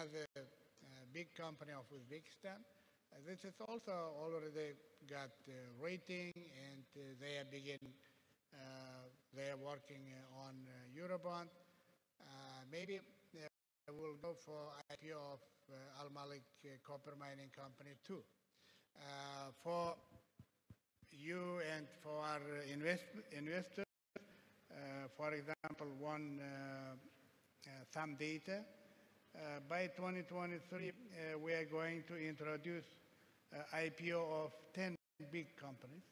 another big company of Uzbekistan. This is also already got rating, and they are working on Eurobond. Maybe we'll go for IPO of Al Malik copper mining company too. For you and for our investors, for example, some data. By 2023, we are going to introduce IPO of 10 big companies.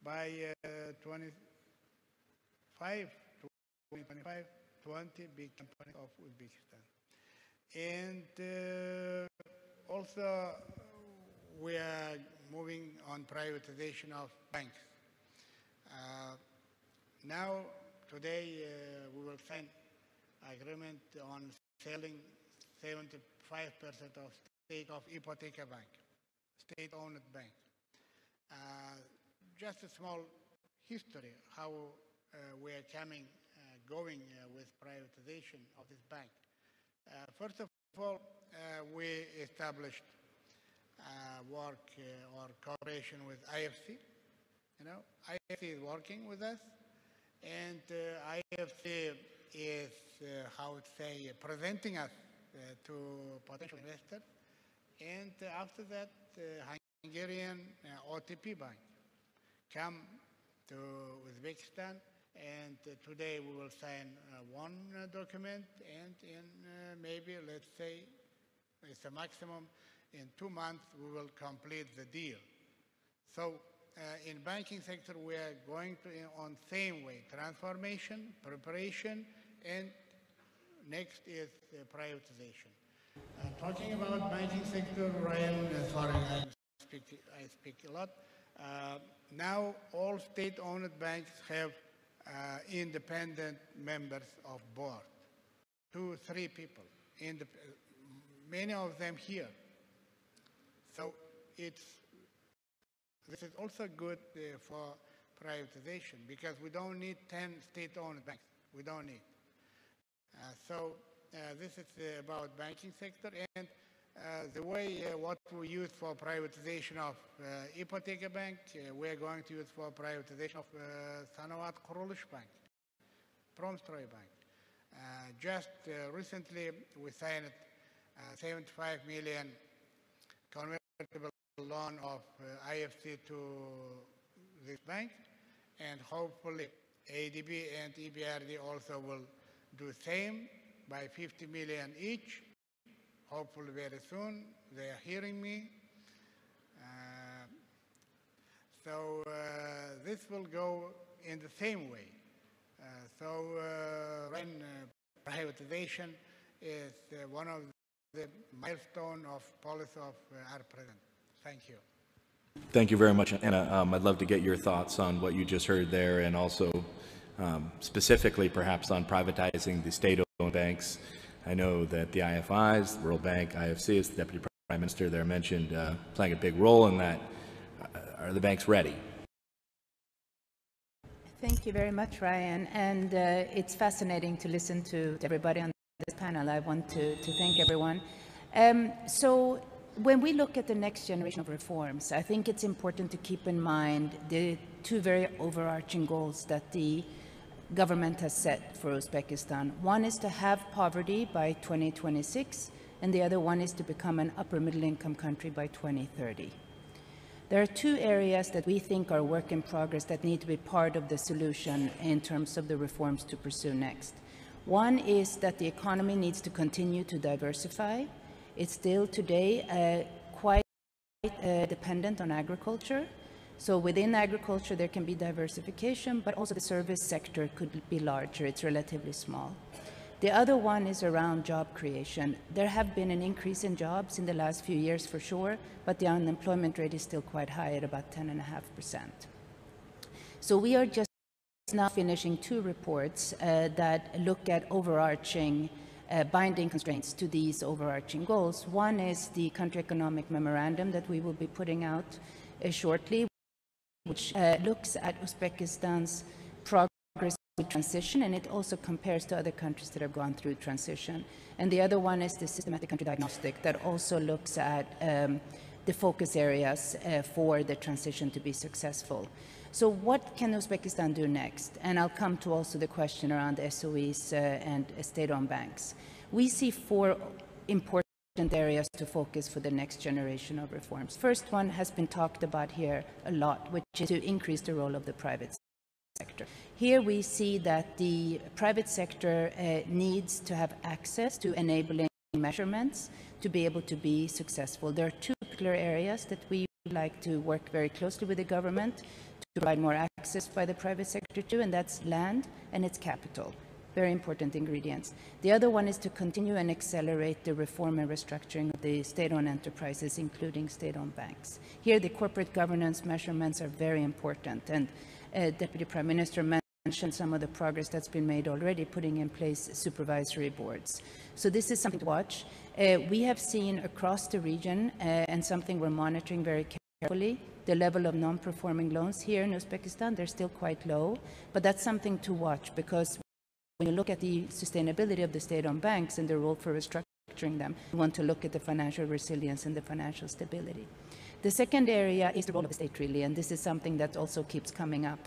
By 2025, 20 big companies of Uzbekistan. And also, we are moving on privatization of banks. Now, today, we will sign agreement on selling 75% of stake of Ipoteka Bank, state-owned bank. Just a small history how we are going with privatization of this bank. First of all, we established work or cooperation with IFC. IFC is working with us, and IFC is, presenting us to potential investors. And after that, Hungarian OTP Bank come to Uzbekistan, and today we will sign one document, and in maybe, let's say, it's a maximum, in 2 months we will complete the deal. So in banking sector, we are going to on same way, transformation, preparation, and next is privatization. Talking about banking sector, Ryan, sorry, I speak a lot. Now all state-owned banks have independent members of board, 2, 3 people, many of them here. So this is also good for privatization, because we don't need 10 state-owned banks. We don't need. This is about banking sector, and the way what we use for privatization of Ipoteka Bank, we are going to use for privatization of Sanoat Kurulush Bank, Promstroy Bank. Just recently, we signed 75 million convertible loan of IFC to this bank, and hopefully ADB and EBRD also will do same by 50 million each. Hopefully very soon. They are hearing me. This will go in the same way. Privatization is one of the milestone of policy of our president. Thank you. Thank you very much, Anna. I'd love to get your thoughts on what you just heard there, and also specifically perhaps on privatizing the state-owned banks. I know that the IFIs, the World Bank, IFC, as the Deputy Prime Minister there mentioned, playing a big role in that. Are the banks ready? Thank you very much, Ryan. And it's fascinating to listen to everybody on this panel. I want to thank everyone. So when we look at the next generation of reforms, I think it's important to keep in mind the 2 very overarching goals that the government has set for Uzbekistan. One is to have poverty by 2026, and the other one is to become an upper middle income country by 2030. There are 2 areas that we think are work in progress that need to be part of the solution in terms of the reforms to pursue next. One is that the economy needs to continue to diversify. It's still today quite dependent on agriculture. So within agriculture, there can be diversification, but also the service sector could be larger. It's relatively small. The other one is around job creation. There have been an increase in jobs in the last few years for sure, but the unemployment rate is still quite high at about 10.5%. So we are just now finishing 2 reports that look at overarching binding constraints to these overarching goals. One is the country economic memorandum that we will be putting out shortly, which looks at Uzbekistan's progress transition, and it also compares to other countries that have gone through transition. And the other one is the systematic country diagnostic that also looks at the focus areas for the transition to be successful. So what can Uzbekistan do next? And I'll come to also the question around SOEs and state-owned banks. We see 4 important areas to focus for the next generation of reforms. First one has been talked about here a lot, which is to increase the role of the private sector. Here we see that the private sector needs to have access to enabling measurements to be able to be successful. There are 2 particular areas that we would like to work very closely with the government to provide more access by the private sector to, and that's land and its capital. Very important ingredients. The other one is to continue and accelerate the reform and restructuring of the state-owned enterprises, including state-owned banks. Here, the corporate governance measurements are very important, and Deputy Prime Minister mentioned some of the progress that's been made already, putting in place supervisory boards. So this is something to watch. We have seen across the region, and something we're monitoring very carefully, the level of non-performing loans here in Uzbekistan. They're still quite low, but that's something to watch, because when you look at the sustainability of the state-owned banks and the role for restructuring them, you want to look at the financial resilience and the financial stability. The second area is the role of the state, really, and this is something that also keeps coming up.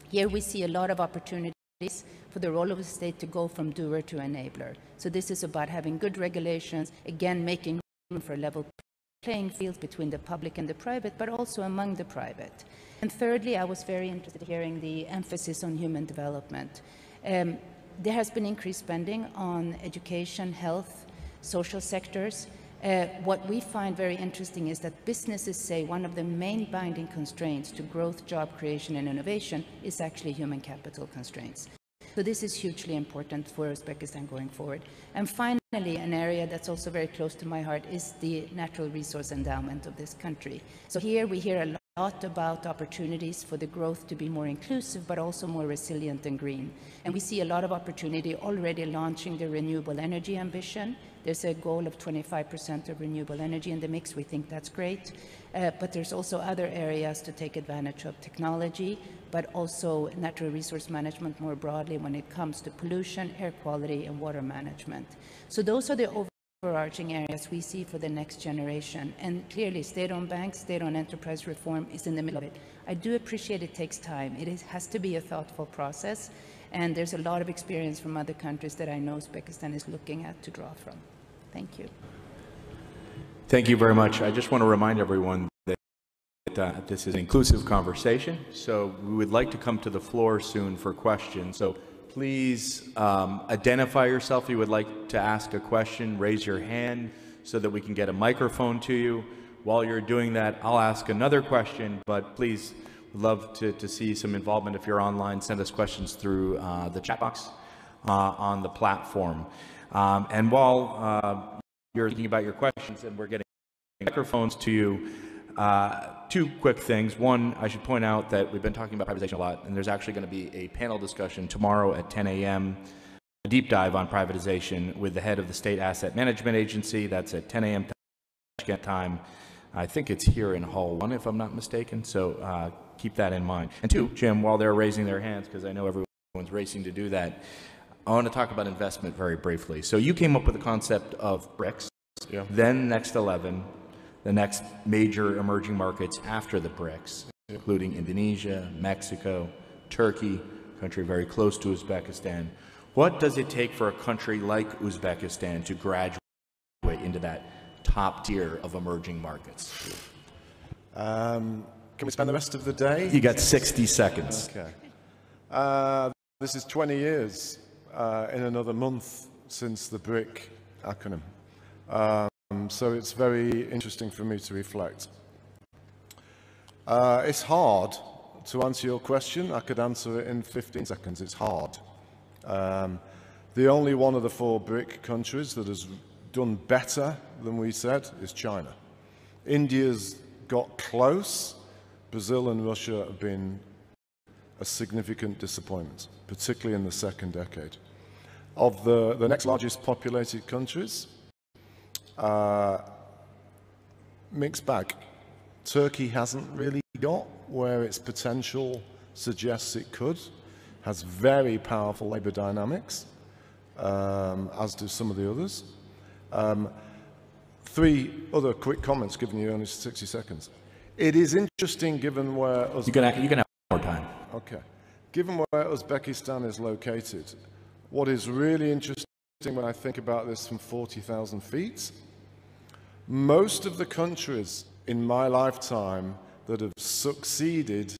Here we see a lot of opportunities for the role of the state to go from doer to enabler. So this is about having good regulations, again, making room for level playing fields between the public and the private, but also among the private. And thirdly, I was very interested in hearing the emphasis on human development. There has been increased spending on education, health, social sectors. What we find very interesting is that businesses say one of the main binding constraints to growth, job creation, and innovation is actually human capital constraints. So this is hugely important for Uzbekistan going forward. And finally, an area that's also very close to my heart is the natural resource endowment of this country. So here we hear a lot about opportunities for the growth to be more inclusive, but also more resilient and green. And we see a lot of opportunity already launching the renewable energy ambition. There's a goal of 25% of renewable energy in the mix. We think that's great. But there's also other areas to take advantage of technology, but also natural resource management more broadly when it comes to pollution, air quality, and water management. So those are the overarching areas we see for the next generation. And clearly, state-owned banks, state-owned enterprise reform is in the middle of it. I do appreciate it takes time. It has to be a thoughtful process. And there's a lot of experience from other countries that I know Uzbekistan is looking at to draw from. Thank you. Thank you very much. I just want to remind everyone that this is an inclusive conversation, so we would like to come to the floor soon for questions. So please identify yourself if you would like to ask a question, raise your hand so that we can get a microphone to you. While you're doing that, I'll ask another question, but please, we'd love to see some involvement. If you're online, send us questions through the chat box on the platform. And while you're thinking about your questions and we're getting microphones to you, 2 quick things. One, I should point out that we've been talking about privatization a lot, and there's actually going to be a panel discussion tomorrow at 10 a.m., a deep dive on privatization with the head of the State Asset Management Agency. That's at 10 a.m. time. I think it's here in Hall 1, if I'm not mistaken, so keep that in mind. And 2, Jim, while they're raising their hands, because I know everyone's racing to do that, I want to talk about investment very briefly. So you came up with the concept of BRICS, then Next 11, the next major emerging markets after the BRICS, including Indonesia, Mexico, Turkey, a country very close to Uzbekistan. What does it take for a country like Uzbekistan to graduate into that top tier of emerging markets? Can we spend the rest of the day? You got 60 seconds. Okay. This is 20 years in another month since the BRIC acronym. So it's very interesting for me to reflect. It's hard to answer your question. I could answer it in 15 seconds. It's hard. The only one of the 4 BRIC countries that has done better than we said is China. India's got close. Brazil and Russia have been a significant disappointment, particularly in the second decade. Of the next largest populated countries, mixed bag. Turkey hasn't really got where its potential suggests it could. has very powerful labor dynamics, as do some of the others. 3 other quick comments, given you only 60 seconds. It is interesting given where... You can have more time. Okay. Given where Uzbekistan is located, what is really interesting when I think about this from 40,000 feet, most of the countries in my lifetime that have succeeded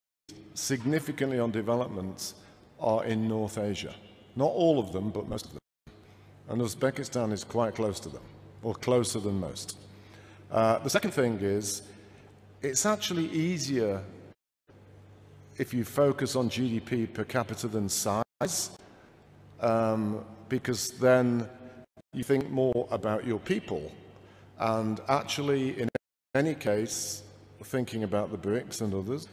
significantly on development are in North Asia. Not all of them, but most of them. And Uzbekistan is quite close to them, or closer than most. The second thing is, it's actually easier if you focus on GDP per capita than size, because then you think more about your people. And actually, in any case, thinking about the BRICS and others,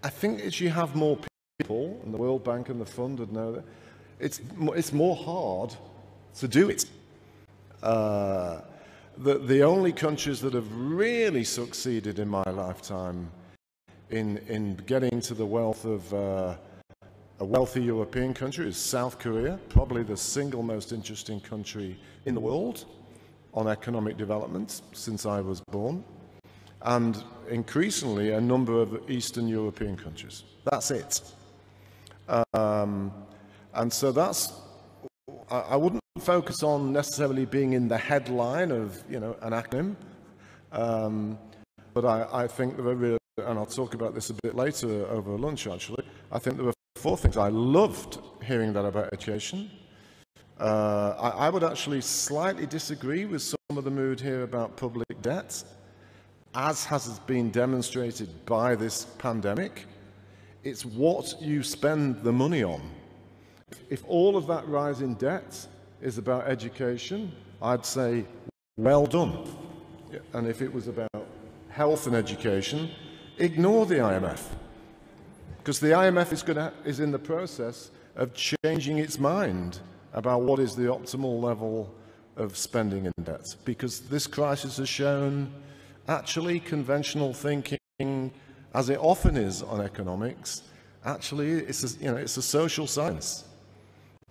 I think as you have more people, and the World Bank and the Fund would know that, it's more hard to do it. The only countries that have really succeeded in my lifetime in getting to the wealth of a wealthy European country is South Korea, probably the single most interesting country in the world on economic development since I was born, and increasingly a number of Eastern European countries. That's it. And so that's, I wouldn't focus on necessarily being in the headline of, you know, an acronym, but I think there are really, and I'll talk about this a bit later over lunch actually, I think there were 4 things. I loved hearing that about education. I would actually slightly disagree with some of the mood here about public debt, as has been demonstrated by this pandemic. It's what you spend the money on. If all of that rise in debt is about education, I'd say, well done. And if it was about health and education, ignore the IMF. Because the IMF is in the process of changing its mind about what is the optimal level of spending in debt. Because this crisis has shown, actually, conventional thinking, as it often is on economics, actually, it's a social science.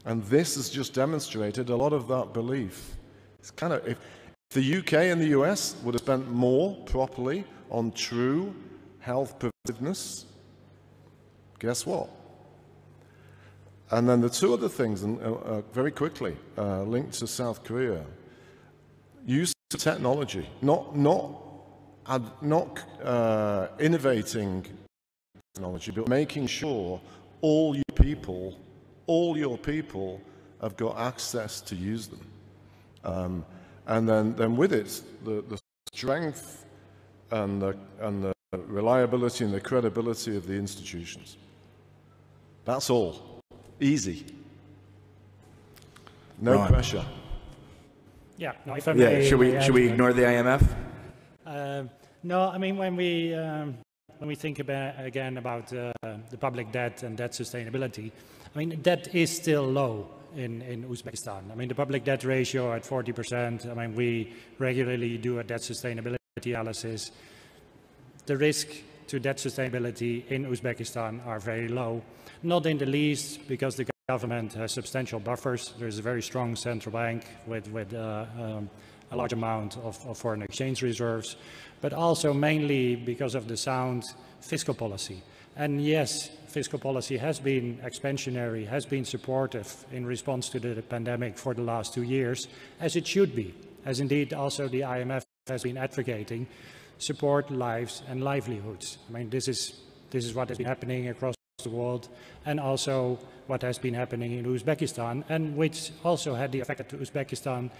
And this has just demonstrated a lot of that belief. It's kind of, if the UK and the US would have spent more properly on true health preventiveness, guess what? And then the 2 other things, and very quickly, linked to South Korea. Use of technology, not innovating technology, but making sure all your people have got access to use them. And then with it, the strength and the reliability and the credibility of the institutions. That's all. Easy. No pressure. Yeah. No, if I may, should we ignore the IMF? No, I mean, when we think about the public debt and debt sustainability, I mean, debt is still low in Uzbekistan. I mean, the public debt ratio at 40%, I mean, we regularly do a debt sustainability analysis. The risk to debt sustainability in Uzbekistan are very low, not in the least because the government has substantial buffers. There's a very strong central bank with a large amount of foreign exchange reserves, but also mainly because of the sound fiscal policy. And yes, fiscal policy has been expansionary, has been supportive in response to the pandemic for the last 2 years, as it should be, as indeed also the IMF has been advocating, support lives and livelihoods. I mean, this is what has been happening across the world, and also what has been happening in Uzbekistan, and which also had the effect that Uzbekistan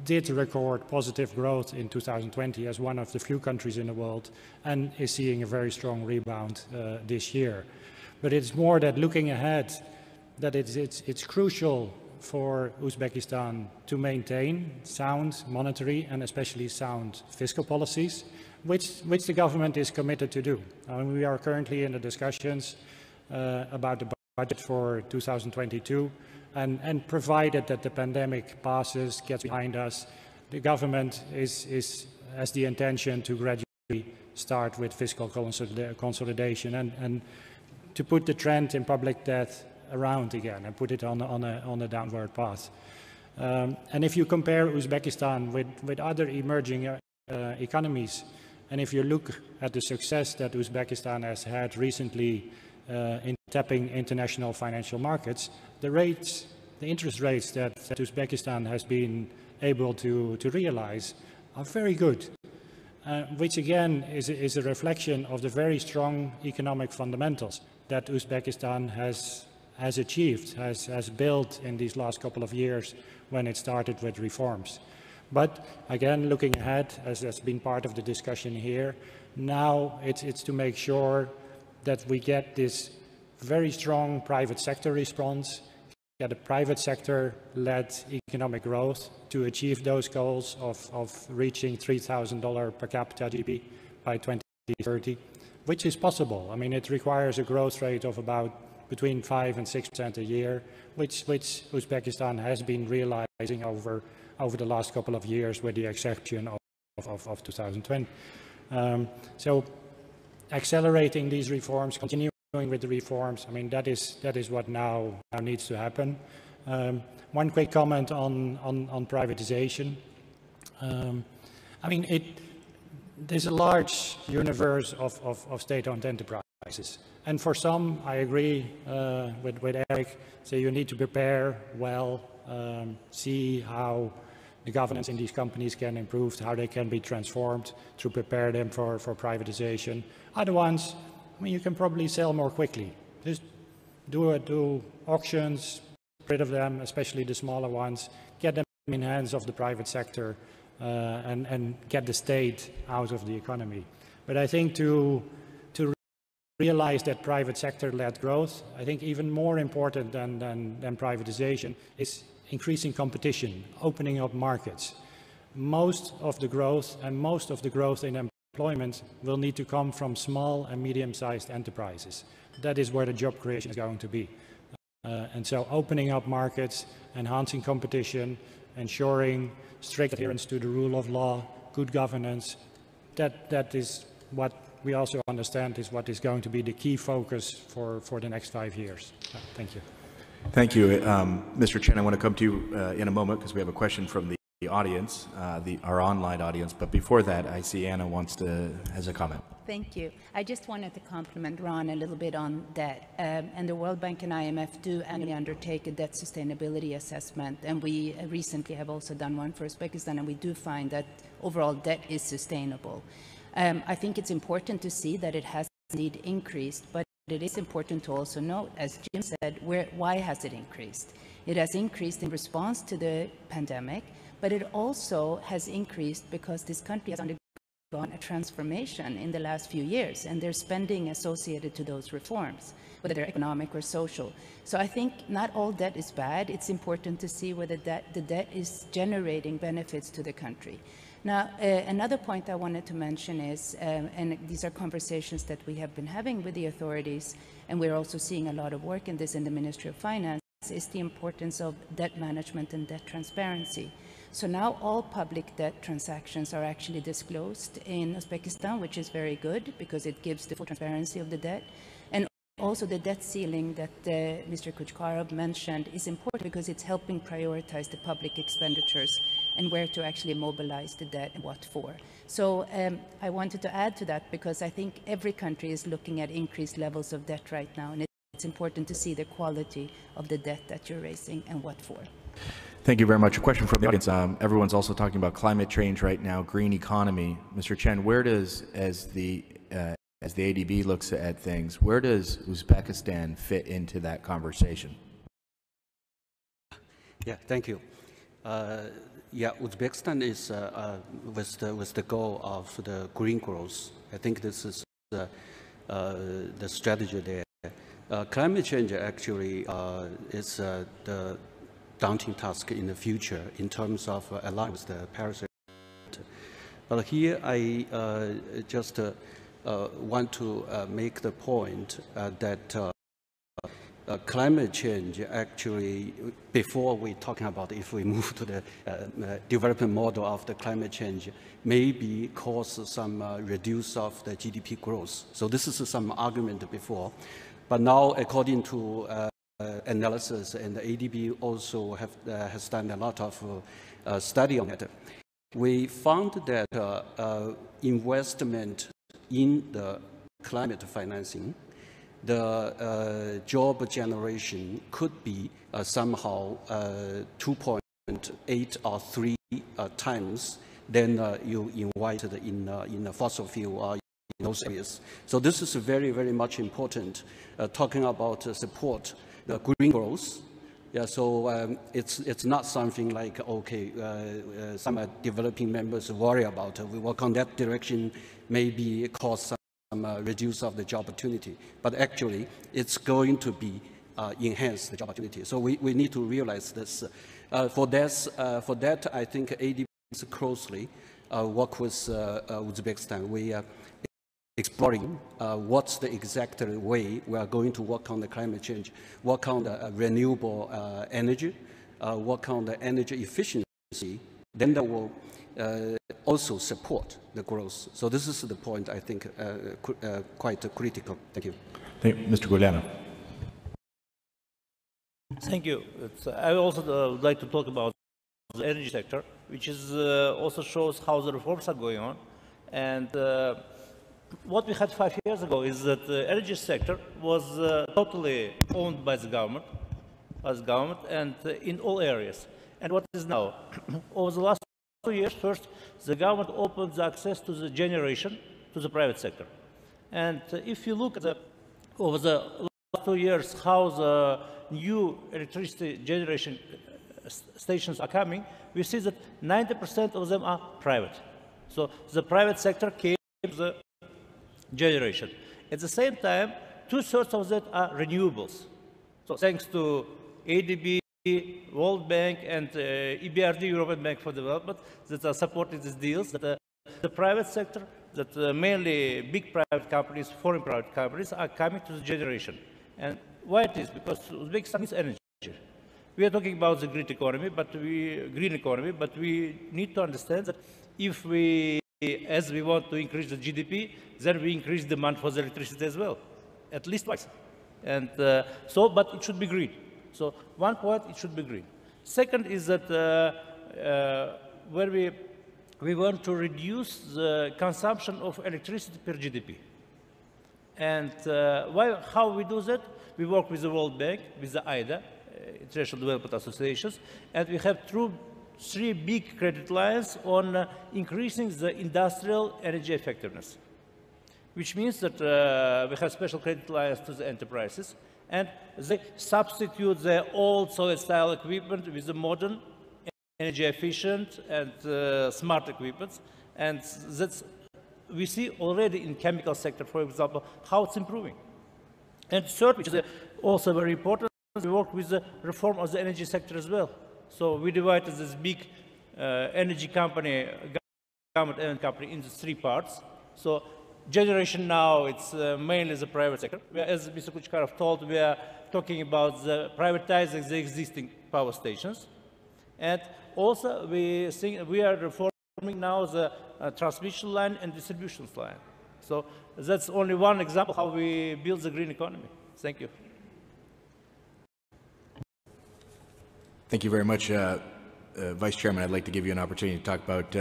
did record positive growth in 2020 as one of the few countries in the world, and is seeing a very strong rebound this year. But it's more that looking ahead, that it's crucial for Uzbekistan to maintain sound monetary and especially sound fiscal policies, which the government is committed to do. We are currently in the discussions about the budget for 2022, and provided that the pandemic passes, gets behind us, the government has the intention to gradually start with fiscal consolidation and to put the trend in public debt around again and put it on a downward path. And if you compare Uzbekistan with other emerging economies, and if you look at the success that Uzbekistan has had recently in tapping international financial markets, the interest rates that Uzbekistan has been able to realize are very good, which again is a reflection of the very strong economic fundamentals that Uzbekistan has achieved, has built in these last couple of years when it started with reforms. But again, looking ahead, as has been part of the discussion here, now it's to make sure that we get this very strong private sector response, get a private sector-led economic growth to achieve those goals of reaching $3,000 per capita GDP by 2030, which is possible. I mean, it requires a growth rate of about between 5 and 6% a year, which Uzbekistan has been realizing over the last couple of years, with the exception of 2020. So accelerating these reforms, continuing with the reforms, I mean, that is what now needs to happen. One quick comment on privatization. I mean, there's a large universe of state-owned enterprises. And for some, I agree with Eric, so you need to prepare well, see how the governance in these companies can improve, how they can be transformed to prepare them for privatization. Other ones, I mean, you can probably sell more quickly. Just do auctions, get rid of them, especially the smaller ones, get them in the hands of the private sector, and get the state out of the economy. But I think to realize that private sector-led growth, I think even more important than privatization is increasing competition, opening up markets. Most of the growth in employment will need to come from small and medium-sized enterprises. That is where the job creation is going to be. And so opening up markets, enhancing competition, ensuring strict adherence to the rule of law, good governance, that is what we also understand is what is going to be the key focus for the next 5 years. Thank you. Thank you. Mr. Chen, I want to come to you in a moment because we have a question from the audience, our online audience. But before that, I see Anna has a comment. Thank you. I just wanted to compliment Ron a little bit on debt. And the World Bank and IMF do annually undertake a debt sustainability assessment. And we recently have also done one for Uzbekistan, and we do find that overall debt is sustainable. I think it's important to see that it has indeed increased, but it is important to also note, as Jim said, why has it increased? It has increased in response to the pandemic, but it also has increased because this country has undergone a transformation in the last few years, and there's spending associated to those reforms, whether they're economic or social. So I think not all debt is bad. It's important to see whether the debt is generating benefits to the country. Now, another point I wanted to mention is, and these are conversations that we have been having with the authorities, and we're also seeing a lot of work in this in the Ministry of Finance, is the importance of debt management and debt transparency. So now all public debt transactions are actually disclosed in Uzbekistan, which is very good because it gives the full transparency of the debt. And also the debt ceiling that Mr. Kuchkarov mentioned is important because it's helping prioritize the public expenditures and where to actually mobilize the debt and what for. So I wanted to add to that because I think every country is looking at increased levels of debt right now, and it's important to see the quality of the debt that you're raising and what for. Thank you very much. A question from the audience. Everyone's also talking about climate change right now, green economy. Mr. Chen, where does, as the ADB looks at things, where does Uzbekistan fit into that conversation? Yeah, thank you. Yeah, Uzbekistan is with the goal of the green growth. I think this is the strategy there. Climate change actually is the daunting task in the future in terms of aligning with the Paris Agreement. But here I just want to make the point that climate change actually, before we're talking about if we move to the development model of the climate change, maybe cause some reduce of the GDP growth. So this is some argument before. But now, according to analysis, and the ADB also has done a lot of study on it. We found that investment in the climate financing, the job generation could be somehow 2.8 or 3 times than you invited in fossil fuel or in those areas. So this is very, very much important, talking about support the green growth. Yeah, so it's not something like, okay, some developing members worry about. We work on that direction, maybe cause some reduce of the job opportunity. But actually, it's going to be enhance the job opportunity. So we need to realize this. For that, I think ADB closely work with Uzbekistan. We are exploring what's the exact way we are going to work on the climate change, work on the renewable energy, work on the energy efficiency, then that will also support the growth. So this is the point, I think, quite critical. Thank you. Mr. Guiliano. Thank you. I also would like to talk about the energy sector, which is also shows how the reforms are going on. And what we had 5 years ago is that the energy sector was totally owned by the government, and in all areas. And what is now? Over the last 2 years, first, the government opened the access to the generation to the private sector. And if you look at over the last 2 years, how the new electricity generation stations are coming, we see that 90% of them are private. So the private sector came to the generation. At the same time, 2/3 of that are renewables. So thanks to ADB, World Bank, and EBRD, European Bank for Development, that are supporting these deals, that the private sector, that mainly big private companies, foreign private companies, are coming to the generation. And why it is? Because Uzbekistan needs energy. We are talking about the green economy, but we need to understand that if we, as we want to increase the GDP, then we increase demand for the electricity as well, at least twice. And but it should be green. So one point, it should be green. Second is that where we want to reduce the consumption of electricity per GDP. And how we do that? We work with the World Bank, with the IDA, International Development Associations, and we have three big credit lines on increasing the industrial energy effectiveness, which means that we have special credit lines to the enterprises, and they substitute their old solid-style equipment with the modern, energy efficient, and smart equipment. And that's, we see already in chemical sector, for example, how it's improving. And third, which is also very important, we work with the reform of the energy sector as well. So we divided this big energy company, government energy company, into 3 parts. So generation now, it's mainly the private sector. As Mr. Kuchkarov told, we are talking about privatizing the existing power stations. And also we think we are reforming now the transmission line and distribution line. So that's only one example how we build the green economy. Thank you. Thank you very much, Vice Chairman. I'd like to give you an opportunity to talk about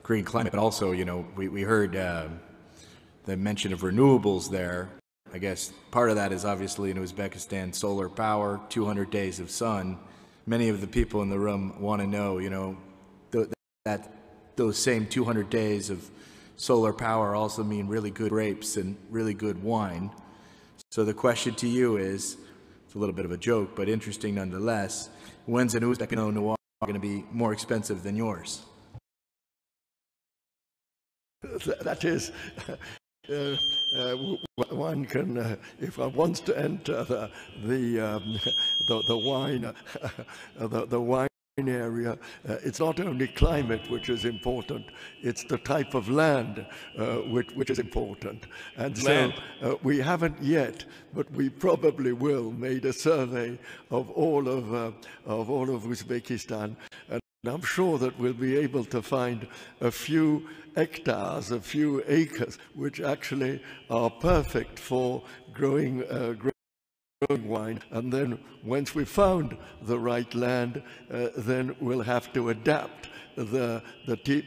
green climate, but also, you know, we heard the mention of renewables there. I guess part of that is obviously in Uzbekistan, solar power, 200 days of sun. Many of the people in the room want to know, you know, that those same 200 days of solar power also mean really good grapes and really good wine. So the question to you is, it's a little bit of a joke, but interesting nonetheless, when's an Uzbek Pinot Noir going to be more expensive than yours? That is, one can, if one wants to enter the wine area, it's not only climate which is important, it's the type of land which is important. And so we haven't yet, but we probably will, made a survey of all of Uzbekistan, and I'm sure that we'll be able to find a few hectares, a few acres, which actually are perfect for growing growing wine, and then once we found the right land, then we'll have to adapt the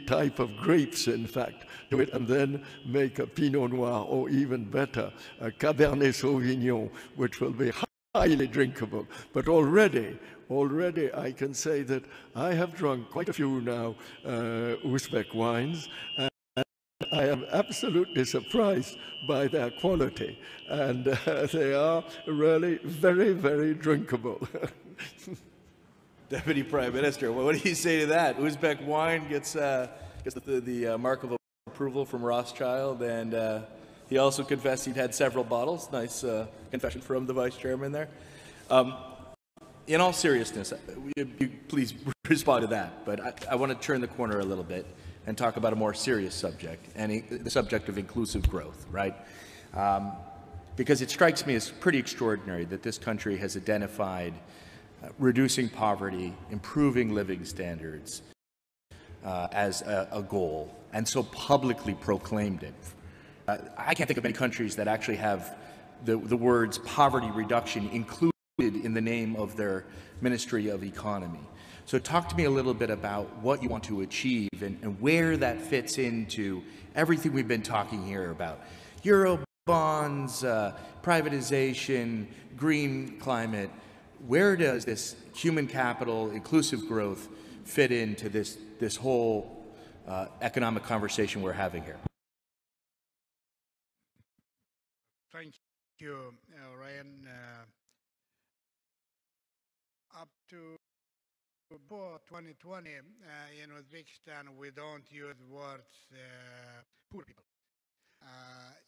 type of grapes, in fact, to it, and then make a Pinot Noir, or even better, a Cabernet Sauvignon, which will be highly drinkable. But already I can say that I have drunk quite a few now Uzbek wines, and I am absolutely surprised by their quality, and they are really very, very drinkable. Deputy Prime Minister, what do you say to that? Uzbek wine gets the mark of approval from Rothschild, and he also confessed he'd had several bottles. Nice confession from the Vice Chairman there. In all seriousness, you please respond to that, but I want to turn the corner a little bit and talk about a more serious subject, and the subject of inclusive growth, right? Because it strikes me as pretty extraordinary that this country has identified reducing poverty, improving living standards as a goal, and so publicly proclaimed it. I can't think of any countries that actually have the words poverty reduction included in the name of their Ministry of Economy. So talk to me a little bit about what you want to achieve and where that fits into everything we've been talking here about. Euro bonds, privatization, green climate. Where does this human capital, inclusive growth, fit into this whole economic conversation we're having here? Thank you, Ryan. Up to 2020, in Uzbekistan, we don't use words poor people.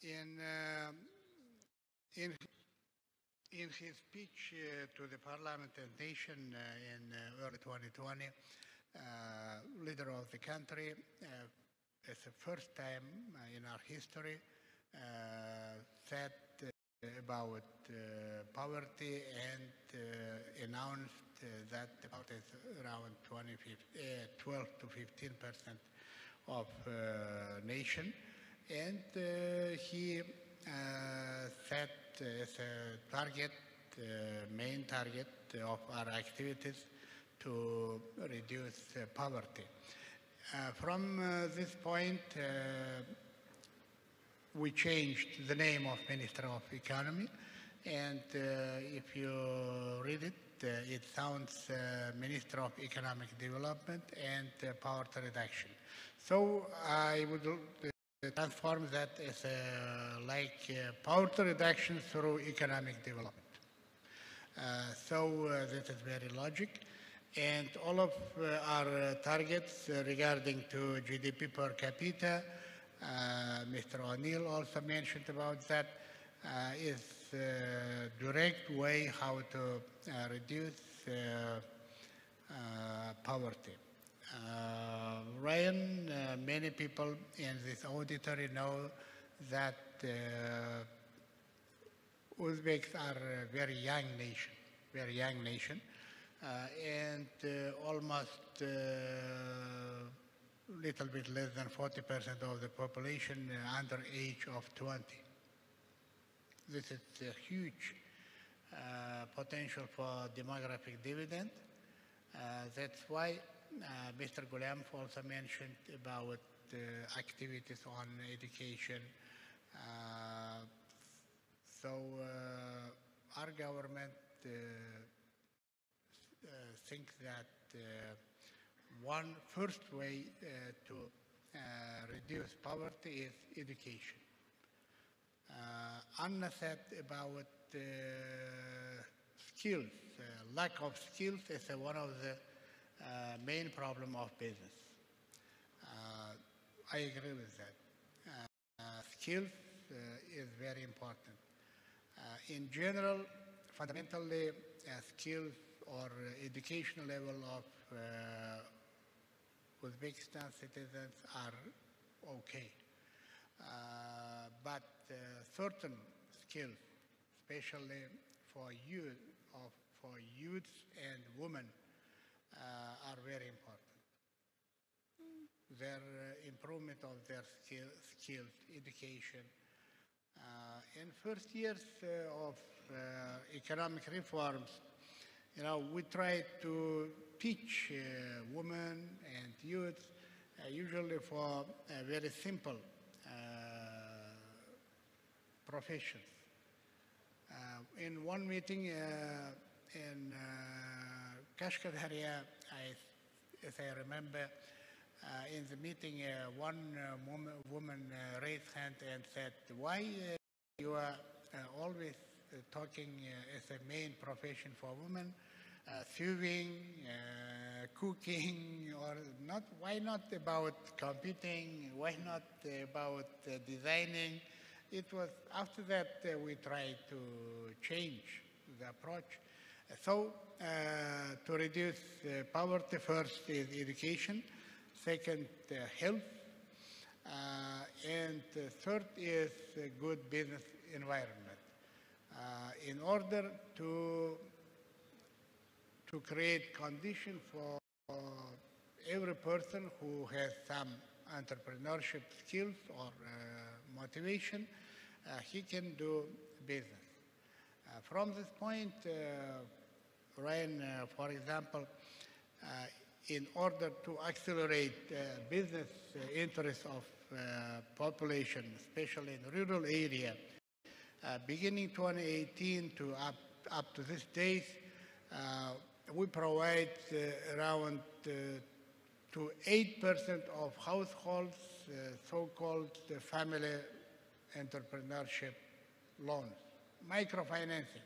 In his speech to the Parliament and Nation in early 2020, leader of the country, it's the first time in our history, said about poverty and announced that about around 12 to 15% of nation, and he set as a target, main target of our activities to reduce poverty. From this point, we changed the name of Minister of Economy, and if you read it, it sounds Minister of Economic Development and Poverty Reduction. So I would transform that as poverty reduction through economic development. So this is very logic. And all of our targets regarding to GDP per capita, Mr. O'Neill also mentioned about that, is direct way how to reduce poverty. Ryan, many people in this auditory know that Uzbeks are a very young nation, and almost little bit less than 40% of the population under age of 20. This is a huge potential for demographic dividend. That's why Mr. Gulam also mentioned about activities on education. So our government thinks that one first way to reduce poverty is education. Anna said about skills. Lack of skills is one of the main problem of business. I agree with that. Skills is very important. In general, fundamentally, skills or educational level of Uzbekistan citizens are okay. But certain skills, especially for youths and women, are very important. Their improvement of their skills, education, In first years of economic reforms, we try to teach women and youth, usually for very simple professions. In one meeting in Kashkadaria, as I remember, in the meeting, one woman raised hand and said, "Why you are always talking as a main profession for women, sewing, cooking, or not? Why not about computing? Why not about designing?" It was after that we tried to change the approach. So to reduce poverty, first is education, second health, and third is a good business environment. In order to create conditions for every person who has some entrepreneurship skills or motivation, he can do business. From this point, Ryan, for example, in order to accelerate business interests of population, especially in rural area, beginning 2018 to up to this days, we provide around to 8% of households so-called family entrepreneurship loans, microfinancing,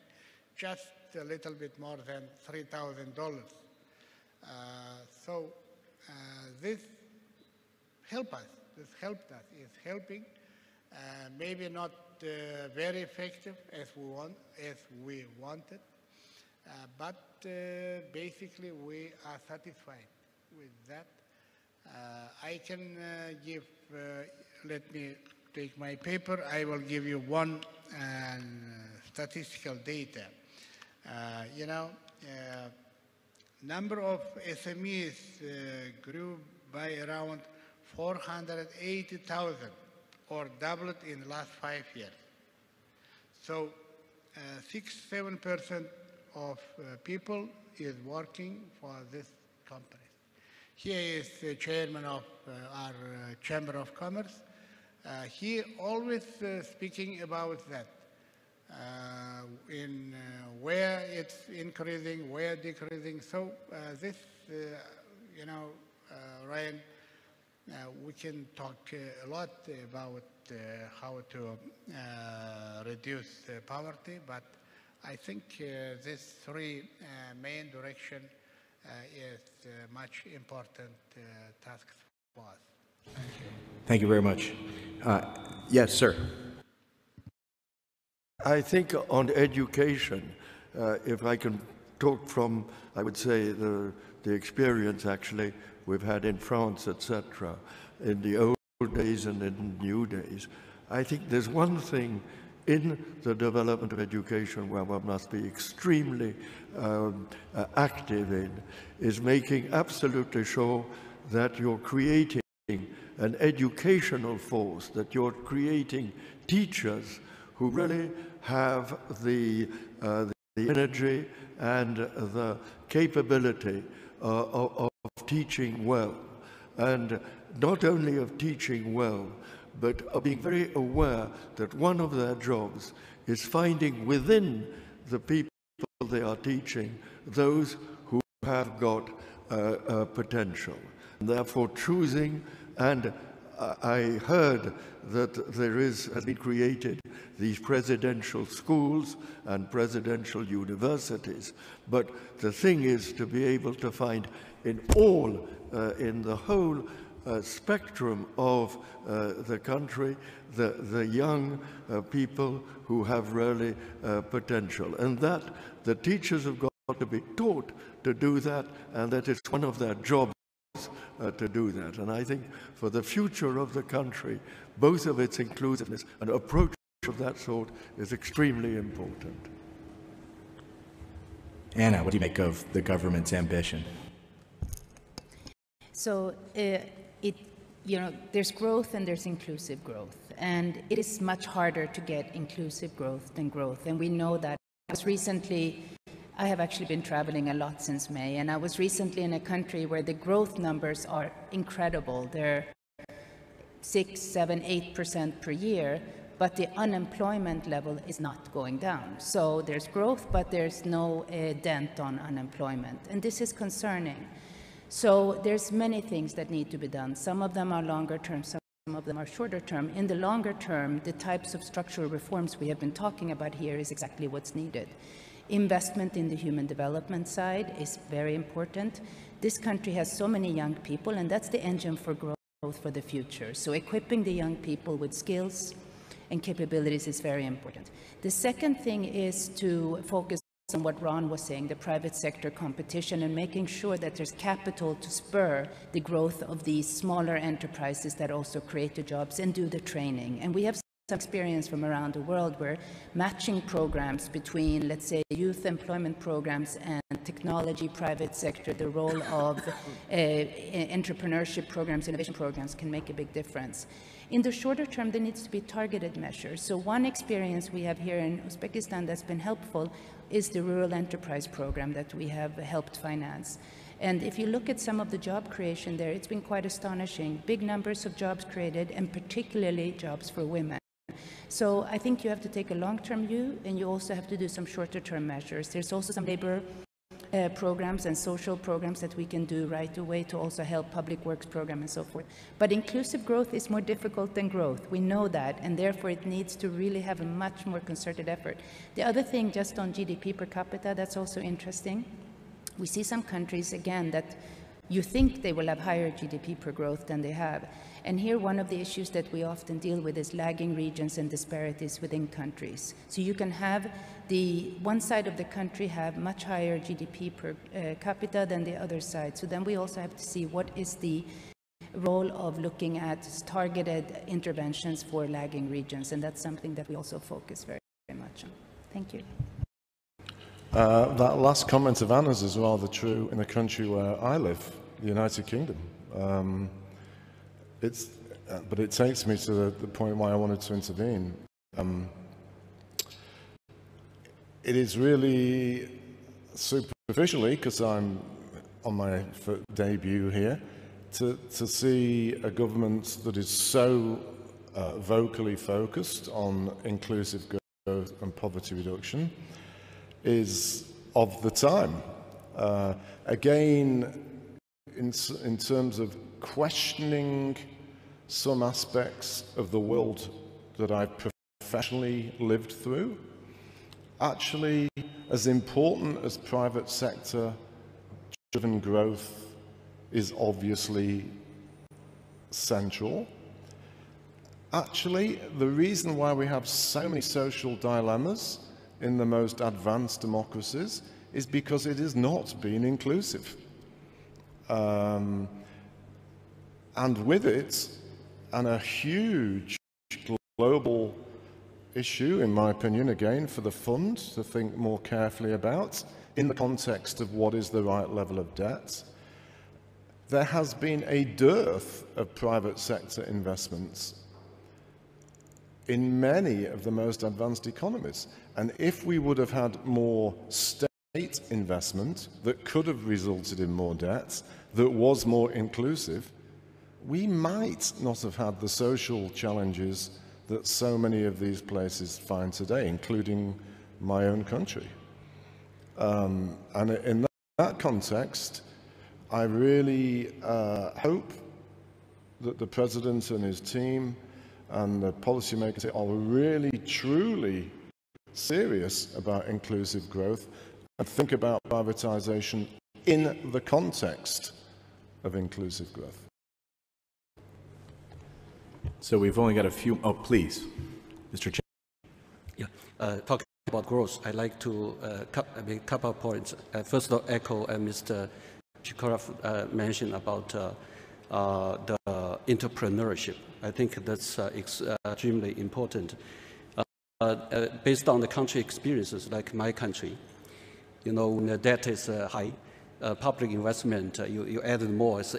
just a little bit more than $3,000. So this helped us. It's helping. Maybe not very effective as we wanted, but basically we are satisfied with that. I can give. Let me take my paper. I will give you one statistical data. Number of SMEs grew by around 480,000, or doubled in the last 5 years. So 6-7% of people is working for this company. Here is the chairman of our Chamber of Commerce. He always speaking about that, in where it's increasing, where decreasing. So this, Ryan, we can talk a lot about how to reduce poverty, but I think this three main direction is much important task for us. Thank you. Thank you very much. Yes, sir. I think on education, if I can talk from, I would say, the experience actually we've had in France, etc., in the old days and in new days, I think there's one thing in the development of education where one must be extremely active in, is making absolutely sure that you're creating an educational force, that you're creating teachers who really have the energy and the capability of teaching well. And not only of teaching well, but of being very aware that one of their jobs is finding within the people they are teaching those who have got potential. And therefore choosing, and I heard that has been created these presidential schools and presidential universities, but the thing is to be able to find in the whole spectrum of the country, the young people who have really potential, and that the teachers have got to be taught to do that, and that it's one of their jobs to do that. And I think for the future of the country, both of its inclusiveness and approach of that sort is extremely important. Anna, what do you make of the government's ambition? So there's growth and there's inclusive growth. And it is much harder to get inclusive growth than growth. And we know that. I have actually been traveling a lot since May, and I was recently in a country where the growth numbers are incredible. They're 6, 7, 8% per year, but the unemployment level is not going down. So there's growth, but there's no dent on unemployment. And this is concerning. So there's many things that need to be done. Some of them are longer term, some of them are shorter term. In the longer term, the types of structural reforms we have been talking about here is exactly what's needed. Investment in the human development side is very important. This country has so many young people, and that's the engine for growth for the future. So equipping the young people with skills and capabilities is very important. The second thing is to focus on what Ron was saying, the private sector competition, and making sure that there's capital to spur the growth of these smaller enterprises that also create the jobs and do the training. And we have some experience from around the world where matching programs between, let's say, youth employment programs and technology, private sector, the role of entrepreneurship programs, innovation programs can make a big difference. In the shorter term, there needs to be targeted measures. So one experience we have here in Uzbekistan that's been helpful is the Rural Enterprise Program that we have helped finance. And if you look at some of the job creation there, it's been quite astonishing. Big numbers of jobs created, and particularly jobs for women. So I think you have to take a long-term view, and you also have to do some shorter-term measures. There's also some labor programs and social programs that we can do right away to also help public works program and so forth. But inclusive growth is more difficult than growth. We know that, and therefore it needs to really have a much more concerted effort. The other thing, just on GDP per capita, that's also interesting. We see some countries, again, that you think they will have higher GDP per growth than they have. And here one of the issues that we often deal with is lagging regions and disparities within countries. So you can have the one side of the country have much higher GDP per capita than the other side. So then we also have to see what is the role of looking at targeted interventions for lagging regions. And that's something that we also focus very, very much on. Thank you. That last comment of Anna's is rather true in the country where I live, the United Kingdom. But it takes me to the point why I wanted to intervene. It is really superficially, because I'm on my debut here, to see a government that is so vocally focused on inclusive growth and poverty reduction is of the time. Again, in terms of questioning some aspects of the world that I've professionally lived through, actually, as important as private sector driven growth is obviously central, actually, the reason why we have so many social dilemmas in the most advanced democracies is because it has not been inclusive. And with it, and a huge global issue, in my opinion, again, for the fund to think more carefully about, in the context of what is the right level of debt, there has been a dearth of private sector investments in many of the most advanced economies. And if we would have had more state investment that could have resulted in more debt, that was more inclusive, we might not have had the social challenges that so many of these places find today, including my own country. And in that context, I really hope that the President and his team and the policymakers are really, truly serious about inclusive growth and think about privatization in the context of inclusive growth. So we've only got a few. Oh, please, Mr. Chair. Yeah, talking about growth, I'd like to make a couple of points. First of all, echo Mr. Chikarov mentioned about the entrepreneurship. I think that's extremely important. Based on the country experiences, like my country, you know, when the debt is high, public investment, you add more, it's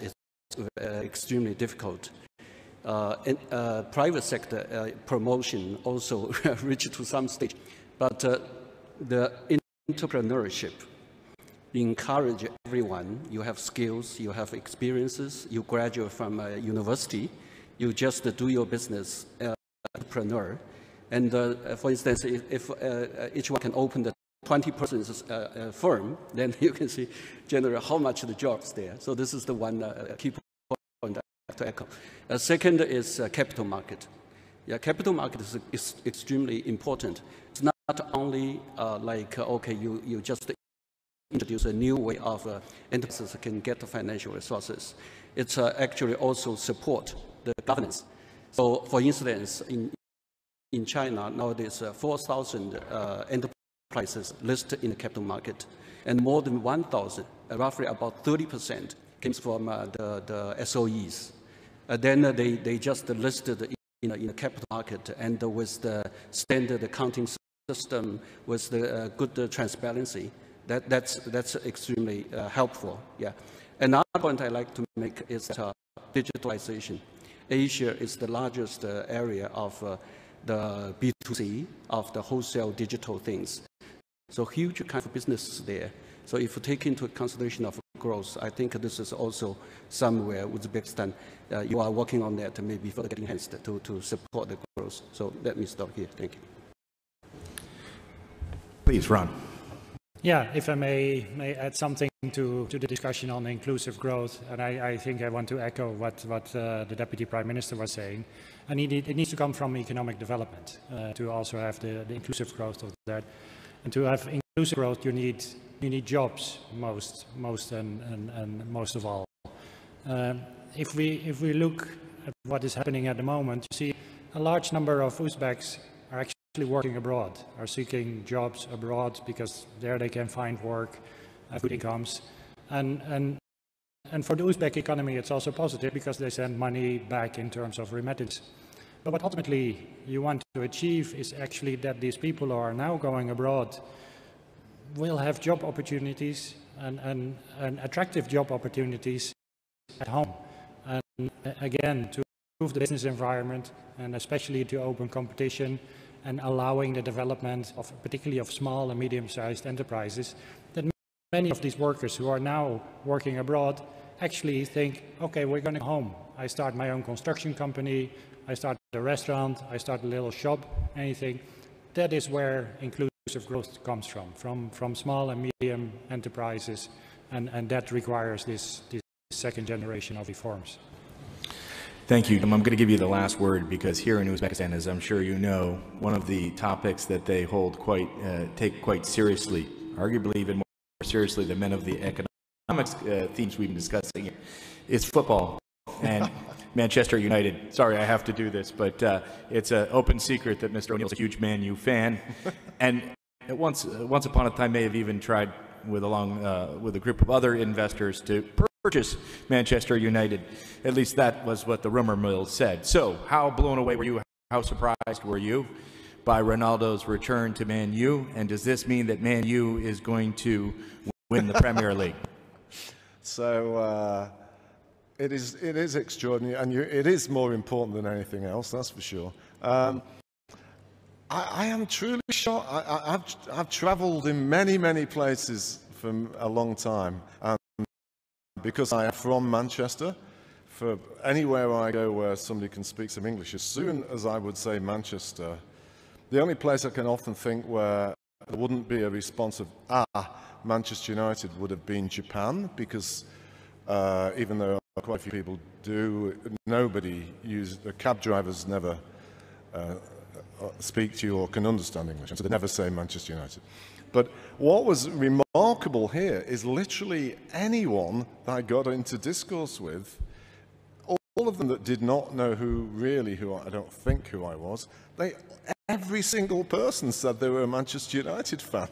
extremely difficult. private sector promotion also reached to some stage. But the entrepreneurship encourage everyone. You have skills, you have experiences, you graduate from a university, you just do your business entrepreneur. And for instance, if each one can open the 20-person firm, then you can see generally how much the jobs there. So this is the one key point I have to echo. Second is capital market. Yeah, capital market is extremely important. It's not only like, okay, you just introduce a new way of enterprises can get the financial resources. It's actually also support the governance. So for instance, in China, nowadays 4,000 enterprises listed in the capital market, and more than 1,000, roughly about 30%, comes from the SOEs. Then they just listed in the capital market, and with the standard accounting system, with the good transparency, that's extremely helpful. Yeah. Another point I like to make is digitalization. Asia is the largest area of the B2C, of the wholesale digital things. So huge kind of businesses there. So if you take into consideration of growth, I think this is also somewhere Uzbekistan, you are working on that, maybe further getting enhanced to support the growth. So let me stop here. Thank you. Please, Ron. Yeah, if I may add something to the discussion on inclusive growth, and I think I want to echo what the Deputy Prime Minister was saying. And it needs to come from economic development to also have the inclusive growth of that. And to have inclusive growth, you need jobs most of all. If we look at what is happening at the moment, you see a large number of Uzbeks are actually working abroad, are seeking jobs abroad because there they can find work, good incomes, and for the Uzbek economy it's also positive because they send money back in terms of remittance. But what ultimately you want to achieve is actually that these people who are now going abroad will have job opportunities and attractive job opportunities at home. And again, to improve the business environment and especially to open competition and allowing the development of particularly of small and medium-sized enterprises, that many of these workers who are now working abroad actually think, okay, we're going to go home. I start my own construction company, I start a restaurant, I start a little shop, anything. That is where inclusive growth comes from small and medium enterprises, and that requires this second generation of reforms. Thank you. I'm going to give you the last word because here in Uzbekistan, as I'm sure you know, one of the topics that they hold take quite seriously, arguably even more seriously than many of the economics themes we've been discussing here, is football and Manchester United. Sorry, I have to do this, but it's an open secret that Mr. O'Neill's a huge Man U fan, and once upon a time may have even tried with a group of other investors to purchase Manchester United. At least that was what the rumor mill said. So how blown away were you? How surprised were you by Ronaldo's return to Man U? And does this mean that Man U is going to win the Premier League? So it is extraordinary, and it is more important than anything else, that's for sure. I am truly shocked. I've travelled in many places for a long time. Because I am from Manchester, for anywhere I go where somebody can speak some English, as soon as I would say Manchester, the only place I can often think where there wouldn't be a response of, Manchester United would have been Japan, because even though quite a few people do, the cab drivers never speak to you or can understand English, and so they never say Manchester United. But what was remarkable here is literally anyone that I got into discourse with, all of them that did not know who I don't think who I was, every single person said they were a Manchester United fan.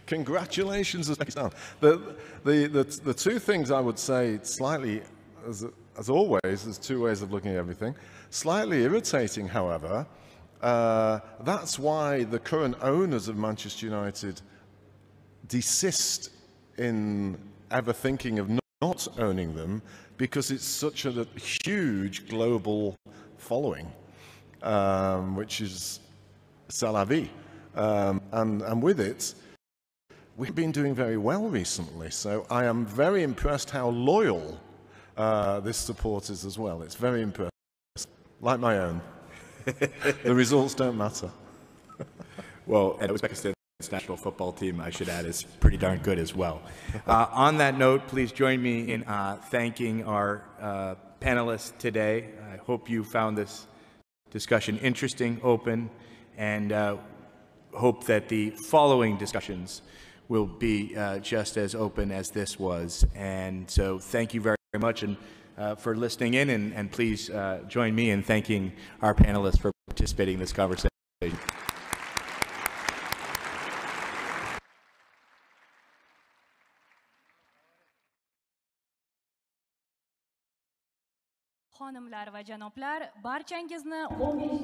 Congratulations, Uzbekistan. The two things I would say slightly, as always, there's two ways of looking at everything. Slightly irritating, however, that's why the current owners of Manchester United desist in ever thinking of not owning them because it's such a huge global following, which is c'est la vie. And with it, we've been doing very well recently. So I am very impressed how loyal this support is as well. It's very impressive. Like my own. The results don't matter. Well, and Uzbekistan's national football team, I should add, is pretty darn good as well. On that note, please join me in thanking our panelists today. I hope you found this discussion interesting, open, and hope that the following discussions will be just as open as this was. And so thank you very much and for listening in, and please join me in thanking our panelists for participating in this conversation.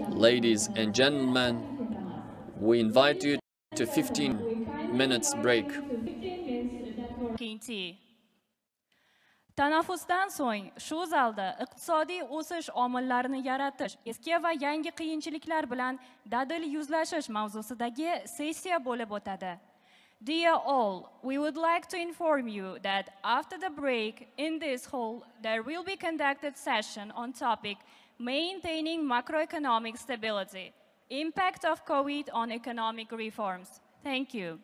Ladies and gentlemen, we invite you to 15 minutes break. Tanaffusdan so'ng shu zalda iqtisodiy o'sish omillarini yaratish, eski va yangi qiyinchiliklar bilan dadil yuzlashish mavzusidagi sessiya bo'lib o'tadi. Dear all, we would like to inform you that after the break in this hall, there will be conducted session on topic maintaining macroeconomic stability, impact of COVID on economic reforms. Thank you.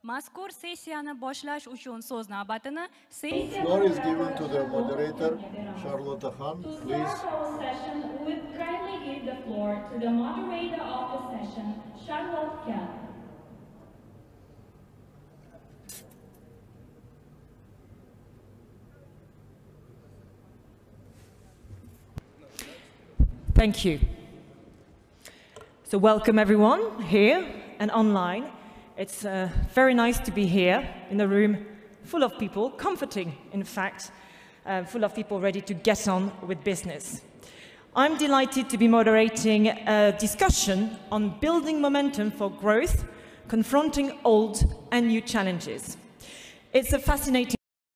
Mazkur sessiyani boshlash uchun so'z navbatini Floor is given to the moderator, Charlotte Khan, please. Session would kindly give the floor to the moderator of the session, Charlotte Khan. Thank you. So welcome everyone here and online. It's very nice to be here in a room full of people, comforting in fact, full of people ready to get on with business. I'm delighted to be moderating a discussion on building momentum for growth, confronting old and new challenges. It's a fascinating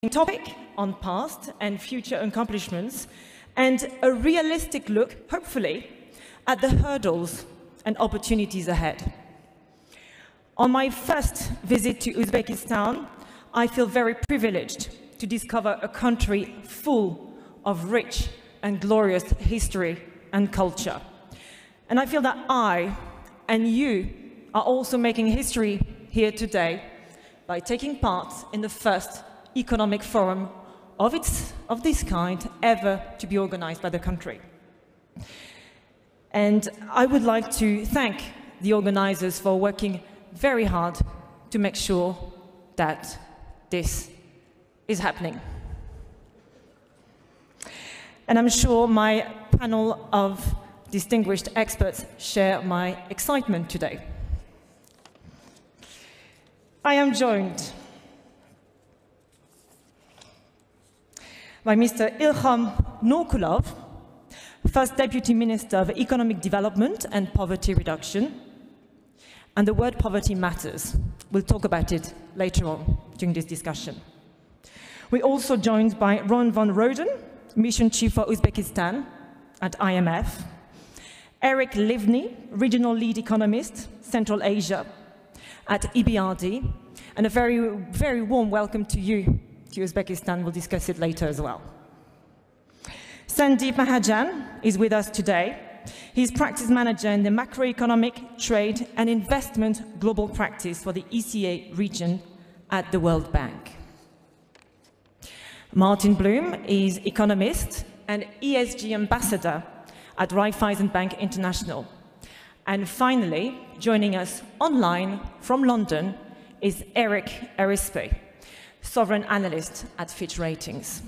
topic on past and future accomplishments and a realistic look, hopefully, at the hurdles and opportunities ahead. On my first visit to Uzbekistan, I feel very privileged to discover a country full of rich and glorious history and culture. And I feel that I and you are also making history here today by taking part in the first economic forum of this kind ever to be organized by the country. And I would like to thank the organizers for working very hard to make sure that this is happening. And I'm sure my panel of distinguished experts share my excitement today. I am joined by Mr. Ilham Norkulov, First Deputy Minister of Economic Development and Poverty Reduction. And the word poverty matters. We'll talk about it later on during this discussion. We're also joined by Ron van Roden, Mission Chief for Uzbekistan at IMF, Eric Livni, Regional Lead Economist, Central Asia at EBRD, and a very, very warm welcome to you to Uzbekistan. We'll discuss it later as well. Sandeep Mahajan is with us today. He's practice manager in the macroeconomic, trade and investment global practice for the ECA region at the World Bank. Martin Bloom is economist and ESG ambassador at Raiffeisen Bank International. And finally, joining us online from London is Eric Arispe, sovereign analyst at Fitch Ratings.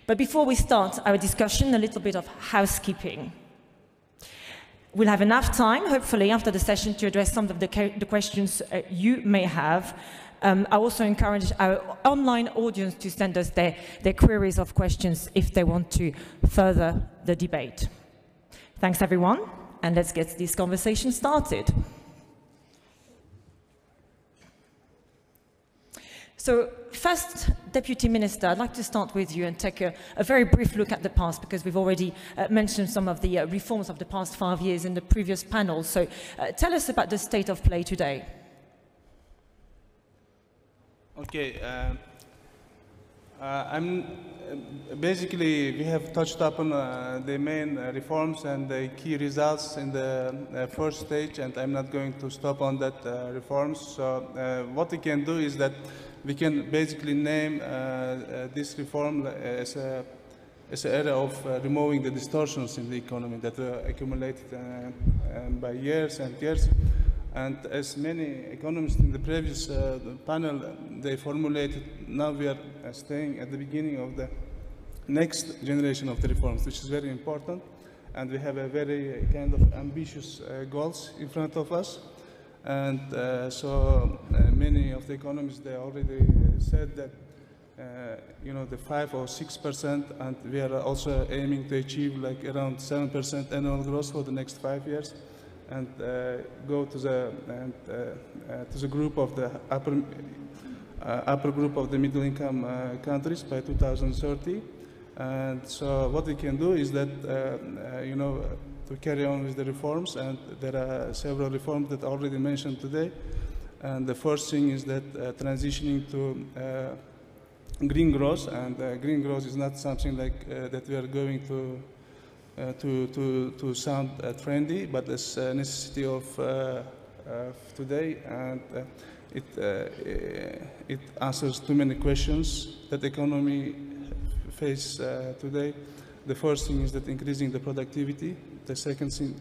But before we start our discussion, a little bit of housekeeping. We'll have enough time, hopefully, after the session to address some of the questions you may have. I also encourage our online audience to send us their queries of questions if they want to further the debate. Thanks, everyone, and let's get this conversation started. So, first, Deputy Minister, I'd like to start with you and take a very brief look at the past, because we've already mentioned some of the reforms of the past 5 years in the previous panel. So, tell us about the state of play today. Okay, basically we have touched upon the main reforms and the key results in the first stage, and I'm not going to stop on that reforms. So what we can do is that we can basically name this reform as an area of removing the distortions in the economy that were accumulated by years and years. And as many economists in the previous panel, they formulated, now we are staying at the beginning of the next generation of the reforms, which is very important. And we have a very kind of ambitious goals in front of us. And so many of the economists, they already said that, you know, the 5 or 6%, and we are also aiming to achieve like around 7% annual growth for the next 5 years. And go to the group of the upper group of the middle income countries by 2030. And so what we can do is that, you know, to carry on with the reforms, and there are several reforms that I already mentioned today. And the first thing is that transitioning to green growth, and green growth is not something like that we are going to sound trendy, but it's a necessity of today, and it answers too many questions that the economy face today. The first thing is that increasing the productivity. The second thing,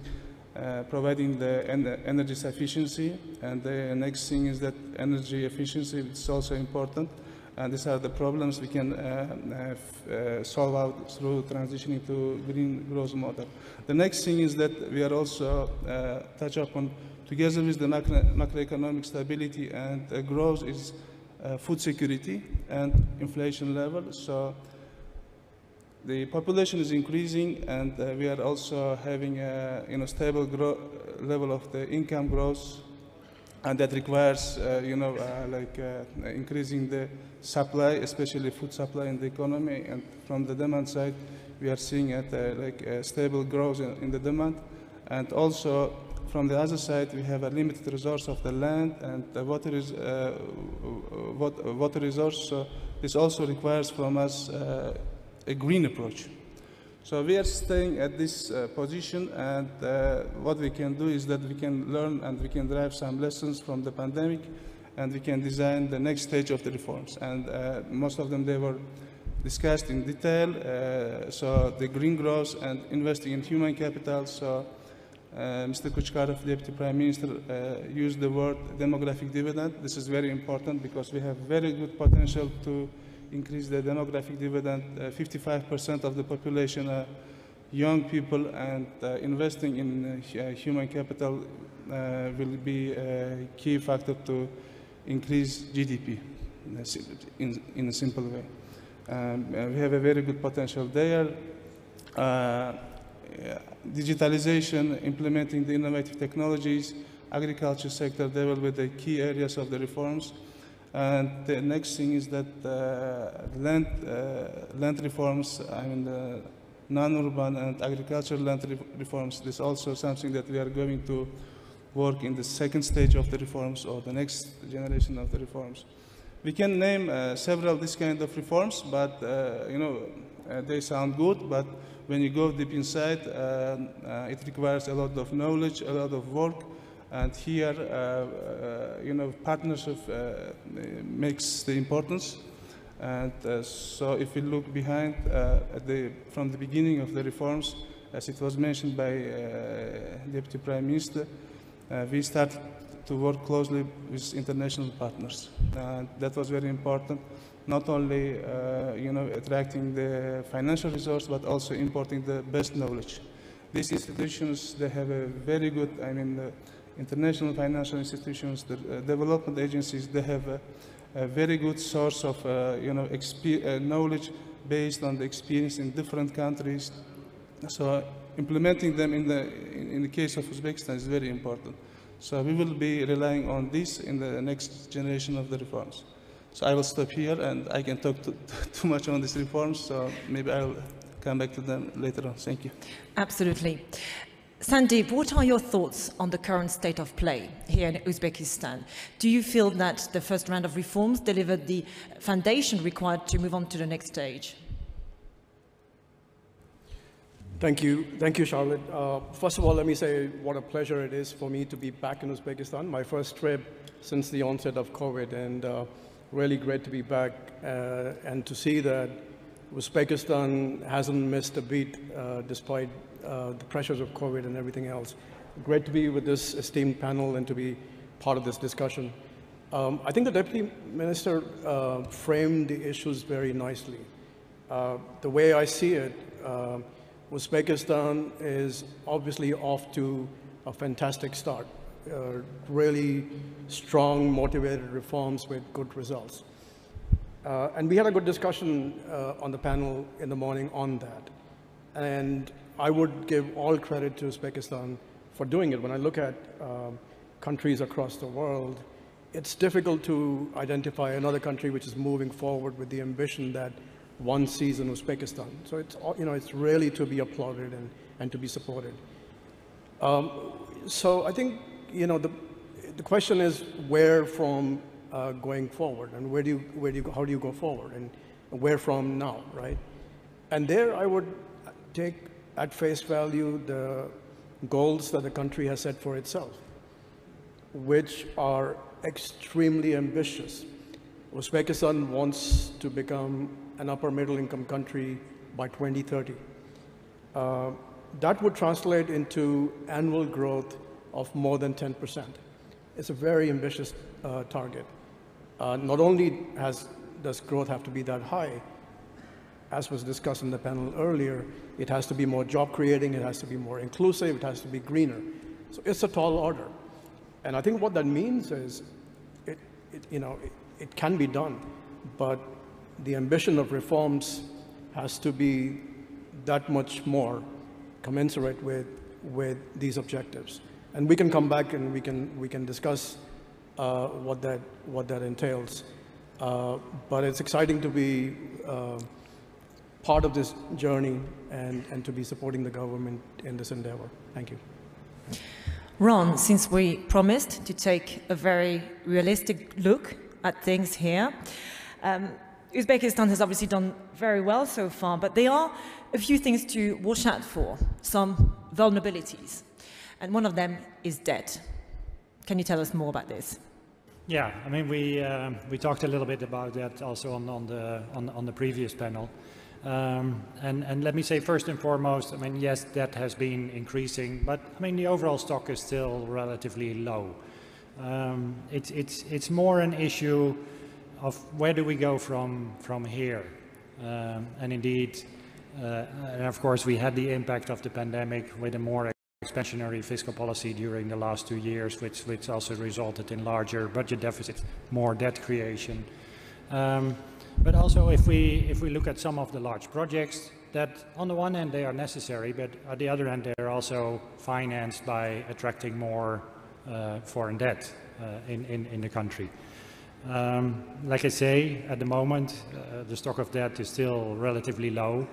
providing the energy sufficiency, and the next thing is that energy efficiency is also important. And these are the problems we can solve out through transitioning to green growth model. The next thing is that we are also touch upon, together with the macroeconomic stability and growth, is food security and inflation level. So the population is increasing, and we are also having a stable level of the income growth, and that requires increasing the supply, especially food supply in the economy. And from the demand side, we are seeing a stable growth in the demand, and also from the other side, we have a limited resource of the land and the water resource. So this also requires from us a green approach. So we are staying at this position, and what we can do is that we can learn and we can derive some lessons from the pandemic, and we can design the next stage of the reforms. And most of them, they were discussed in detail. So the green growth and investing in human capital. So Mr. Kuchkarov, Deputy Prime Minister, used the word demographic dividend. This is very important because we have very good potential to increase the demographic dividend. 55% of the population are young people, and investing in human capital will be a key factor to increase GDP in a simple way. We have a very good potential there. Digitalization, implementing the innovative technologies, agriculture sector, they will be the key areas of the reforms. And the next thing is that land reforms, non-urban and agricultural land reforms, this is also something that we are going to work in the second stage of the reforms, or the next generation of the reforms. We can name several this kind of reforms, but they sound good, but when you go deep inside, it requires a lot of knowledge, a lot of work, and here, partnership makes the importance. And so if we look behind, from the beginning of the reforms, as it was mentioned by Deputy Prime Minister, we started to work closely with international partners. That was very important, not only attracting the financial resource, but also importing the best knowledge. These institutions, they have a very good, international financial institutions, the development agencies, they have a very good source of knowledge based on the experience in different countries. So implementing them in the case of Uzbekistan is very important. So we will be relying on this in the next generation of the reforms. So I will stop here, and I can talk too much on these reforms, so maybe I'll come back to them later on. Thank you. Absolutely. Sandeep, what are your thoughts on the current state of play here in Uzbekistan? Do you feel that the first round of reforms delivered the foundation required to move on to the next stage? Thank you, Charlotte. First of all, let me say what a pleasure it is for me to be back in Uzbekistan. My first trip since the onset of COVID, and really great to be back and to see that Uzbekistan hasn't missed a beat despite the pressures of COVID and everything else. Great to be with this esteemed panel and to be part of this discussion. I think the Deputy Minister framed the issues very nicely. The way I see it, Uzbekistan is obviously off to a fantastic start. Really strong, motivated reforms with good results. And we had a good discussion on the panel in the morning on that. And I would give all credit to Uzbekistan for doing it. When I look at countries across the world, it's difficult to identify another country which is moving forward with the ambition that one sees in Uzbekistan. So it's really to be applauded and to be supported. So I think the question is where from going forward, and how do you go forward, and where from now, right? And there I would take at face value the goals that the country has set for itself, which are extremely ambitious. Uzbekistan wants to become an upper middle income country by 2030. That would translate into annual growth of more than 10%. It's a very ambitious target. Not only has does growth have to be that high? As was discussed in the panel earlier, it has to be more job creating, it has to be more inclusive, it has to be greener. So it's a tall order. And I think what that means is it can be done, but the ambition of reforms has to be that much more commensurate with these objectives. And we can come back and we can discuss what that entails. But it's exciting to be part of this journey and to be supporting the government in this endeavor. Thank you. Ron, since we promised to take a very realistic look at things here, Uzbekistan has obviously done very well so far, but there are a few things to watch out for, some vulnerabilities, and one of them is debt. Can you tell us more about this? Yeah, I mean, we talked a little bit about that also on the previous panel. And let me say first and foremost, I mean, yes, debt has been increasing, but I mean, the overall stock is still relatively low. It's more an issue of where do we go from here? And indeed, and of course, we had the impact of the pandemic with a more expansionary fiscal policy during the last 2 years, which also resulted in larger budget deficits, more debt creation. But also, if we look at some of the large projects, that on the one hand they are necessary, but on the other hand they are also financed by attracting more foreign debt in the country. Like I say, at the moment the stock of debt is still relatively low,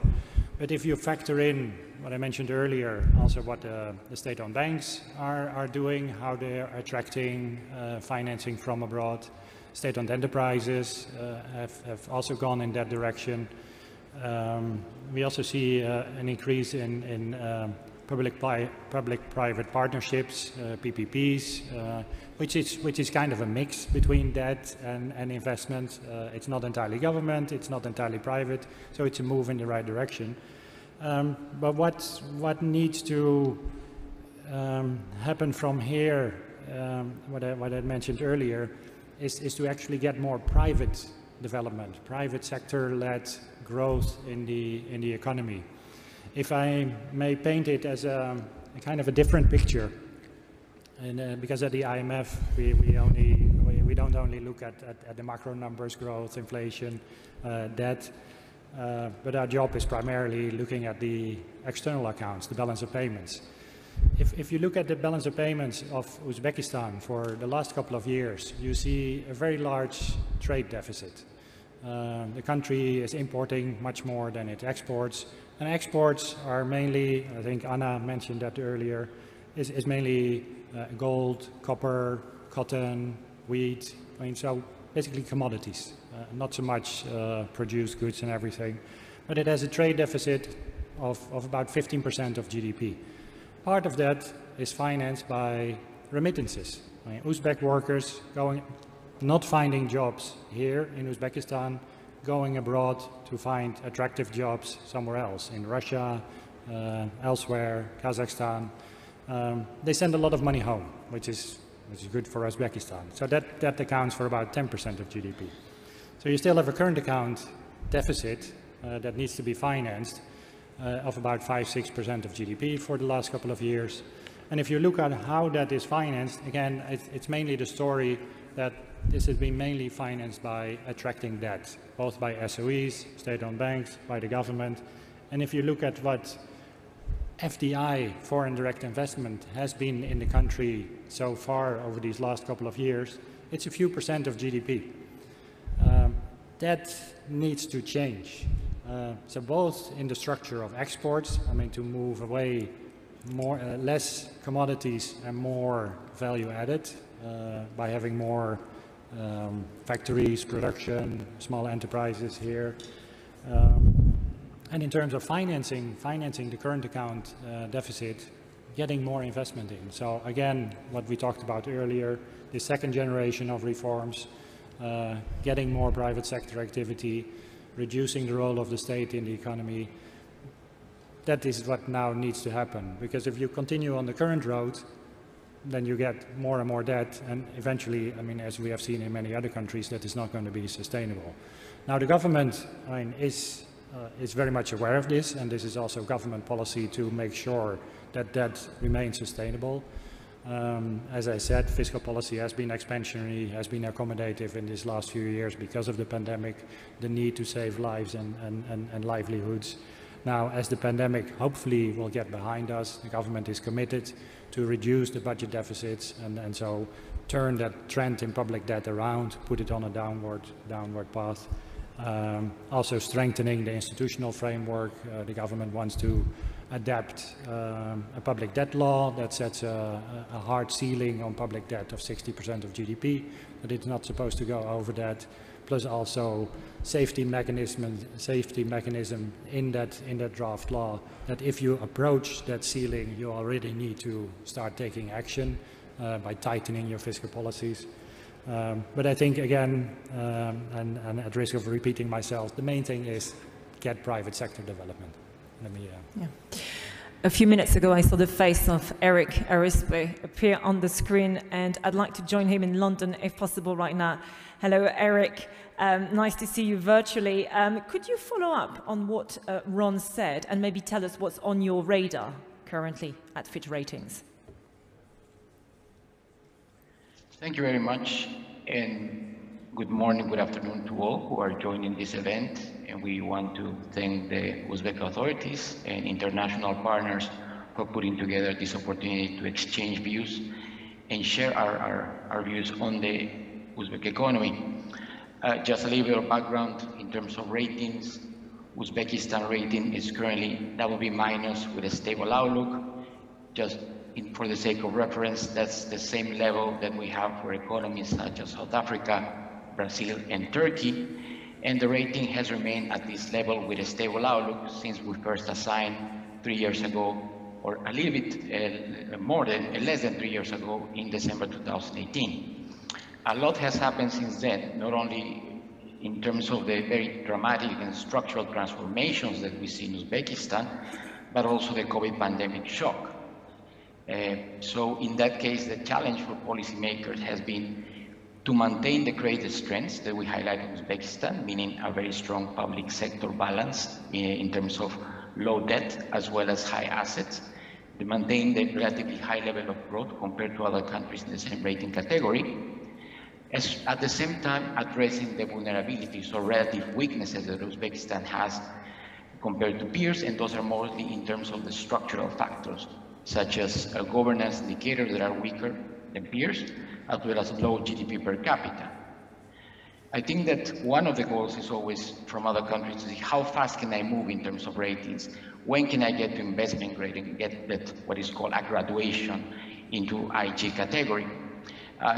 but if you factor in what I mentioned earlier, also what the state-owned banks are doing, how they are attracting financing from abroad, state-owned enterprises have also gone in that direction. We also see an increase in public-private partnerships, PPPs, which is kind of a mix between debt and investment. It's not entirely government, it's not entirely private, so it's a move in the right direction. But what needs to happen from here, what I mentioned earlier, is to actually get more private development, private sector-led growth in the economy. If I may paint it as a kind of a different picture, and because at the IMF we don't only look at the macro numbers, growth, inflation, debt, but our job is primarily looking at the external accounts, the balance of payments. If you look at the balance of payments of Uzbekistan for the last couple of years, you see a very large trade deficit. The country is importing much more than it exports, and exports are mainly, I think Anna mentioned that earlier, is mainly gold, copper, cotton, wheat, I mean, so basically commodities, not so much produced goods and everything, but it has a trade deficit of about 15% of GDP. Part of that is financed by remittances. I mean, Uzbek workers not finding jobs here in Uzbekistan, going abroad to find attractive jobs somewhere else, in Russia, elsewhere, Kazakhstan. They send a lot of money home, which is good for Uzbekistan. So that accounts for about 10% of GDP. So you still have a current account deficit that needs to be financed of about 5–6% of GDP for the last couple of years. And if you look at how that is financed, again, it's mainly the story that this has been mainly financed by attracting debt, both by SOEs, state-owned banks, by the government. And if you look at what FDI, foreign direct investment, has been in the country so far over these last couple of years, it's a few percent of GDP. That needs to change. So both in the structure of exports, I mean, to move away less commodities and more value added by having more factories, production, small enterprises here. And in terms of financing the current account deficit, getting more investment in. So again, what we talked about earlier, the second generation of reforms, getting more private sector activity, reducing the role of the state in the economy. That is what now needs to happen, because if you continue on the current road, then you get more and more debt, and eventually, I mean, as we have seen in many other countries, that is not going to be sustainable. Now the government is very much aware of this, and this is also government policy to make sure that debt remains sustainable. As I said, fiscal policy has been expansionary, has been accommodative in these last few years because of the pandemic, the need to save lives and livelihoods. Now, as the pandemic hopefully will get behind us, the government is committed to reduce the budget deficits and so turn that trend in public debt around, put it on a downward path. Also strengthening the institutional framework. The government wants to adapt a public debt law that sets a hard ceiling on public debt of 60% of GDP, but it's not supposed to go over that. Plus also safety mechanism in that draft law that if you approach that ceiling, you already need to start taking action by tightening your fiscal policies. But I think, again, and at risk of repeating myself, the main thing is get private sector development. Let me, yeah. A few minutes ago, I saw the face of Eric Arispe appear on the screen, and I'd like to join him in London, if possible, right now. Hello, Eric. Nice to see you virtually. Could you follow up on what Ron said, and maybe tell us what's on your radar currently at Fitch Ratings? Thank you very much, and good morning, good afternoon to all who are joining this event. And we want to thank the Uzbek authorities and international partners for putting together this opportunity to exchange views and share our views on the Uzbek economy. Just a little bit of background in terms of ratings. Uzbekistan rating is currently BB- with a stable outlook. Just for the sake of reference, that's the same level that we have for economies such as South Africa, Brazil, and Turkey. And the rating has remained at this level with a stable outlook since we first assigned 3 years ago, or a little bit less than 3 years ago in December 2018. A lot has happened since then, not only in terms of the very dramatic and structural transformations that we see in Uzbekistan, but also the COVID pandemic shock. So in that case, the challenge for policymakers has been to maintain the credit strengths that we highlight in Uzbekistan, meaning a very strong public sector balance in terms of low debt as well as high assets, to maintain the relatively high level of growth compared to other countries in the same rating category, as at the same time addressing the vulnerabilities or relative weaknesses that Uzbekistan has compared to peers, and those are mostly in terms of the structural factors, such as governance indicators that are weaker than peers, as well as low GDP per capita. I think that one of the goals is always from other countries to see how fast can I move in terms of ratings, when can I get to investment grade and get that what is called a graduation into IG category.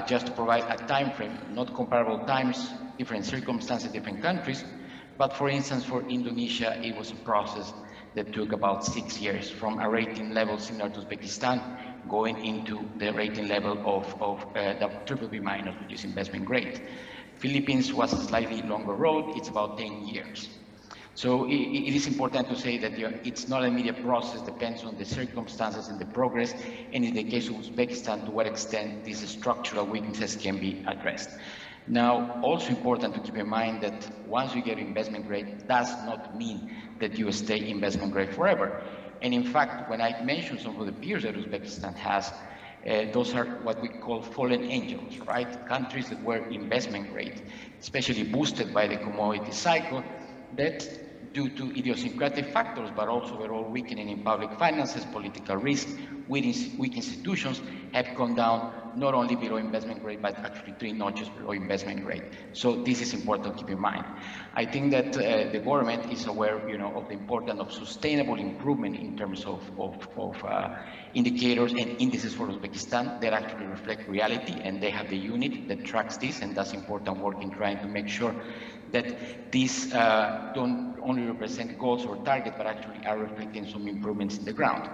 Just to provide a time frame, not comparable times, different circumstances, different countries, but for instance, for Indonesia, it was a process that took about 6 years from a rating level similar to Uzbekistan going into the rating level of the BBB-, which is investment grade. Philippines was a slightly longer road, it's about 10 years. So it is important to say that it's not an immediate process, depends on the circumstances and the progress, and in the case of Uzbekistan, to what extent these structural weaknesses can be addressed. Now, also important to keep in mind that once you get investment grade, does not mean that you stay investment grade forever. And in fact, when I mentioned some of the peers that Uzbekistan has, those are what we call fallen angels, right? Countries that were investment grade, especially boosted by the commodity cycle, that due to idiosyncratic factors, but also overall weakening in public finances, political risk, weak institutions have gone down not only below investment grade, but actually 3 notches below investment grade. So this is important to keep in mind. I think that the government is aware, of the importance of sustainable improvement in terms of indicators and indices for Uzbekistan that actually reflect reality, and they have the unit that tracks this, and that's important work in trying to make sure that these don't only represent goals or targets, but actually are reflecting some improvements in the ground.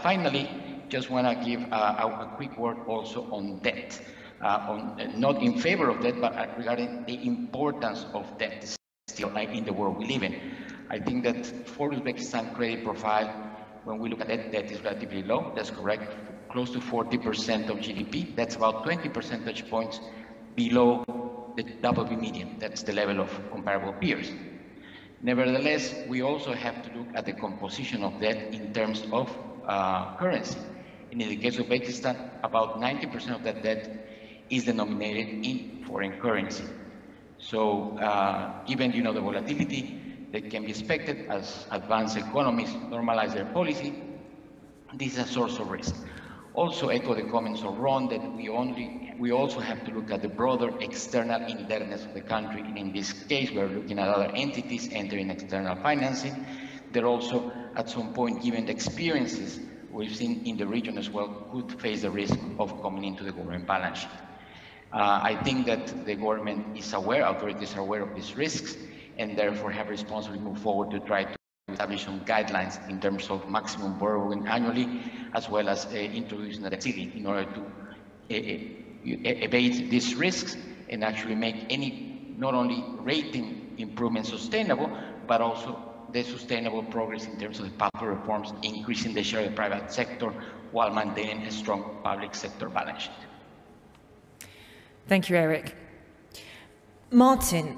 Finally, just want to give a quick word also on debt. Not in favor of debt, but regarding the importance of debt still in the world we live in. I think that for Uzbekistan credit profile, when we look at it, debt is relatively low, that's correct, close to 40% of GDP. That's about 20 percentage points below the BB median. That's the level of comparable peers. Nevertheless, we also have to look at the composition of debt in terms of currency. And in the case of Uzbekistan, about 90% of that debt is denominated in foreign currency. So given the volatility that can be expected as advanced economies normalize their policy, this is a source of risk. Also echo the comments of Ron that we also have to look at the broader external indebtedness of the country. And in this case, we're looking at other entities entering external financing. They're also, at some point, given the experiences we've seen in the region as well, could face the risk of coming into the government balance sheet. I think that the government is aware, authorities are aware of these risks, and therefore have responsibly moved forward to try to establish some guidelines in terms of maximum borrowing annually, as well as introducing a debt ceiling in order to evade these risks and actually make any, not only rating improvements sustainable, but also the sustainable progress in terms of the path of reforms, increasing the share of the private sector while maintaining a strong public sector balance sheet. Thank you, Eric. Martin,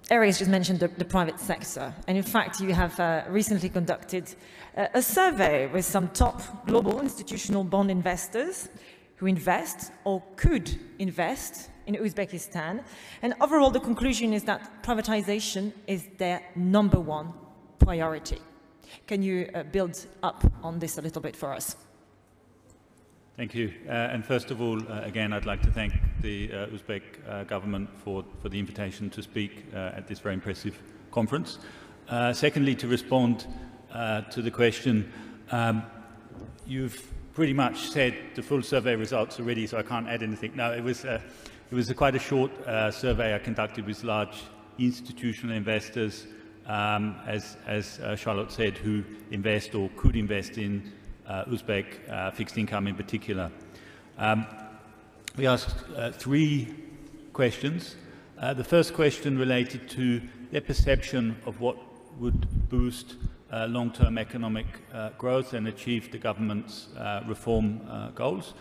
Eric has just mentioned the private sector, and in fact you have recently conducted a survey with some top global institutional bond investors who invest or could invest in Uzbekistan, and overall the conclusion is that privatization is their #1 priority. Can you build up on this a little bit for us? Thank you. And first of all, again, I'd like to thank the Uzbek government for the invitation to speak at this very impressive conference. Secondly, to respond to the question, you've pretty much said the full survey results already, so I can't add anything. No, it was quite a short survey I conducted with large institutional investors, as Charlotte said, who invest or could invest in Uzbek fixed income in particular. We asked 3 questions. The first question related to their perception of what would boost long-term economic growth and achieve the government's reform goals.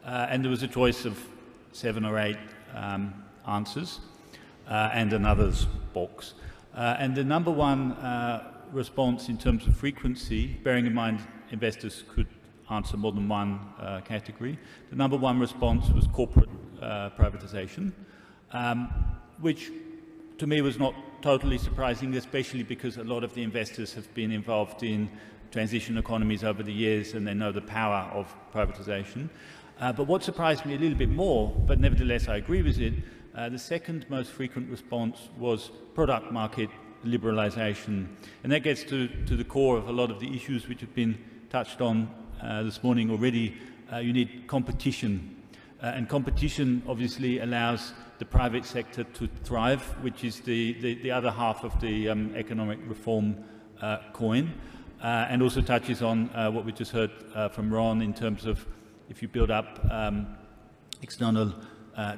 And there was a choice of 7 or 8 answers and an others box. And the #1 response in terms of frequency, bearing in mind investors could answer more than one category. The #1 response was corporate privatization, which to me was not totally surprising, especially because a lot of the investors have been involved in transition economies over the years and they know the power of privatization. But what surprised me a little bit more, but nevertheless I agree with it, the second most frequent response was product market liberalization. And that gets to the core of a lot of the issues which have been touched on this morning already. You need competition, and competition obviously allows the private sector to thrive, which is the other half of the economic reform coin, and also touches on what we just heard from Ron in terms of if you build up external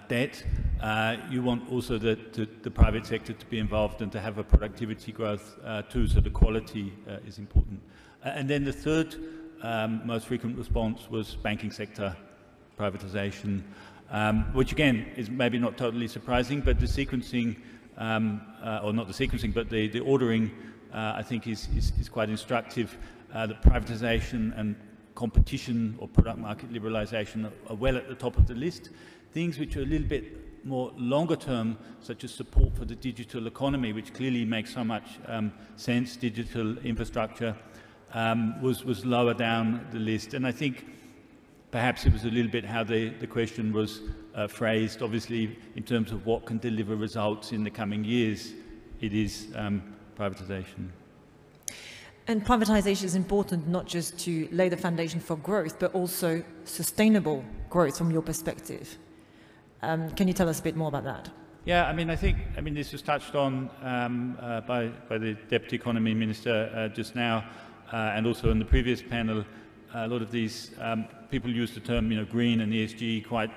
debt, you want also the private sector to be involved and to have a productivity growth too, so the quality is important. And then the third most frequent response was banking sector privatization, which again is maybe not totally surprising, but the sequencing, or not the sequencing, but the ordering, I think is quite instructive. The privatization and competition or product market liberalization are well at the top of the list. Things which are a little bit more longer term, such as support for the digital economy, which clearly makes so much sense, digital infrastructure, was lower down the list. And I think perhaps it was a little bit how the question was phrased. Obviously, in terms of what can deliver results in the coming years, it is privatization. And privatization is important not just to lay the foundation for growth, but also sustainable growth from your perspective. Can you tell us a bit more about that? Yeah, I mean, this was touched on by the Deputy Economy Minister just now, and also in the previous panel. A lot of these people use the term, green and ESG quite,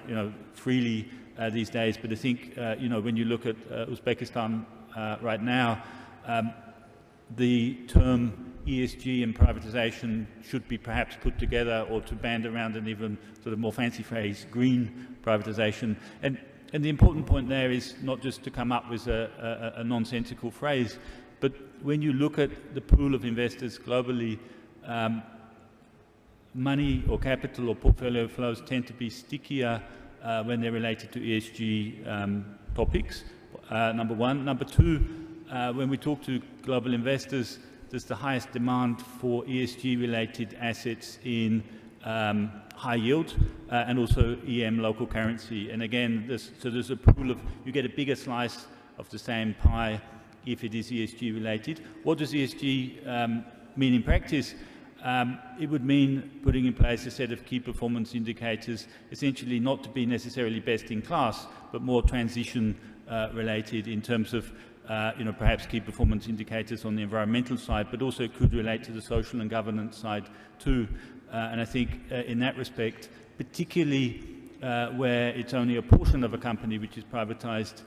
freely these days. But I think, when you look at Uzbekistan right now, the term ESG and privatization should be perhaps put together, or to band around an even sort of more fancy phrase, green privatization. And the important point there is not just to come up with a nonsensical phrase, but when you look at the pool of investors globally, money or capital or portfolio flows tend to be stickier when they're related to ESG topics, number one. Number two, when we talk to global investors, there's the highest demand for ESG-related assets in high yield and also EM, local currency. And again, there's a pool of, you get a bigger slice of the same pie if it is ESG related. What does ESG mean in practice? It would mean putting in place a set of key performance indicators, essentially not to be necessarily best in class, but more transition related in terms of perhaps key performance indicators on the environmental side, but also could relate to the social and governance side too. And I think in that respect, particularly where it's only a portion of a company which is privatized,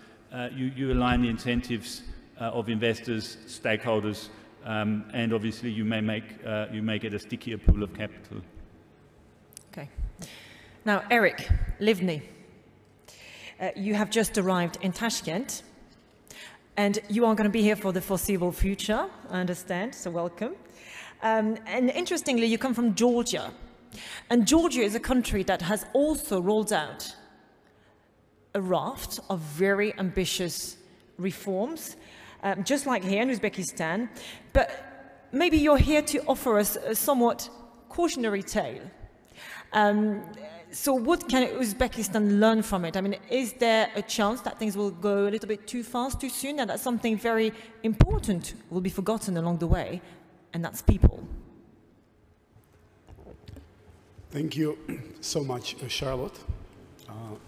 you align the incentives of investors, stakeholders, and obviously you may get a stickier pool of capital. Okay. Now, Eric Livni, you have just arrived in Tashkent, and you are going to be here for the foreseeable future, I understand, so welcome. And interestingly, you come from Georgia, and Georgia is a country that has also rolled out a raft of very ambitious reforms, just like here in Uzbekistan, but maybe you're here to offer us a somewhat cautionary tale. So what can Uzbekistan learn from it? I mean, is there a chance that things will go a little bit too fast, too soon, and that something very important will be forgotten along the way, and that's people? Thank you so much, Charlotte. I'll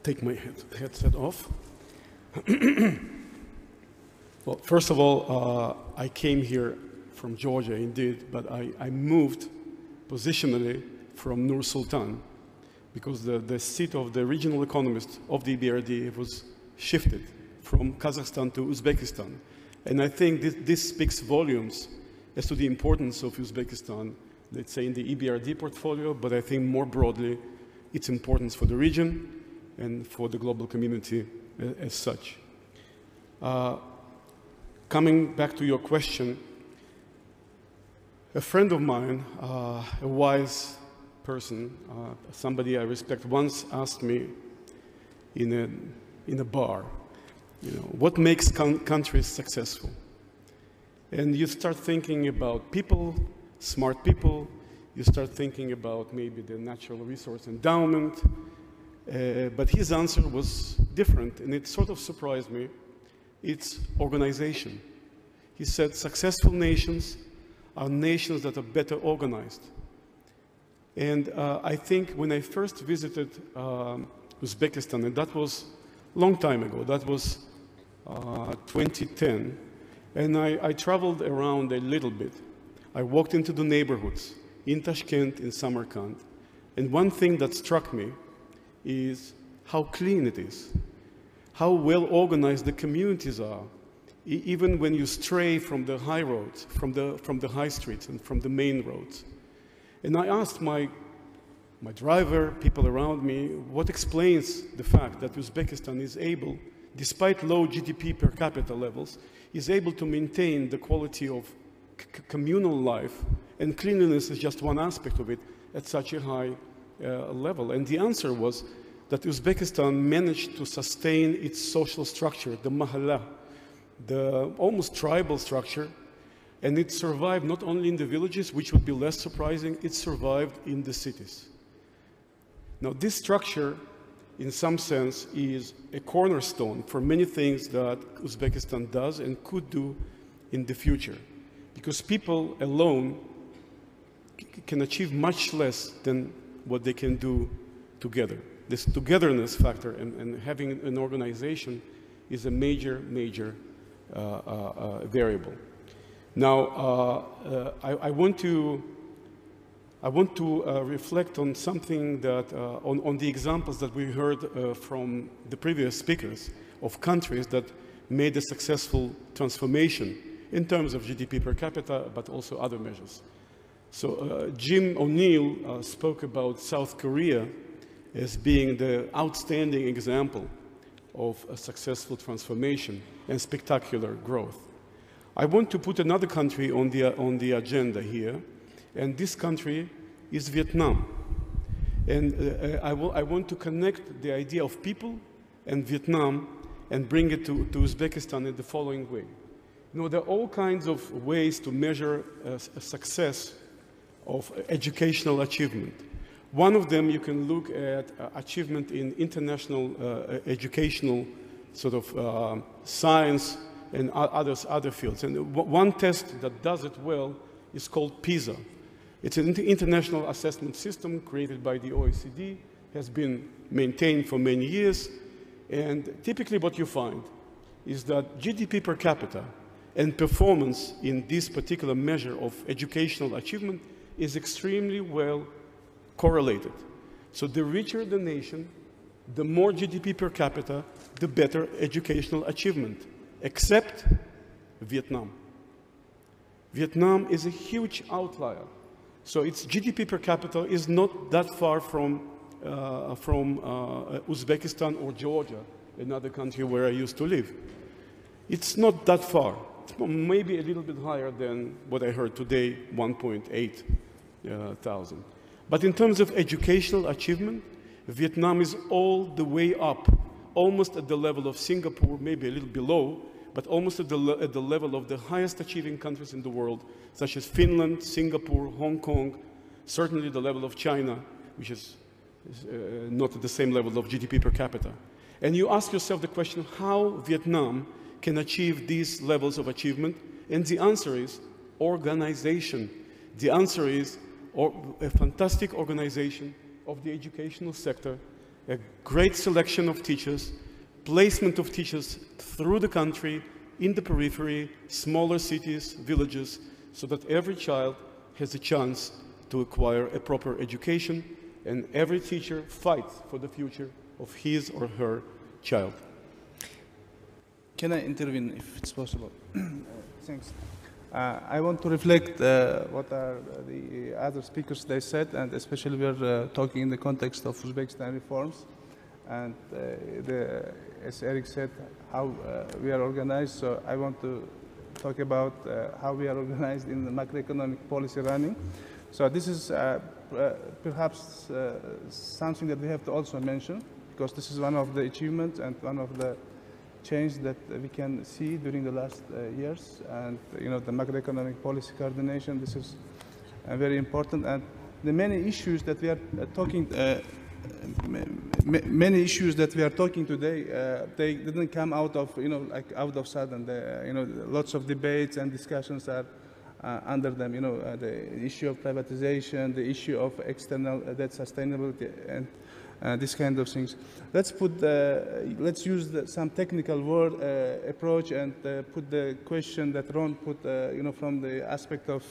take my headset off. Well, first of all, I came here from Georgia, indeed, but I moved positionally from Nur Sultan because the seat of the regional economist of the EBRD was shifted from Kazakhstan to Uzbekistan. And I think this speaks volumes as to the importance of Uzbekistan, let's say in the EBRD portfolio, but I think more broadly, its importance for the region and for the global community as such. Coming back to your question, a friend of mine, a wise person, somebody I respect, once asked me in a bar, what makes countries successful? And you start thinking about people, smart people, you start thinking about maybe the natural resource endowment, but his answer was different, and it sort of surprised me. It's organization. He said successful nations are nations that are better organized. And I think when I first visited Uzbekistan, and that was a long time ago, that was 2010, and I traveled around a little bit. I walked into the neighborhoods in Tashkent, in Samarkand, and one thing that struck me is how clean it is, how well organized the communities are, even when you stray from the high roads, from the high streets and from the main roads. And I asked my driver, people around me, what explains the fact that Uzbekistan is able, despite low GDP per capita levels, is able to maintain the quality of communal life, and cleanliness is just one aspect of it, at such a high level. And the answer was that Uzbekistan managed to sustain its social structure, the mahalla, the almost tribal structure, and it survived not only in the villages, which would be less surprising, it survived in the cities. Now, this structure, in some sense, is a cornerstone for many things that Uzbekistan does and could do in the future, because people alone can achieve much less than what they can do together. This togetherness factor and having an organization is a major variable. Now, I want to reflect on something that, on the examples that we heard from the previous speakers of countries that made a successful transformation in terms of GDP per capita, but also other measures. So Jim O'Neill spoke about South Korea as being the outstanding example. of a successful transformation and spectacular growth. I want to put another country on the agenda here, and this country is Vietnam. And I want to connect the idea of people and Vietnam and bring it to Uzbekistan in the following way. You know, there are all kinds of ways to measure a success of educational achievement. One of them, you can look at achievement in international educational sort of science and other fields. And one test that does it well is called PISA. It's an international assessment system created by the OECD, has been maintained for many years, and typically what you find is that GDP per capita and performance in this particular measure of educational achievement is extremely well correlated. So the richer the nation, the more GDP per capita, the better educational achievement, except Vietnam. Vietnam is a huge outlier. So its GDP per capita is not that far from Uzbekistan or Georgia, another country where I used to live. It's not that far. It's maybe a little bit higher than what I heard today, 1.8 thousand. But in terms of educational achievement, Vietnam is all the way up, almost at the level of Singapore, maybe a little below, but almost at the level of the highest achieving countries in the world, such as Finland, Singapore, Hong Kong, certainly the level of China, which is not at the same level of GDP per capita. And you ask yourself the question, how Vietnam can achieve these levels of achievement? And the answer is organization. The answer is a fantastic organization of the educational sector, a great selection of teachers, placement of teachers through the country, in the periphery, smaller cities, villages, so that every child has a chance to acquire a proper education, and every teacher fights for the future of his or her child. Can I intervene if it's possible? Thanks. I want to reflect what are the other speakers they said, and especially we're talking in the context of Uzbekistan reforms. And as Eric said, how we are organized. So I want to talk about how we are organized in the macroeconomic policy running. So this is perhaps something that we have to also mention, because this is one of the achievements and one of the change that we can see during the last years. And you know, the macroeconomic policy coordination, this is very important. And the many issues that we are talking many issues that we are talking today, they didn't come out of, like out of sudden. Lots of debates and discussions are under them. The issue of privatization, the issue of external debt sustainability, and these kind of things. Let's use some technical word approach and put the question that Ron put, from the aspect of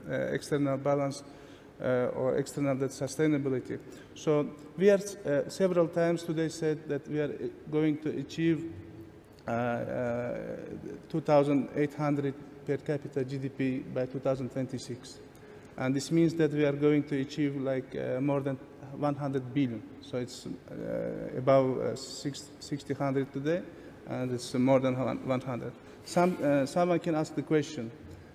external balance. Or external debt sustainability. So we are several times today said that we are going to achieve 2,800 per capita GDP by 2026. And this means that we are going to achieve like more than 100 billion. So it's about 600 today, and it's more than 100. Someone can ask the question,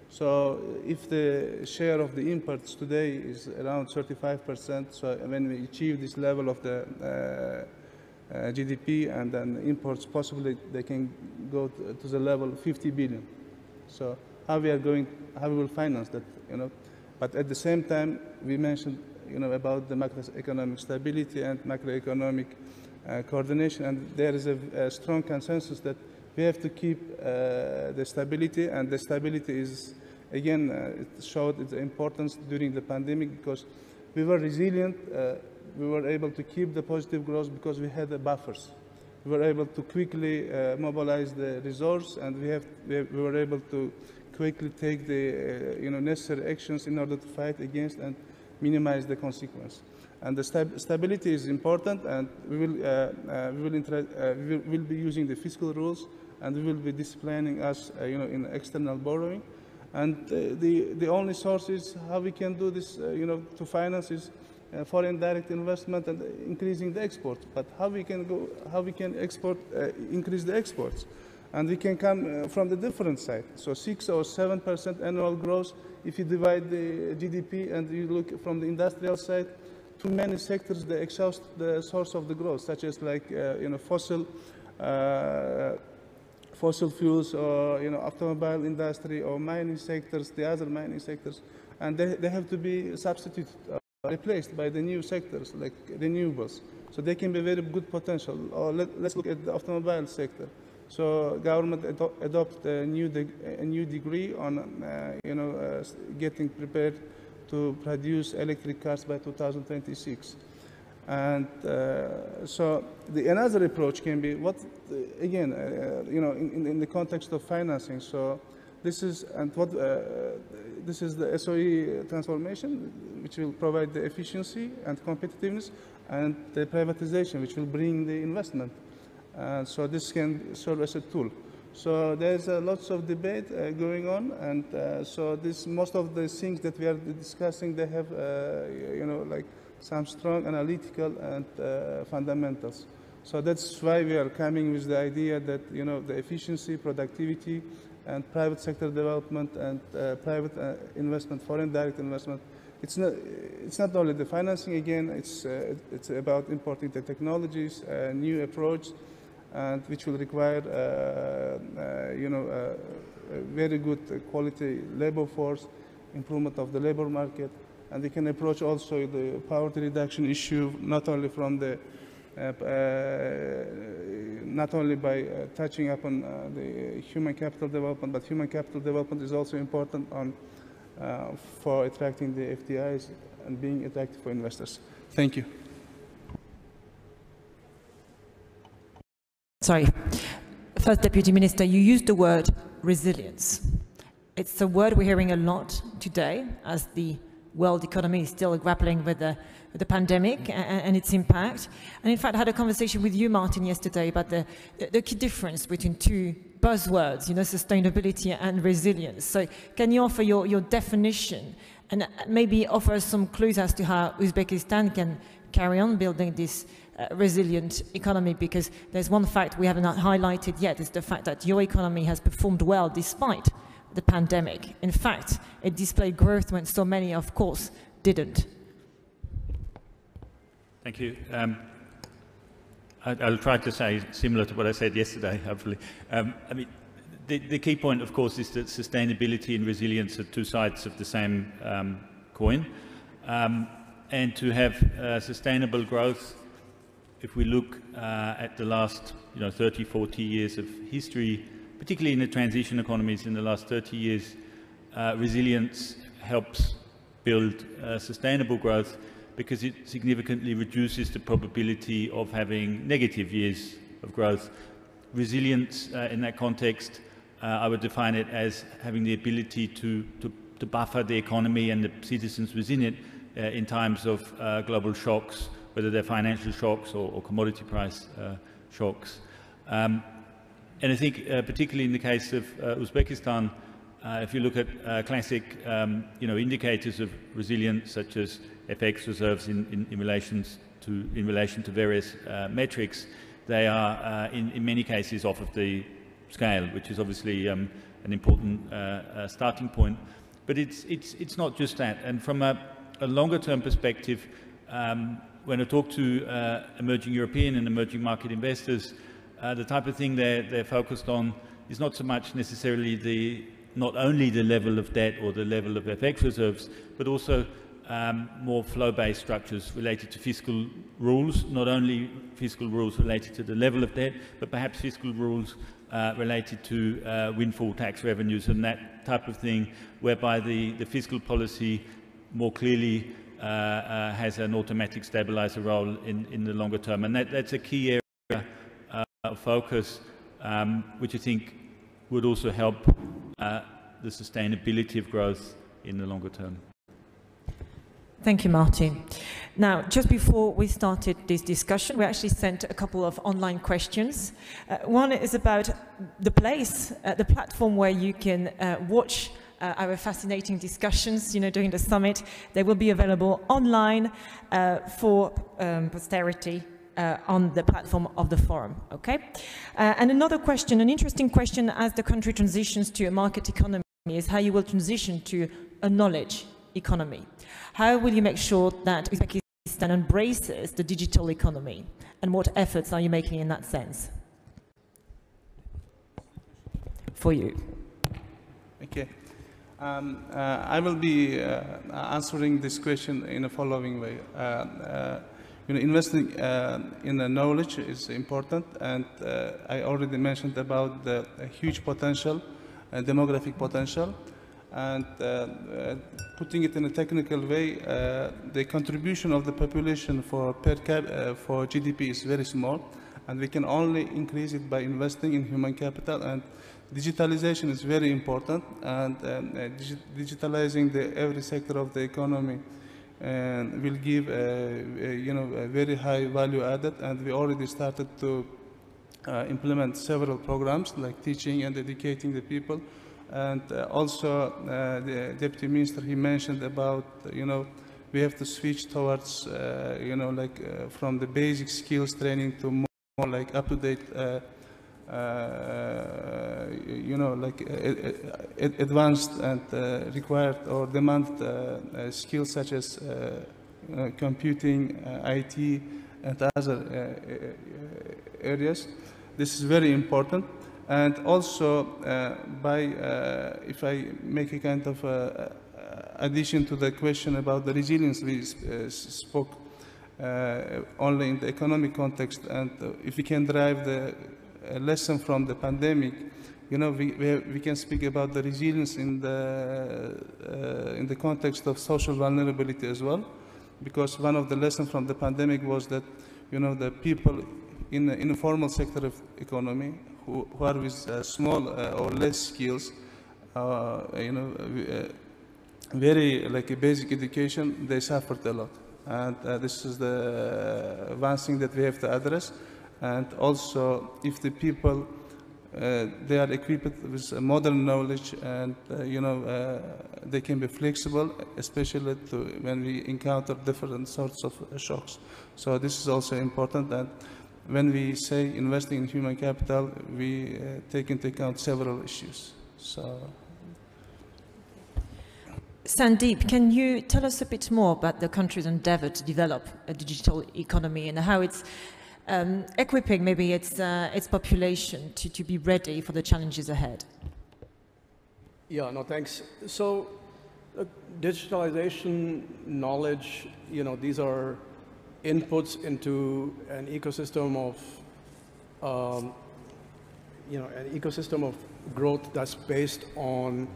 so if the share of the imports today is around 35%, so when we achieve this level of the GDP and then imports, possibly they can go to the level of 50 billion. So how we will finance that, But at the same time, we mentioned, about the macroeconomic stability and macroeconomic coordination, and there is a strong consensus that we have to keep the stability, and the stability is, again, it showed its importance during the pandemic because we were resilient. We were able to keep the positive growth because we had the buffers. We were able to quickly mobilize the resource, and we were able to quickly take the necessary actions in order to fight against and minimize the consequence. And the stability is important, and we will be using the fiscal rules, and we will be disciplining us, in external borrowing. And the only sources how we can do this, to finance is foreign direct investment and increasing the exports. But how we can increase the exports? And we can come from the different side. So 6 or 7% annual growth. If you divide the GDP and you look from the industrial side, too many sectors they exhaust the source of the growth, such as like fossil fuels, or automobile industry, or mining sectors, the other mining sectors, and they have to be substituted, replaced by the new sectors like renewables. So they can be very good potential. Or let's look at the automobile sector. So government adopted a new degree on getting prepared to produce electric cars by 2026. And so another approach can be what, again, in the context of financing. So this is the SOE transformation, which will provide the efficiency and competitiveness, and the privatization, which will bring the investment. So this can serve as a tool. So there's lots of debate going on, and so most of the things that we are discussing, they have, like some strong analytical and fundamentals. So that's why we are coming with the idea that, the efficiency, productivity, and private sector development and private investment, foreign direct investment. It's not only the financing. Again, it's about importing the technologies, new approach, and which will require, a very good quality labor force, improvement of the labor market, and we can approach also the poverty reduction issue not only from the not only by touching upon the human capital development, but human capital development is also important for attracting the FDIs and being attractive for investors. Thank you. Sorry. First Deputy Minister, you used the word resilience. It's a word we're hearing a lot today as the world economy is still grappling with the pandemic and its impact. And in fact, I had a conversation with you, Martin, yesterday about the key difference between two buzzwords, sustainability and resilience. So can you offer your definition and maybe offer some clues as to how Uzbekistan can carry on building this resilient economy? Because there's one fact we haven't highlighted yet, is the fact that your economy has performed well despite the pandemic. In fact, it displayed growth when so many, of course, didn't. Thank you. I'll try to say similar to what I said yesterday, hopefully. I mean, the key point, of course, is that sustainability and resilience are two sides of the same coin. And to have sustainable growth, if we look at the last 30, 40 years of history, particularly in the transition economies in the last 30 years, resilience helps build sustainable growth because it significantly reduces the probability of having negative years of growth. Resilience in that context, I would define it as having the ability to buffer the economy and the citizens within it in times of global shocks, whether they're financial shocks or commodity price shocks. And I think particularly in the case of Uzbekistan, if you look at classic indicators of resilience, such as FX reserves in relation to various metrics, they are in many cases off of the scale, which is obviously an important starting point. But it's not just that. And from a longer-term perspective, when I talk to emerging European and emerging market investors, the type of thing they're focused on is not so much necessarily not only the level of debt or the level of FX reserves, but also more flow-based structures related to fiscal rules, not only fiscal rules related to the level of debt, but perhaps fiscal rules related to windfall tax revenues and that type of thing, whereby the fiscal policy more clearly has an automatic stabilizer role in the longer term. And that's a key area of focus, which I think would also help the sustainability of growth in the longer term. Thank you, Martin. Now, just before we started this discussion, we actually sent a couple of online questions. One is about the place, the platform where you can watch our fascinating discussions, during the summit. They will be available online for posterity on the platform of the forum, okay? And another question, an interesting question as the country transitions to a market economy is how you will transition to a knowledge economy. How will you make sure that Uzbekistan embraces the digital economy? And what efforts are you making in that sense? For you. Okay. I will be answering this question in the following way. Investing in the knowledge is important, and I already mentioned about the huge potential, demographic potential, and putting it in a technical way, the contribution of the population for GDP is very small, and we can only increase it by investing in human capital, and digitalization is very important, and digitalizing every sector of the economy will give a very high value added, and we already started to implement several programs like teaching and educating the people. And also the Deputy Minister, he mentioned about, we have to switch towards, from the basic skills training to more like up-to-date, advanced and required or demanded skills such as computing, IT, and other areas. This is very important. And also, if I make a kind of addition to the question about the resilience, we spoke only in the economic context, and if we can derive the lesson from the pandemic, we can speak about the resilience in the context of social vulnerability as well, because one of the lessons from the pandemic was that the people in the informal sector of economy who are with small or less skills, very like a basic education, they suffered a lot. And this is the one thing that we have to address. And also, if the people, they are equipped with modern knowledge, and they can be flexible, especially when we encounter different sorts of shocks. So this is also important. And when we say investing in human capital, we take into account several issues. So, Sandeep, can you tell us a bit more about the country's endeavor to develop a digital economy and how it's equipping maybe its population to be ready for the challenges ahead? Yeah, no, thanks. So, digitalization, knowledge, these are inputs into an ecosystem of, an ecosystem of growth that's based on,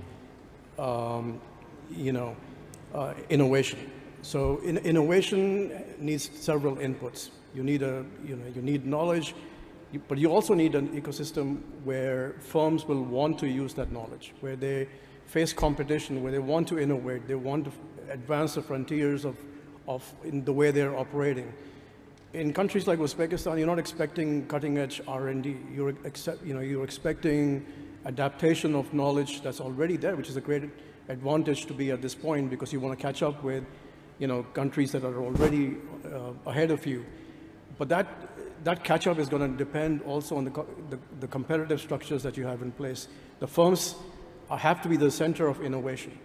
innovation. So innovation needs several inputs. You need you need knowledge, but you also need an ecosystem where firms will want to use that knowledge, where they face competition, where they want to innovate, they want to advance the frontiers of in the way they're operating. In countries like Uzbekistan, you're not expecting cutting-edge R&D. You're expecting adaptation of knowledge that's already there, which is a great advantage to be at this point, because you want to catch up with, countries that are already ahead of you. But that catch-up is going to depend also on the competitive structures that you have in place. The firms have to be the center of innovation.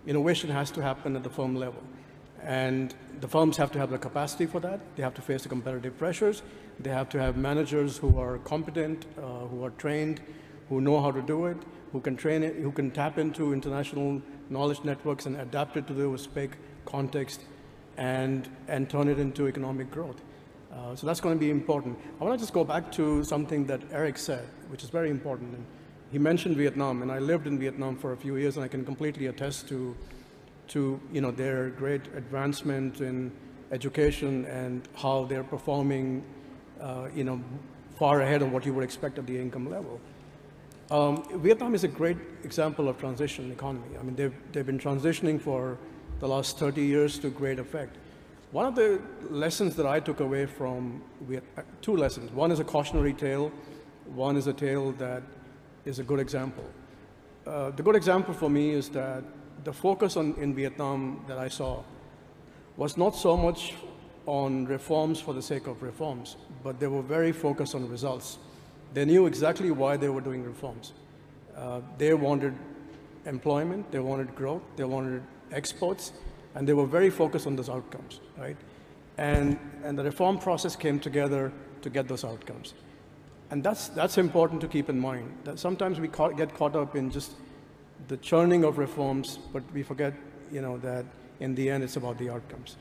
Innovation has to happen at the firm level. And the firms have to have the capacity for that. They have to face the competitive pressures. They have to have managers who are competent, who are trained, who know how to do it, who can train it, who can tap into international knowledge networks and adapt it to the Uzbek context and turn it into economic growth. So that's going to be important. I want to just go back to something that Eric said, which is very important. And he mentioned Vietnam, and I lived in Vietnam for a few years, and I can completely attest to their great advancement in education and how they're performing, far ahead of what you would expect at the income level. Vietnam is a great example of transition economy. I mean, they've been transitioning for the last 30 years to great effect. One of the lessons that I took away from two lessons. One is a cautionary tale. One is a tale that is a good example. the good example for me is that the focus in Vietnam that I saw was not so much on reforms for the sake of reforms, but they were very focused on results. They knew exactly why they were doing reforms. They wanted employment, they wanted growth, they wanted exports, and they were very focused on those outcomes, right? And the reform process came together to get those outcomes. And that's important to keep in mind, that sometimes we get caught up in just the churning of reforms, but we forget, you know, that in the end it's about the outcomes.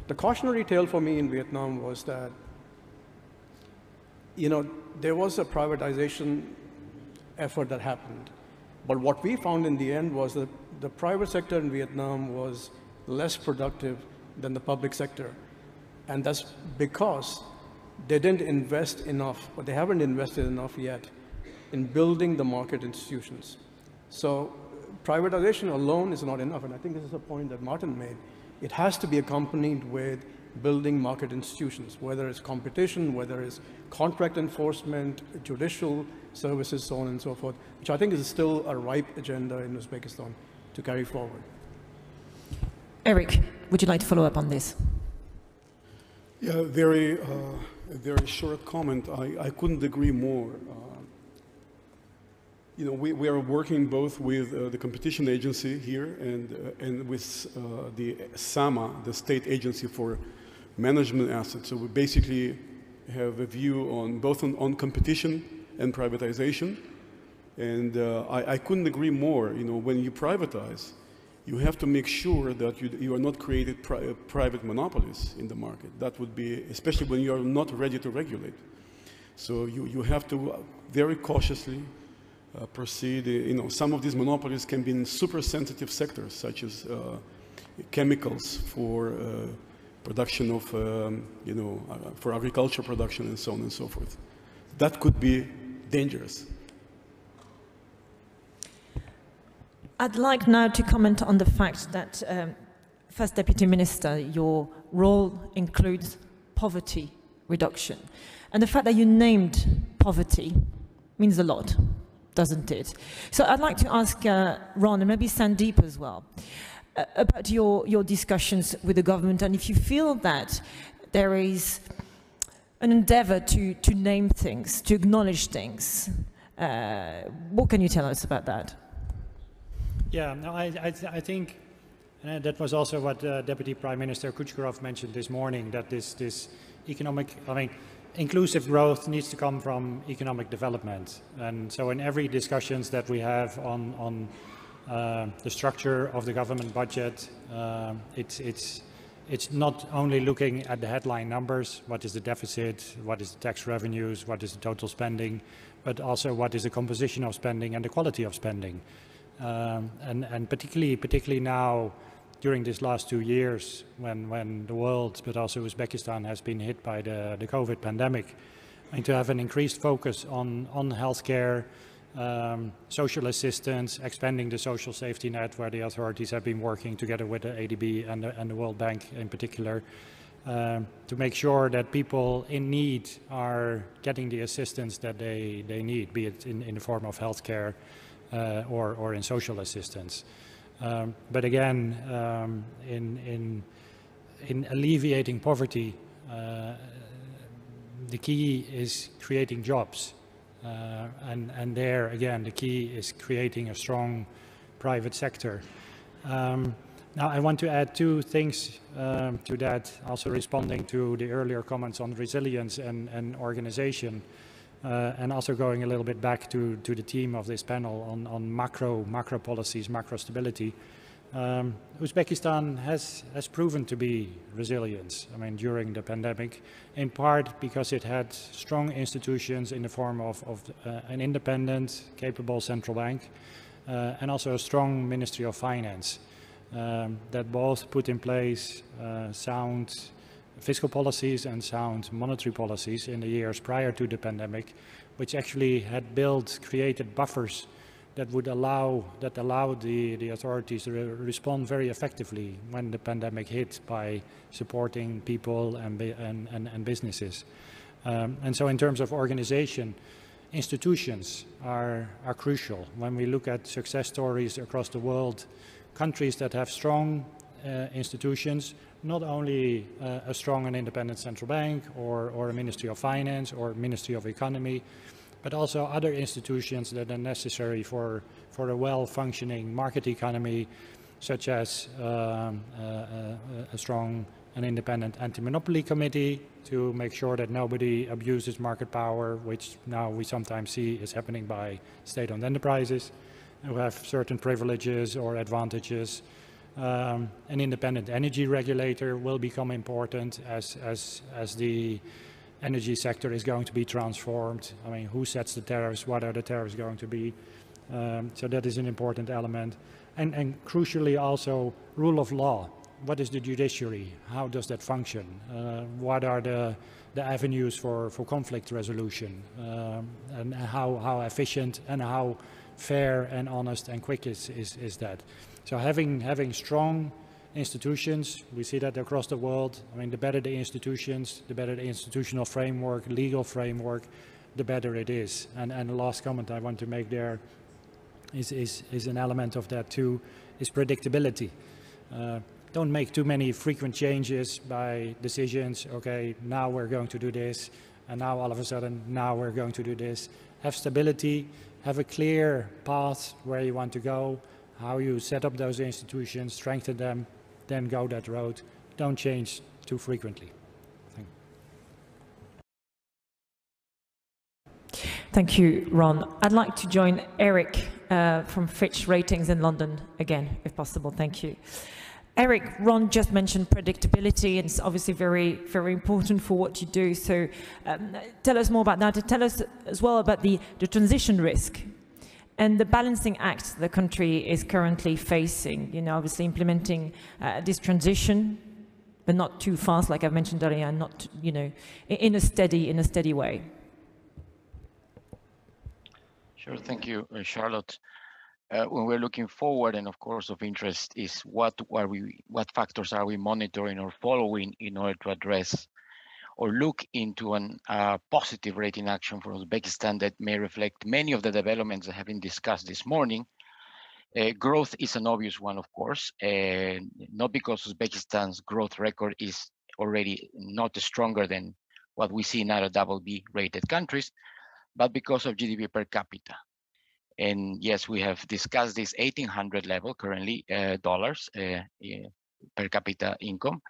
The cautionary tale for me in Vietnam was that, you know, there was a privatization effort that happened. But what we found in the end was that the private sector in Vietnam was less productive than the public sector. And that's because they didn't invest enough, or they haven't invested enough yet, in building the market institutions. So privatization alone is not enough, and I think this is a point that Martin made. It has to be accompanied with building market institutions, whether it's competition, whether it's contract enforcement, judicial services, so on and so forth, which I think is still a ripe agenda in Uzbekistan to carry forward. Eric, would you like to follow up on this? Yeah, a very short comment. I couldn't agree more. You know, we are working both with the competition agency here and with the SAMA, the state agency for management assets. So we basically have a view on both on competition and privatization. And I couldn't agree more. You know, when you privatize, you have to make sure that you are not creating private monopolies in the market. That would be, especially when you are not ready to regulate. So you have to very cautiously proceed. You know, some of these monopolies can be in super sensitive sectors, such as chemicals for production of, you know, for agriculture production and so on and so forth. That could be dangerous. I'd like now to comment on the fact that, First Deputy Minister, your role includes poverty reduction. And the fact that you named poverty means a lot, doesn't it? So I'd like to ask Ron and maybe Sandeep as well about your discussions with the government, and if you feel that there is an endeavor to name things, to acknowledge things. What can you tell us about that? Yeah, no, I think that was also what Deputy Prime Minister Kuchgerov mentioned this morning, that this economic, inclusive growth needs to come from economic development. And so in every discussions that we have on the structure of the government budget, it's not only looking at the headline numbers, what is the deficit, what is the tax revenues, what is the total spending, but also what is the composition of spending and the quality of spending. And particularly now, during these last 2 years, when the world, but also Uzbekistan, has been hit by the COVID pandemic, and to have an increased focus on healthcare, social assistance, expanding the social safety net, where the authorities have been working together with the ADB and the World Bank in particular, to make sure that people in need are getting the assistance that they need, be it in the form of healthcare or in social assistance. But again, in alleviating poverty, the key is creating jobs. And there, again, the key is creating a strong private sector. Now, I want to add two things to that, also responding to the earlier comments on resilience and organization, and also going a little bit back to the theme of this panel on macro policies, macro stability. Uzbekistan has proven to be resilient, during the pandemic, in part because it had strong institutions in the form of an independent, capable central bank, and also a strong Ministry of Finance that both put in place sound fiscal policies and sound monetary policies in the years prior to the pandemic, which actually had created buffers that would allow the authorities to respond very effectively when the pandemic hit by supporting people and businesses. And so in terms of organization, institutions are crucial. When we look at success stories across the world, countries that have strong institutions, not only a strong and independent central bank or a Ministry of Finance or Ministry of Economy, but also other institutions that are necessary for a well-functioning market economy, such as a strong and independent anti-monopoly committee to make sure that nobody abuses market power, which now we sometimes see is happening by state-owned enterprises who have certain privileges or advantages. An independent energy regulator will become important as the energy sector is going to be transformed. I mean, who sets the tariffs? What are the tariffs going to be? So that is an important element. And crucially also, rule of law. What is the judiciary? How does that function? What are the avenues for conflict resolution? And how efficient and how fair and honest and quick is that? So having strong institutions, we see that across the world. I mean, the better the institutions, the better the institutional framework, legal framework, the better it is. And the last comment I want to make there is an element of that too, is predictability. Don't make too many frequent changes by decisions. Okay, now we're going to do this, and now all of a sudden, now we're going to do this. Have stability, have a clear path where you want to go, how you set up those institutions, strengthen them, then go that road. Don't change too frequently. Thank you, Ron. I'd like to join Eric from Fitch Ratings in London again, if possible. Thank you. Eric, Ron just mentioned predictability, and it's obviously very, very important for what you do. So tell us more about that. And tell us as well about the transition risk and the balancing act the country is currently facing. You know, obviously implementing this transition, but not too fast, like I mentioned earlier, and not, you know, in a steady way. Sure, thank you, Charlotte. When we're looking forward, and of course of interest is what factors are we monitoring or following in order to address or look into a positive rating action for Uzbekistan that may reflect many of the developments that have been discussed this morning. Growth is an obvious one, of course, and not because Uzbekistan's growth record is already not stronger than what we see in other BB rated countries, but because of GDP per capita. And yes, we have discussed this 1,800 level currently, dollars per capita income.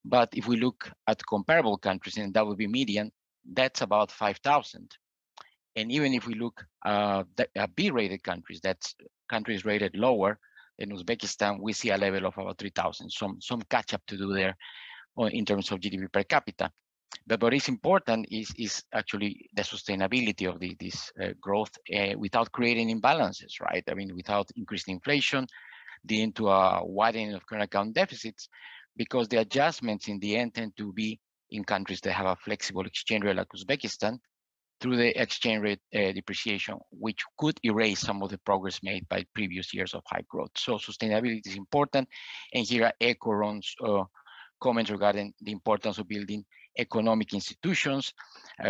But if we look at comparable countries in BB median, that's about 5,000. And even if we look at B-rated countries, that's countries rated lower than Uzbekistan, we see a level of about 3,000. Some catch up to do there in terms of GDP per capita. But what is important is actually the sustainability of this growth without creating imbalances, right? I mean, without increasing inflation, leading to a widening of current account deficits, because the adjustments in the end tend to be in countries that have a flexible exchange rate like Uzbekistan through the exchange rate depreciation, which could erase some of the progress made by previous years of high growth. So sustainability is important. And here I echo Ron's comments regarding the importance of building economic institutions,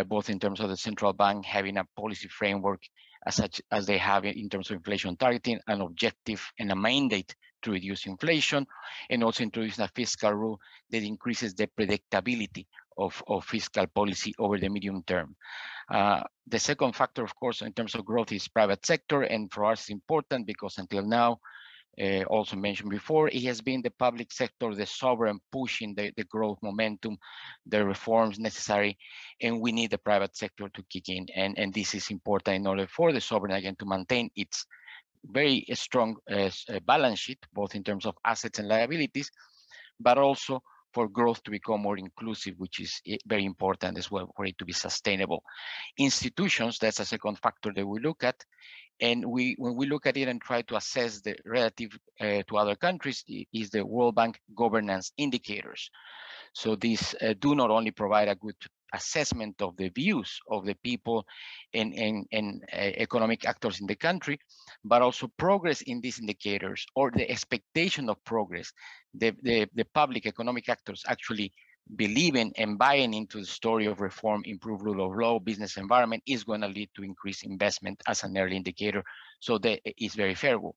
both in terms of the central bank having a policy framework as such as they have in terms of inflation targeting, an objective and a mandate to reduce inflation, and also introducing a fiscal rule that increases the predictability of fiscal policy over the medium term. The second factor, of course, in terms of growth is private sector, and for us it's important because until now, also mentioned before, it has been the public sector, the sovereign pushing the growth momentum, the reforms necessary, and we need the private sector to kick in. And this is important in order for the sovereign again to maintain its very strong balance sheet, both in terms of assets and liabilities, but also for growth to become more inclusive, which is very important as well for it to be sustainable. Institutions, that's a second factor that we look at. And when we look at it and try to assess the relative to other countries, is the World Bank governance indicators. So these do not only provide a good assessment of the views of the people and economic actors in the country, but also progress in these indicators or the expectation of progress. The public economic actors actually believing and buying into the story of reform, improved rule of law, business environment is going to lead to increased investment as an early indicator. So that is very favorable.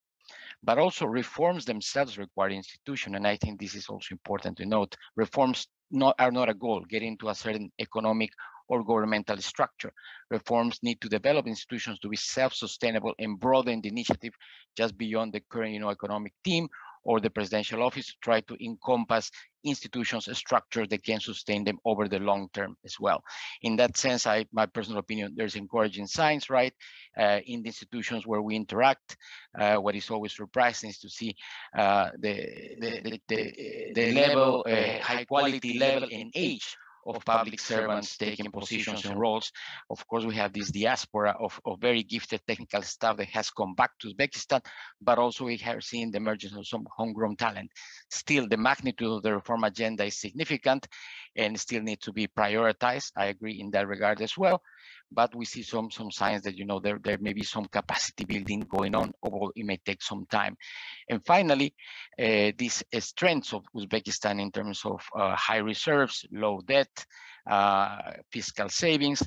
But also reforms themselves require institution. And I think this is also important to note. Reforms are not a goal, getting to a certain economic or governmental structure. Reforms need to develop institutions to be self-sustainable and broaden the initiative just beyond the current economic team or the presidential office, to try to encompass institutions, structures that can sustain them over the long term as well. In that sense, my personal opinion, there's encouraging signs, right? In the institutions where we interact. What is always surprising is to see the level, high quality level and age of public servants taking positions and roles. Of course, we have this diaspora of very gifted technical staff that has come back to Uzbekistan, but also we have seen the emergence of some homegrown talent. Still, the magnitude of the reform agenda is significant and still needs to be prioritized. I agree in that regard as well. But we see some signs that there may be some capacity building going on, although it may take some time. And finally, these strengths of Uzbekistan in terms of high reserves, low debt, fiscal savings,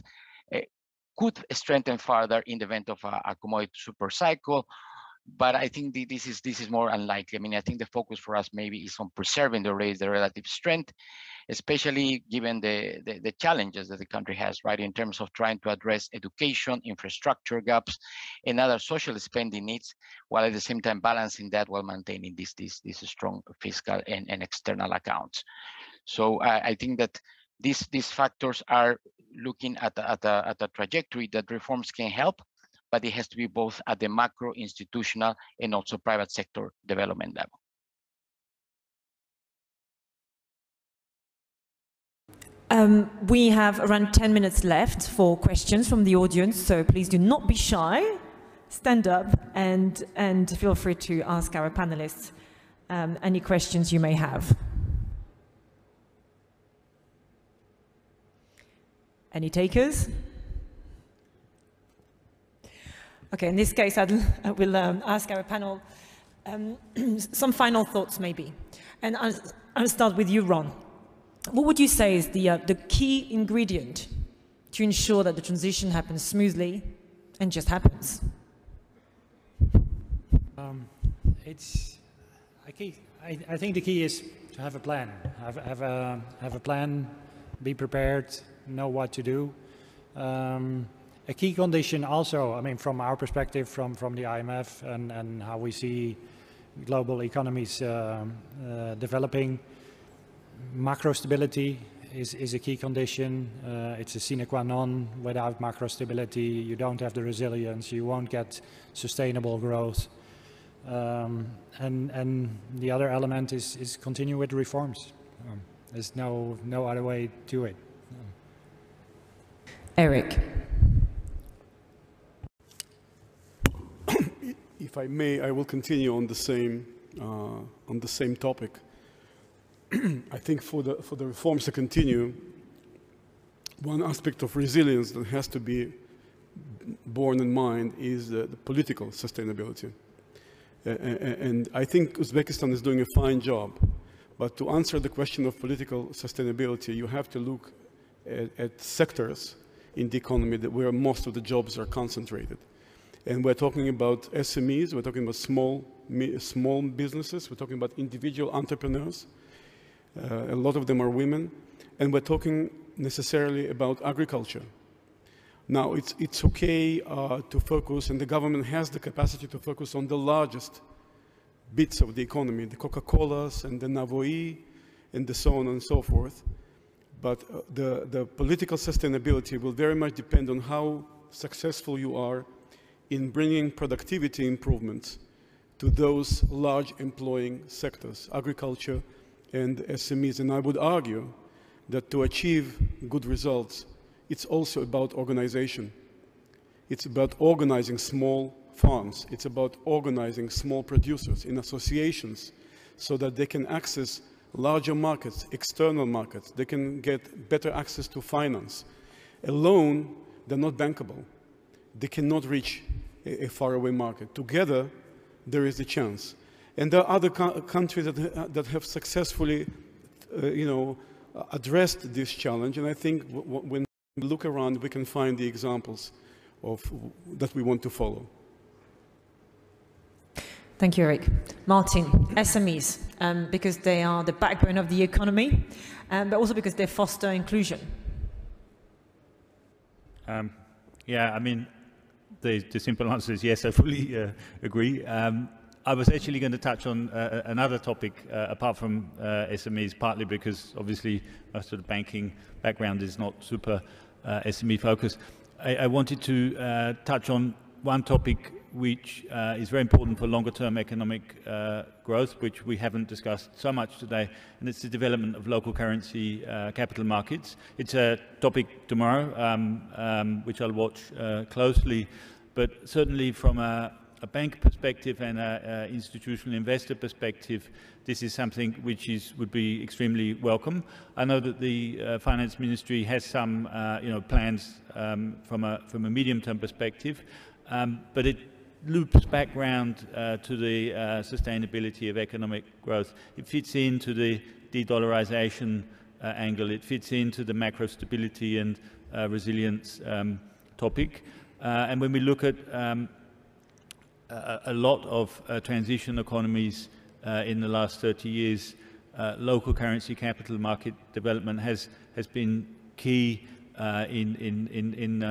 could strengthen further in the event of a commodity super cycle. But I think this is more unlikely. I mean, I think the focus for us maybe is on preserving the relative strength, especially given the challenges that the country has, right, in terms of trying to address education, infrastructure gaps, and other social spending needs, while at the same time balancing that while maintaining this strong fiscal and external accounts. So I think that these factors are looking at a trajectory that reforms can help, but it has to be both at the macro, institutional, and also private sector development level. We have around 10 minutes left for questions from the audience, so please do not be shy. Stand up and feel free to ask our panelists any questions you may have. Any takers? Okay, in this case, I will ask our panel some final thoughts maybe. And I'll start with you, Ron. What would you say is the key ingredient to ensure that the transition happens smoothly and just happens? I think the key is to have a plan. Have a plan, be prepared, know what to do. A key condition also, I mean, from our perspective, from the IMF and how we see global economies developing, macro stability is a key condition. It's a sine qua non. Without macro stability, you don't have the resilience, you won't get sustainable growth. And the other element is continue with reforms. There's no other way to it. Eric. If I may, I will continue on the same topic. I think for the reforms to continue, one aspect of resilience that has to be borne in mind is the political sustainability. And I think Uzbekistan is doing a fine job. But to answer the question of political sustainability, you have to look at sectors in the economy where most of the jobs are concentrated. And we're talking about SMEs, we're talking about small businesses, we're talking about individual entrepreneurs. A lot of them are women. And we're talking necessarily about agriculture. Now, it's okay to focus, and the government has the capacity to focus on the largest bits of the economy, the Coca-Colas and the Navoi and the so on and so forth. But the political sustainability will very much depend on how successful you are in bringing productivity improvements to those large employing sectors, agriculture and SMEs. And I would argue that to achieve good results, it's also about organization. It's about organizing small farms. It's about organizing small producers in associations so that they can access larger markets, external markets. They can get better access to finance. Alone, they're not bankable. They cannot reach a faraway market. Together, there is a chance. And there are other countries that have successfully, addressed this challenge, and I think when we look around, we can find the examples of that we want to follow. Thank you, Eric. Martin, SMEs, because they are the backbone of the economy, but also because they foster inclusion. Yeah, I mean, the simple answer is yes, I fully agree. I was actually going to touch on another topic apart from SMEs, partly because obviously most of the banking background is not super SME focused. I wanted to touch on one topic which is very important for longer term economic growth, which we haven't discussed so much today, and it's the development of local currency capital markets. It's a topic tomorrow, which I'll watch closely, but certainly from a bank perspective and an institutional investor perspective, this is something which would be extremely welcome. I know that the Finance Ministry has some plans from a medium-term perspective, but it loops back round to the sustainability of economic growth. It fits into the de-dollarization angle. It fits into the macro stability and resilience topic. And when we look at a lot of transition economies in the last 30 years, local currency capital market development has been key in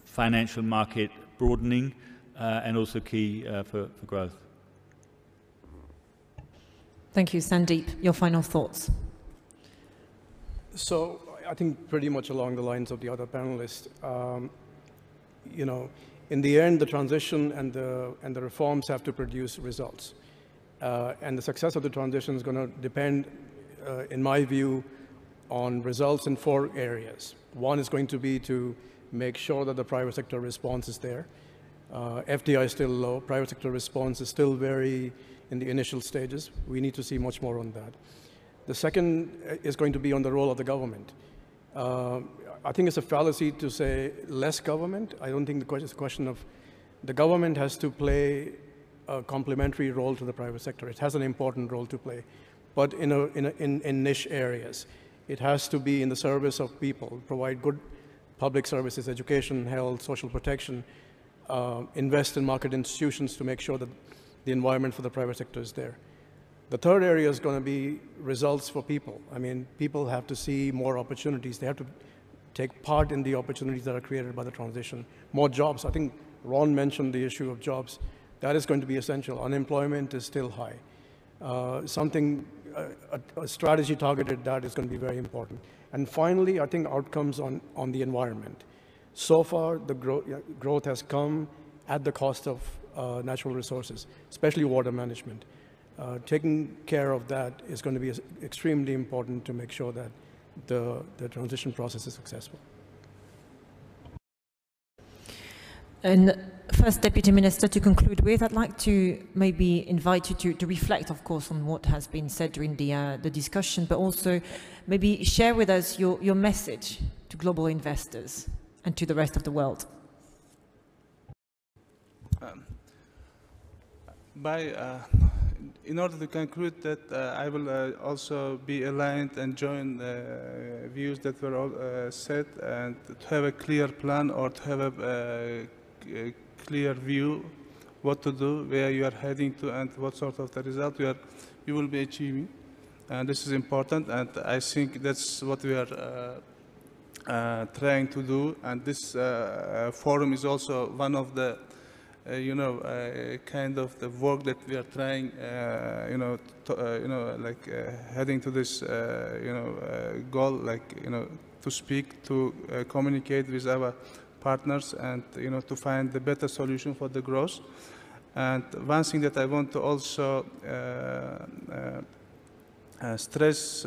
financial market broadening and also key for growth. Thank you. Sandeep, your final thoughts. So I think pretty much along the lines of the other panelists, in the end, the transition and the reforms have to produce results. And the success of the transition is going to depend, in my view, on results in 4 areas. One is going to be to make sure that the private sector response is there. FDI is still low. Private sector response is still very in the initial stages. We need to see much more on that. The second is going to be on the role of the government. I think it's a fallacy to say less government. I don't think it's a question of the government has to play a complementary role to the private sector. It has an important role to play, but in niche areas. It has to be in the service of people, provide good public services, education, health, social protection, invest in market institutions to make sure that the environment for the private sector is there. The third area is going to be results for people. I mean, people have to see more opportunities. They have to take part in the opportunities that are created by the transition. More jobs. I think Ron mentioned the issue of jobs. That is going to be essential. Unemployment is still high. A strategy targeted that is going to be very important. And finally, I think outcomes on the environment. So far, the growth has come at the cost of natural resources, especially water management. Taking care of that is going to be extremely important to make sure that the transition process is successful. And first, Deputy Minister, to conclude with, I'd like to maybe invite you to reflect, of course, on what has been said during the discussion, but also maybe share with us your message to global investors and to the rest of the world. In order to conclude that, I will also be aligned and join the views that were all said, and to have a clear plan or to have a clear view what to do, where you are heading to, and what sort of the result you will be achieving. And this is important, and I think that's what we are trying to do. And this forum is also one of the kind of the work that we are trying, heading to this, goal, to speak, to communicate with our partners, and to find the better solution for the growth. And one thing that I want to also stress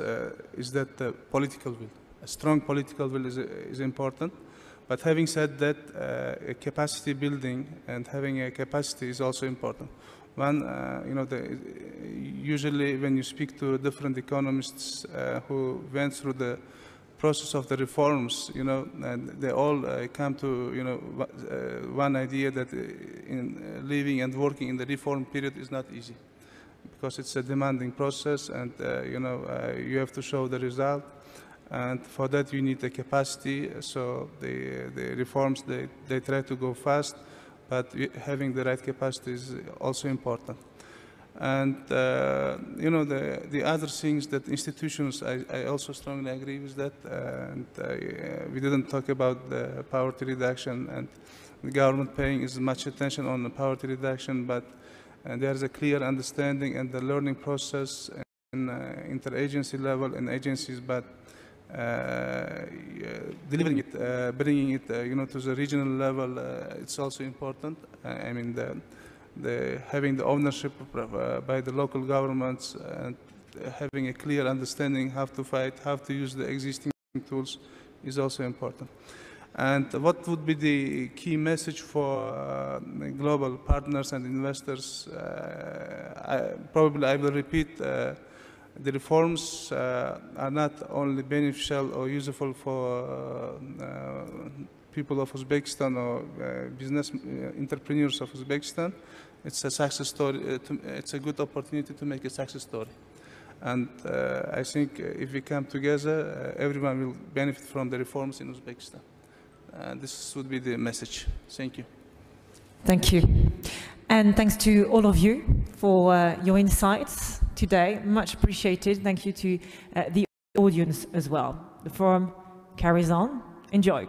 is that the political will, a strong political will is important. But having said that, capacity building and having a capacity is also important. Usually when you speak to different economists who went through the process of the reforms, and they all come to, one idea that in living and working in the reform period is not easy. because it's a demanding process, and you have to show the result. And for that, you need a capacity. So the reforms, they try to go fast, but having the right capacity is also important. And the other things that institutions, I also strongly agree with that. And we didn't talk about the poverty reduction, and the government paying as much attention on the poverty reduction, but there is a clear understanding and the learning process in interagency level in agencies, but delivering it, bringing it, to the regional level, it's also important. I mean, having the ownership by the local governments and having a clear understanding how to fight, how to use the existing tools is also important. And what would be the key message for global partners and investors? I will repeat, the reforms are not only beneficial or useful for people of Uzbekistan or business entrepreneurs of Uzbekistan. It's a success story. It's a good opportunity to make a success story. And I think if we come together, everyone will benefit from the reforms in Uzbekistan. This would be the message. Thank you. Thank you. And thanks to all of you for your insights today. Much appreciated. Thank you to the audience as well. The forum carries on. Enjoy.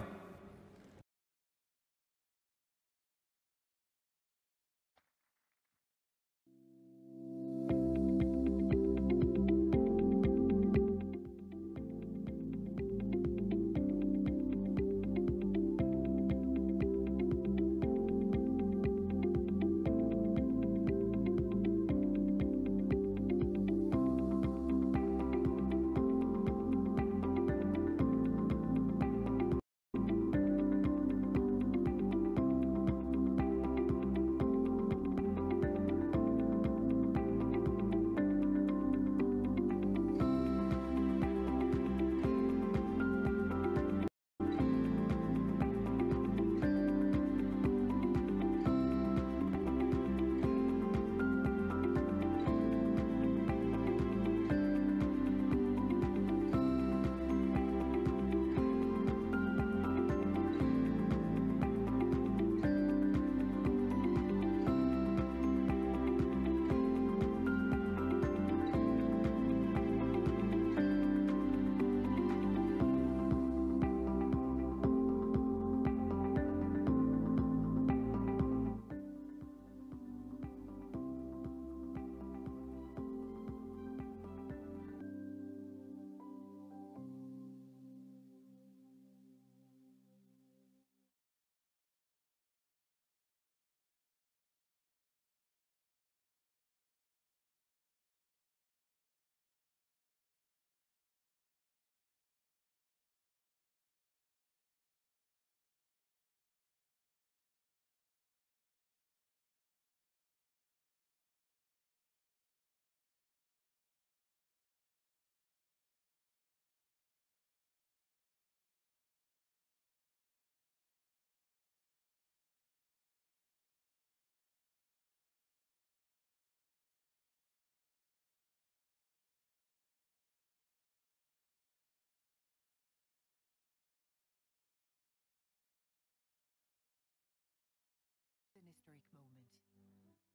An historic moment.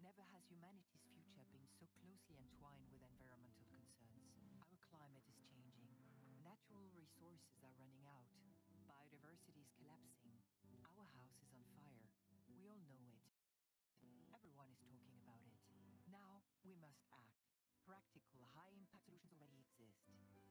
Never has humanity's future been so closely entwined with environmental concerns. Our climate is changing. Natural resources are running out. Biodiversity is collapsing. Our house is on fire. We all know it. Everyone is talking about it. Now we must act. Practical, high-impact solutions already exist.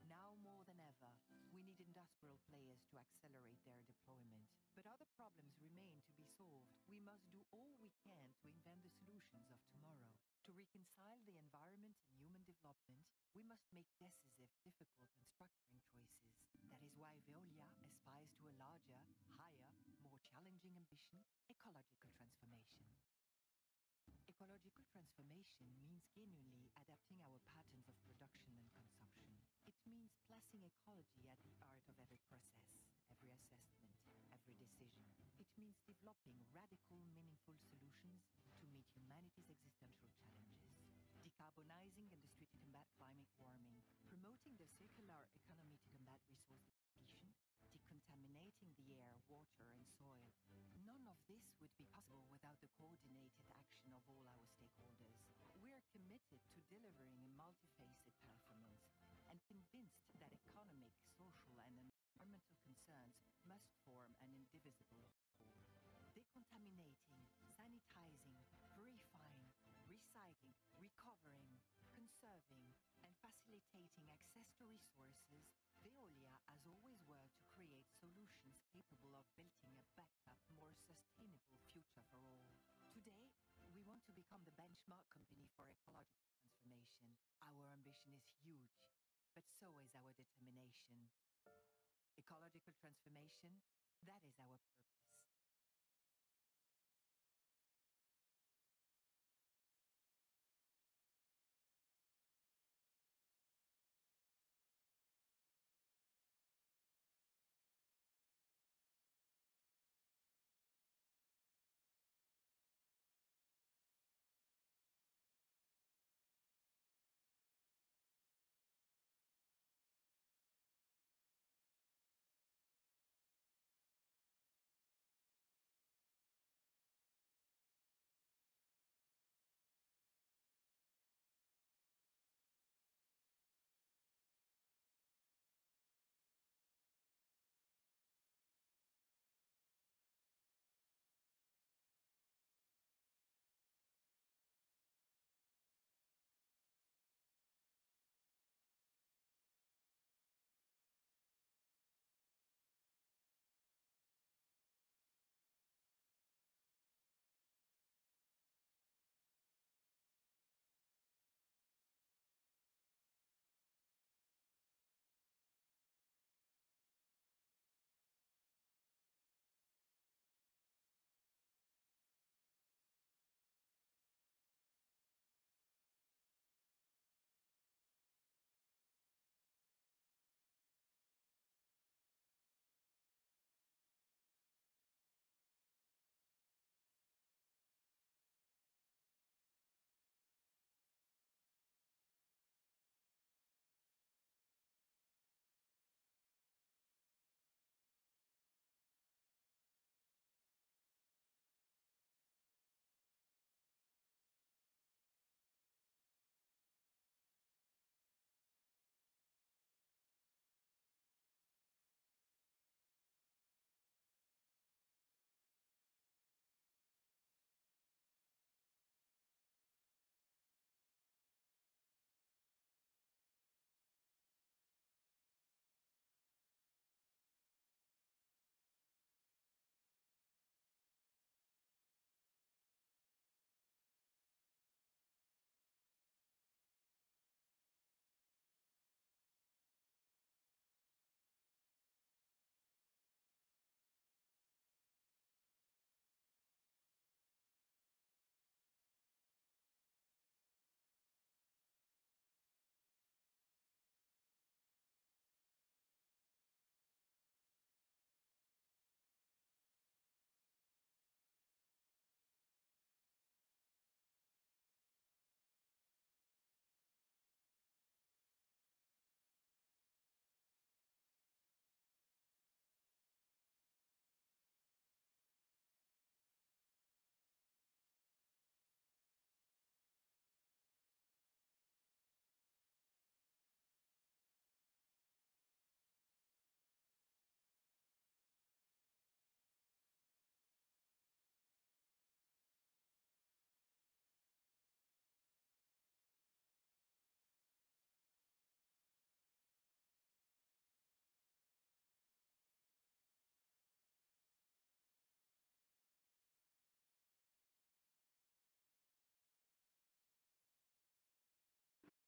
Now more than ever, we need industrial players to accelerate their deployment. But other problems remain to be solved. We must do all we can to invent the solutions of tomorrow. To reconcile the environment and human development, we must make decisive, difficult and structuring choices. That is why Veolia aspires to a larger, higher, more challenging ambition, ecological transformation. Ecological transformation means genuinely adapting our patterns of production and consumption. It means placing ecology at the heart of every process, every assessment, every decision. It means developing radical, meaningful solutions to meet humanity's existential challenges. decarbonizing industry to combat climate warming, promoting the circular economy to combat resource depletion, decontaminating the air, water, and soil. None of this would be possible without the coordinated action of all our stakeholders. We're committed to delivering a multifaceted performance and convinced that economic, social, and environmental concerns must form an indivisible whole. Decontaminating, sanitizing, purifying, recycling, recovering, conserving, and facilitating access to resources, Veolia has always worked to create solutions capable of building a better, more sustainable future for all. Today, we want to become the benchmark company for ecological transformation. Our ambition is huge, but so is our determination. Ecological transformation, that is our purpose.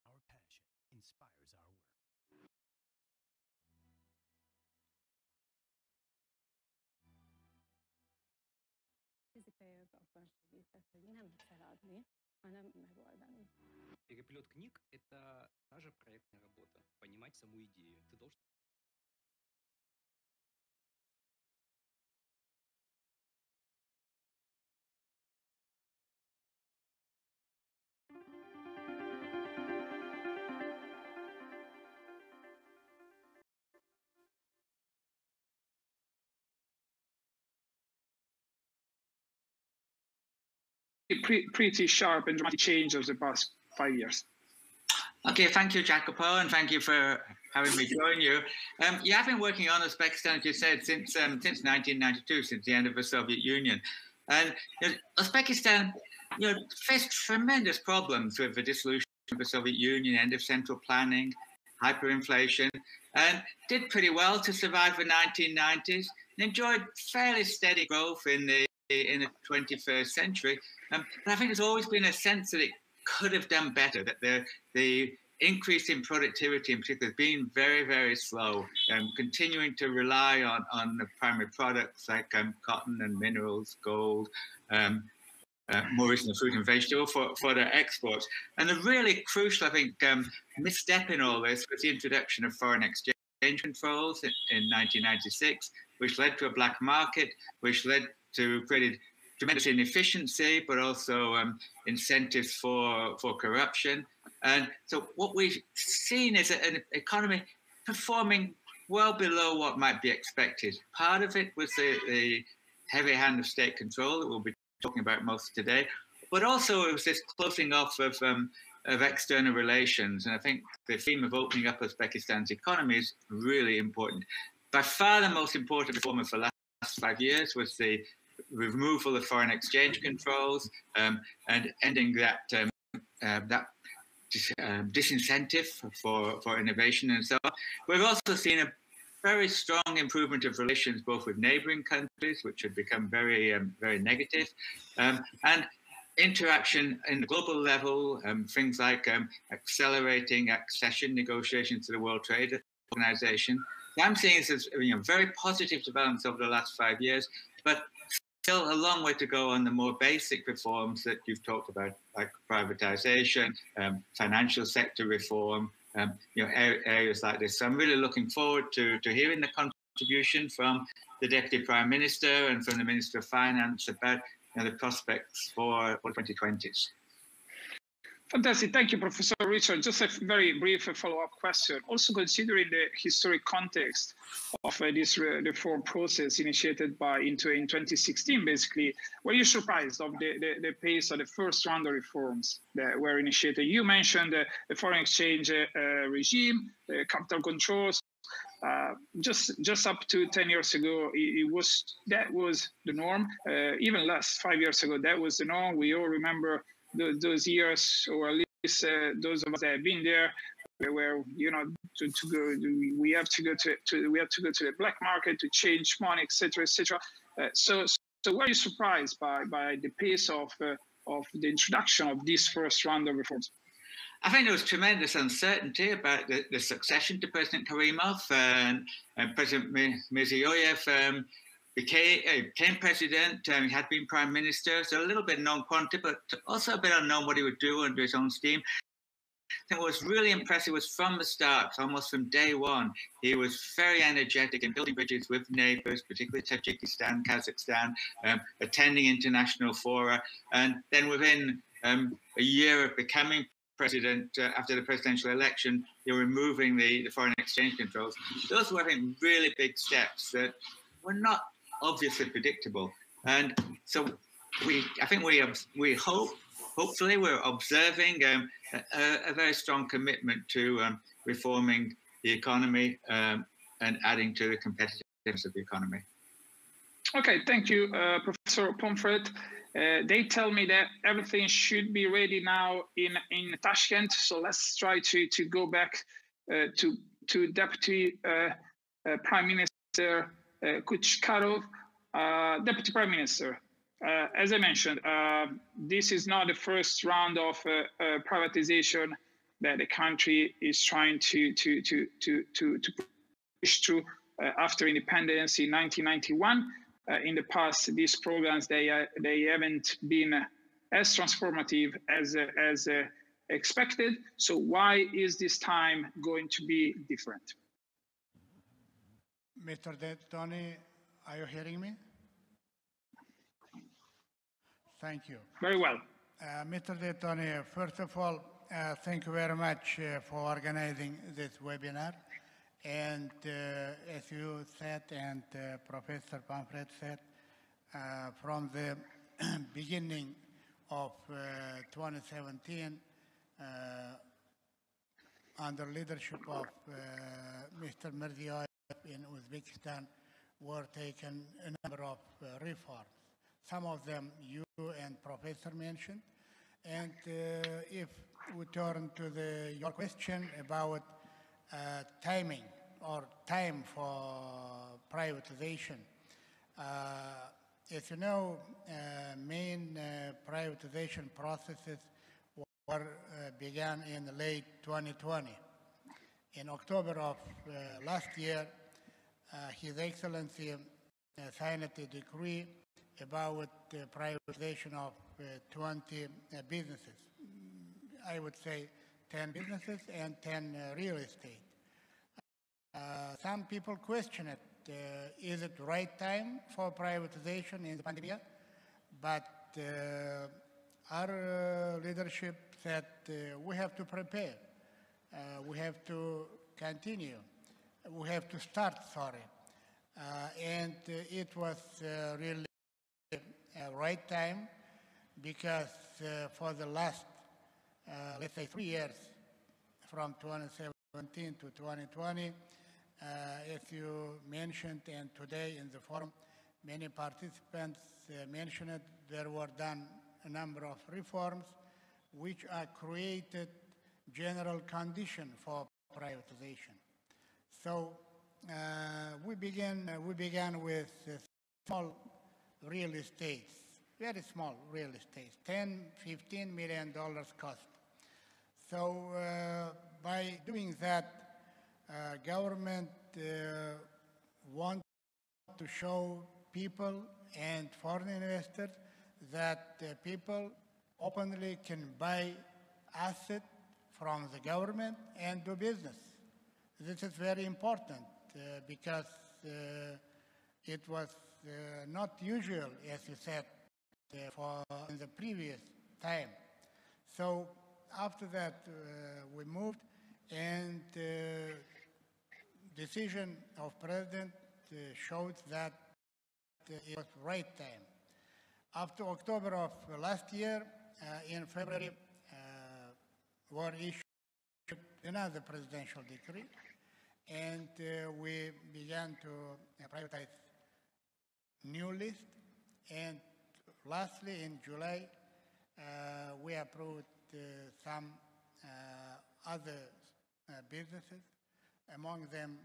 Our passion inspires our work. Языковая конфликта нам бесполезны, она нагладана. Переплет книг — это та же проектная работа. Понимать саму идею. Ты должен pretty sharp and dramatic change of the past 5 years. Okay, thank you, Jacopo, and thank you for having me join you. You have been working on Uzbekistan, as you said, since 1992, since the end of the Soviet Union. And Uzbekistan, faced tremendous problems with the dissolution of the Soviet Union, end of central planning, hyperinflation, and did pretty well to survive the 1990s, and enjoyed fairly steady growth in the 21st century. But I think there's always been a sense that it could have done better, that the increase in productivity in particular has been very, very slow, continuing to rely on the primary products like cotton and minerals, gold, more recently fruit and vegetable for their exports. And the really crucial, I think, misstep in all this was the introduction of foreign exchange controls in 1996, which led to a black market, which led to created tremendous inefficiency, but also incentives for corruption. And so what we've seen is an economy performing well below what might be expected. Part of it was the heavy hand of state control that we'll be talking about most today, but also it was this closing off of external relations. And I think the theme of opening up Uzbekistan's economy is really important. By far the most important reform of the last 5 years was the removal of foreign exchange controls and ending that disincentive for innovation and so on. We've also seen a very strong improvement of relations both with neighboring countries, which had become very, very negative, and interaction in the global level, things like accelerating accession negotiations to the World Trade Organization. I'm seeing this as very positive developments over the last 5 years, but still a long way to go on the more basic reforms that you've talked about, like privatization, financial sector reform, areas like this. So I'm really looking forward to hearing the contribution from the Deputy Prime Minister and from the Minister of Finance about the prospects for 2020s. Fantastic. Thank you, Professor Richard. Just a very brief follow-up question. Also considering the historic context of this reform process initiated in 2016, basically, were you surprised of the pace of the first round of reforms that were initiated? You mentioned the foreign exchange regime, the capital controls. Just up to 10 years ago, that was the norm. Even less, 5 years ago, that was the norm. We all remember those years, or at least those of us that have been there, where we have to go to the black market to change money, etc., etc. So were you surprised by the pace of the introduction of this first round of reforms? I think there was tremendous uncertainty about the succession to President Karimov, and President Mirziyoyev became president. He had been prime minister, so a little bit non quanta, but also a bit unknown what he would do under his own steam. I think what was really impressive was from the start, almost from day one, he was very energetic in building bridges with neighbors, particularly Tajikistan, Kazakhstan, attending international fora, and then within a year of becoming president, after the presidential election, you're removing the foreign exchange controls. Those were, I think, really big steps that were not obviously predictable. And so hopefully we're observing a very strong commitment to reforming the economy and adding to the competitiveness of the economy. Okay, thank you, Professor Pomfret. They tell me that everything should be ready now in Tashkent. So let's try to go back to Deputy Prime Minister Kuchkarov. Deputy Prime Minister, as I mentioned, this is not the first round of privatization that the country is trying to push through after independence in 1991. In the past, these programs they haven't been as transformative as expected. So why is this time going to be different? Mr. Tony, are you hearing me? Thank you. Very well. Mr. Tony, first of all, thank you very much for organizing this webinar. And as you said, and Professor Pomfret said, from the beginning of 2017 under leadership of Mr. Mirzioyev in Uzbekistan were taken a number of reforms. Some of them you and Professor mentioned. And if we turn to your question about timing or time for privatization, as you know, main privatization processes were began in late 2020. In October of last year, His Excellency signed a decree about the privatization of 20 businesses. I would say 10 businesses and 10 real estate. Some people question it. Is it the right time for privatization in the pandemic? But our leadership said we have to prepare. We have to continue. We have to start, sorry. And it was really right time because for the last, let's say 3 years, from 2017 to 2020, as you mentioned, and today in the forum, many participants mentioned it, there were done a number of reforms which are created general condition for privatization. So we began with small real estates, very small real estates, $10, $15 million cost. So by doing that, government want to show people and foreign investors that people openly can buy assets from the government and do business. This is very important because it was not usual, as you said, for in the previous time. So after that, we moved, and decision of President showed that it was right time. After October of last year, in February, were issued another presidential decree, and we began to privatize new list. And lastly, in July, we approved some other businesses, among them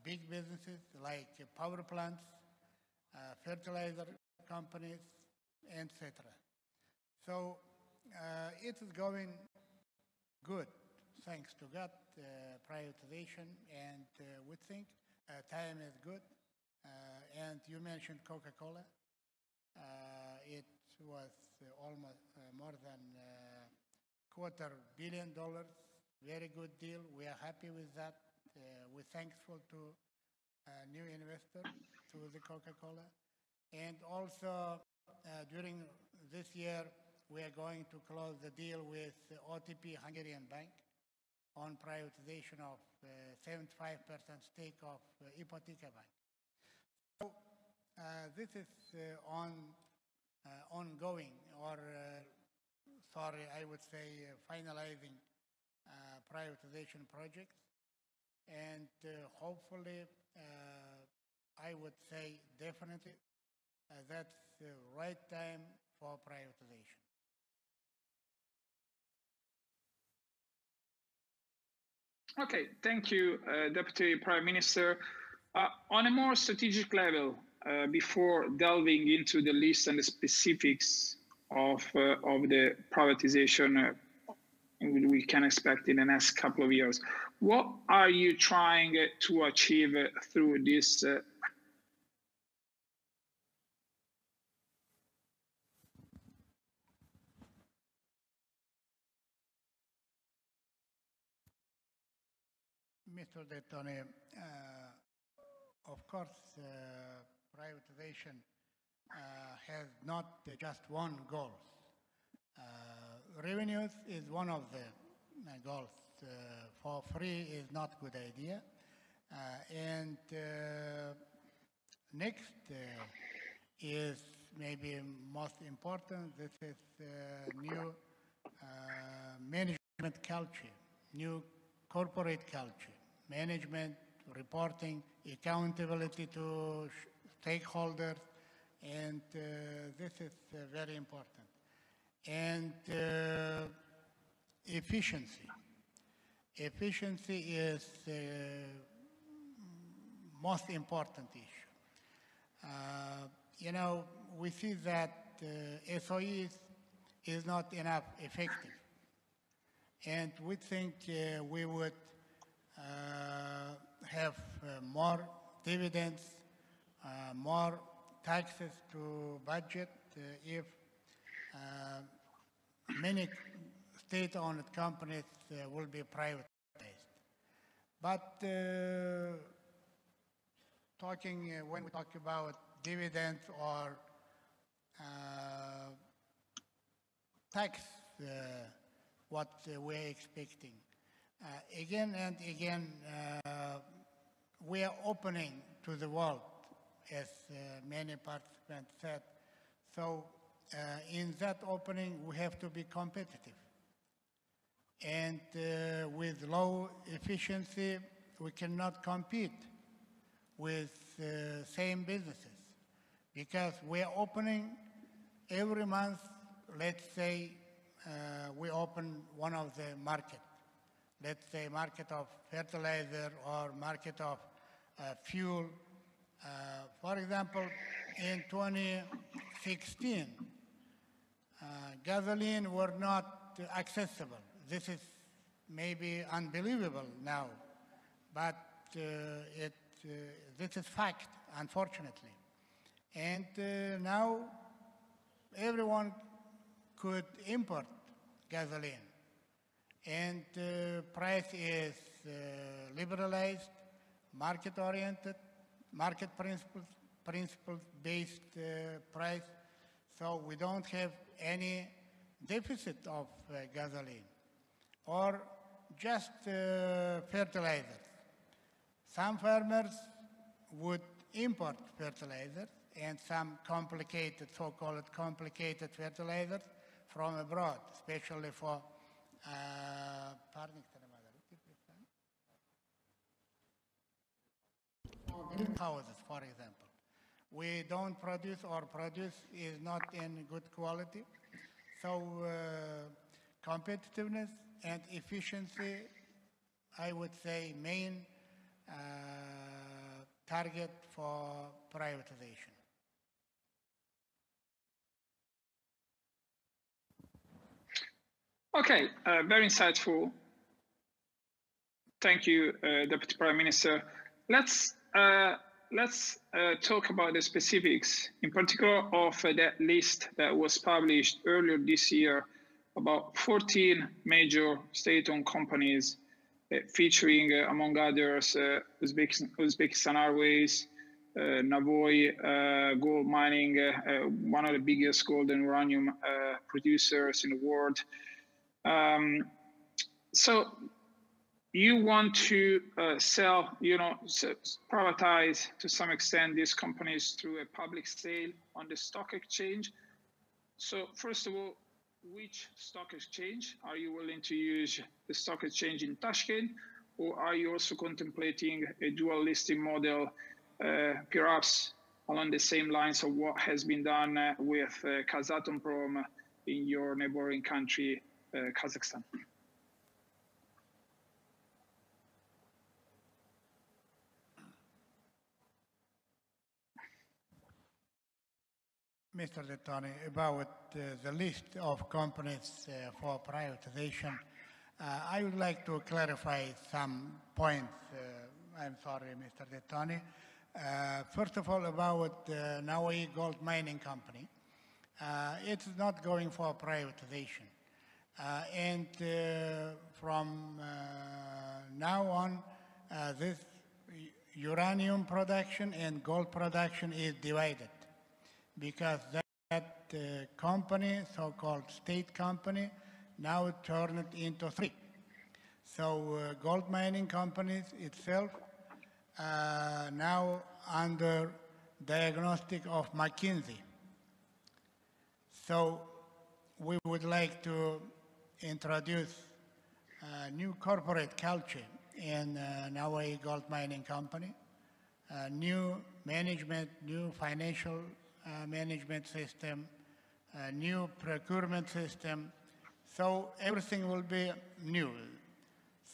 big businesses like power plants, fertilizer companies, etc. So it is going good, thanks to God, privatization, and we think time is good. And you mentioned Coca-Cola. It was almost more than $250 million. Very good deal. We are happy with that. We're thankful to new investor, to the Coca-Cola. And also during this year, we are going to close the deal with OTP Hungarian Bank on privatization of 75% stake of Ipoteka Bank. So this is ongoing, or sorry, I would say finalizing privatization projects. And hopefully, I would say definitely that's the right time for privatization. Okay, thank you, Deputy Prime Minister. On a more strategic level, before delving into the list and the specifics of the privatization we can expect in the next couple of years, what are you trying to achieve through this? Mr. Dettoni, of course, privatization has not just one goal. Revenues is one of the goals. For free is not a good idea. And next is maybe most important, this is new management culture, new corporate culture, management, reporting, accountability to stakeholders, and this is very important. And efficiency. Efficiency is the most important issue. You know, we see that SOEs is not enough effective. And we think we would have more dividends, more taxes to budget if many state-owned companies will be privatized. But when we talk about dividends or tax, what we're expecting, again and again, we are opening to the world, as many participants said. So in that opening, we have to be competitive. And with low efficiency, we cannot compete with same businesses, because we are opening every month. Let's say we open one of the market. Let's say market of fertilizer or market of fuel. For example, in 2016, gasoline were not accessible. This is maybe unbelievable now, but this is fact, unfortunately. And now everyone could import gasoline, and price is liberalized, market-oriented, market principles-based price. So we don't have any deficit of gasoline or just fertilizers. Some farmers would import fertilizers and some complicated, so-called complicated fertilizers from abroad, especially for houses, for example. We don't produce, or produce is not in good quality. So competitiveness and efficiency, I would say, main target for privatization. Okay, very insightful. Thank you, Deputy Prime Minister. Let's talk about the specifics, in particular of that list that was published earlier this year about 14 major state-owned companies featuring, among others, Uzbekistan Airways, Navoy Gold Mining, one of the biggest gold and uranium producers in the world. So you want to sell, privatize to some extent these companies through a public sale on the stock exchange. So first of all, which stock exchange? Are you willing to use the stock exchange in Tashkent, or are you also contemplating a dual listing model, perhaps along the same lines of what has been done with Kazatomprom in your neighboring country, Kazakhstan? Mr. Dettoni, about the list of companies for privatization, I would like to clarify some points. I'm sorry, Mr. Dettoni. First of all, about Navoy Gold Mining Company. It's not going for privatization. And from now on, this uranium production and gold production is divided, because that company, so-called state company, now turned into three. So gold mining companies itself now under diagnostic of McKinsey. So we would like to introduce a new corporate culture in Nawawi Gold Mining Company, new management, new financial management system, new procurement system. So everything will be new.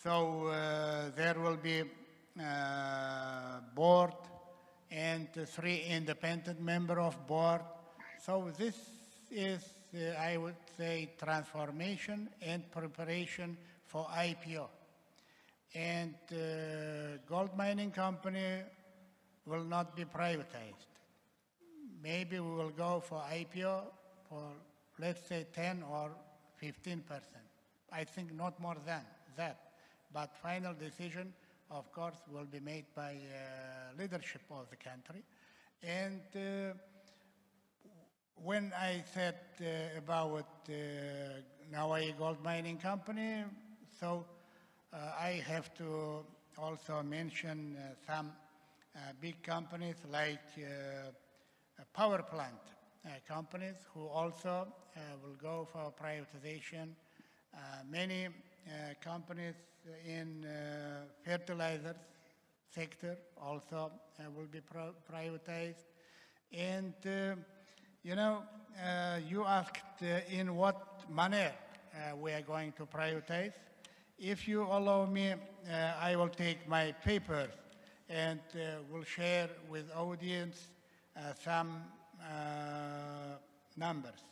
So there will be board and 3 independent members of board. So this is, I would say, transformation and preparation for IPO. And gold mining company will not be privatized. Maybe we will go for IPO for, let's say, 10 or 15%. I think not more than that. But final decision, of course, will be made by leadership of the country. And when I said about Nawawi Gold Mining Company, so I have to also mention some big companies like power plant companies who also will go for privatization. Many companies in fertilizers sector also will be privatized. And you know, you asked in what manner we are going to privatize. If you allow me, I will take my papers and will share with audience some numbers.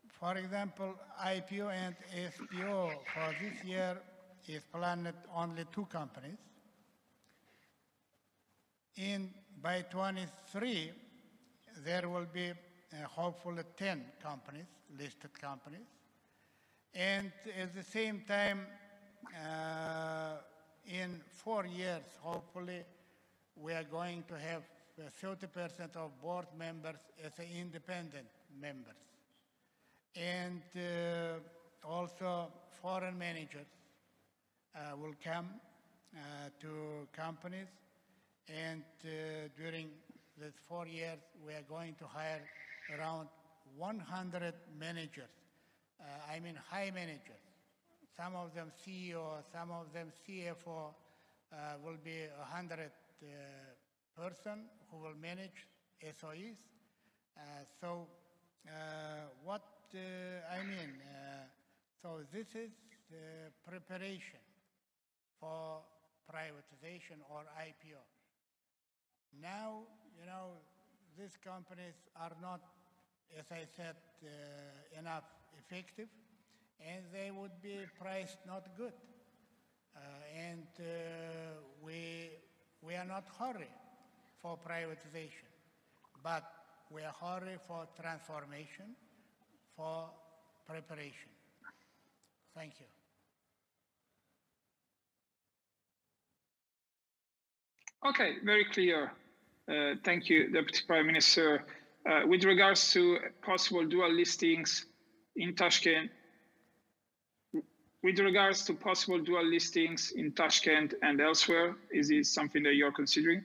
For example, IPO and SPO for this year is planned only 2 companies. By 23, there will be hopefully 10 companies, listed companies. And at the same time, in 4 years, hopefully, we are going to have 30% of board members as independent members. And also foreign managers will come to companies. And during these 4 years, we are going to hire around 100 managers. I mean high managers. Some of them CEO, some of them CFO, will be 100 person who will manage SOEs. So what I mean, so this is the preparation for privatization or IPO. Now, you know, these companies are not, as I said, enough effective, and they would be priced not good. And we are not hurry for privatization, but we are hurry for transformation, for preparation. Thank you. Okay, very clear. Thank you, Deputy Prime Minister. With regards to possible dual listings in Tashkent, and elsewhere, is this something that you're considering?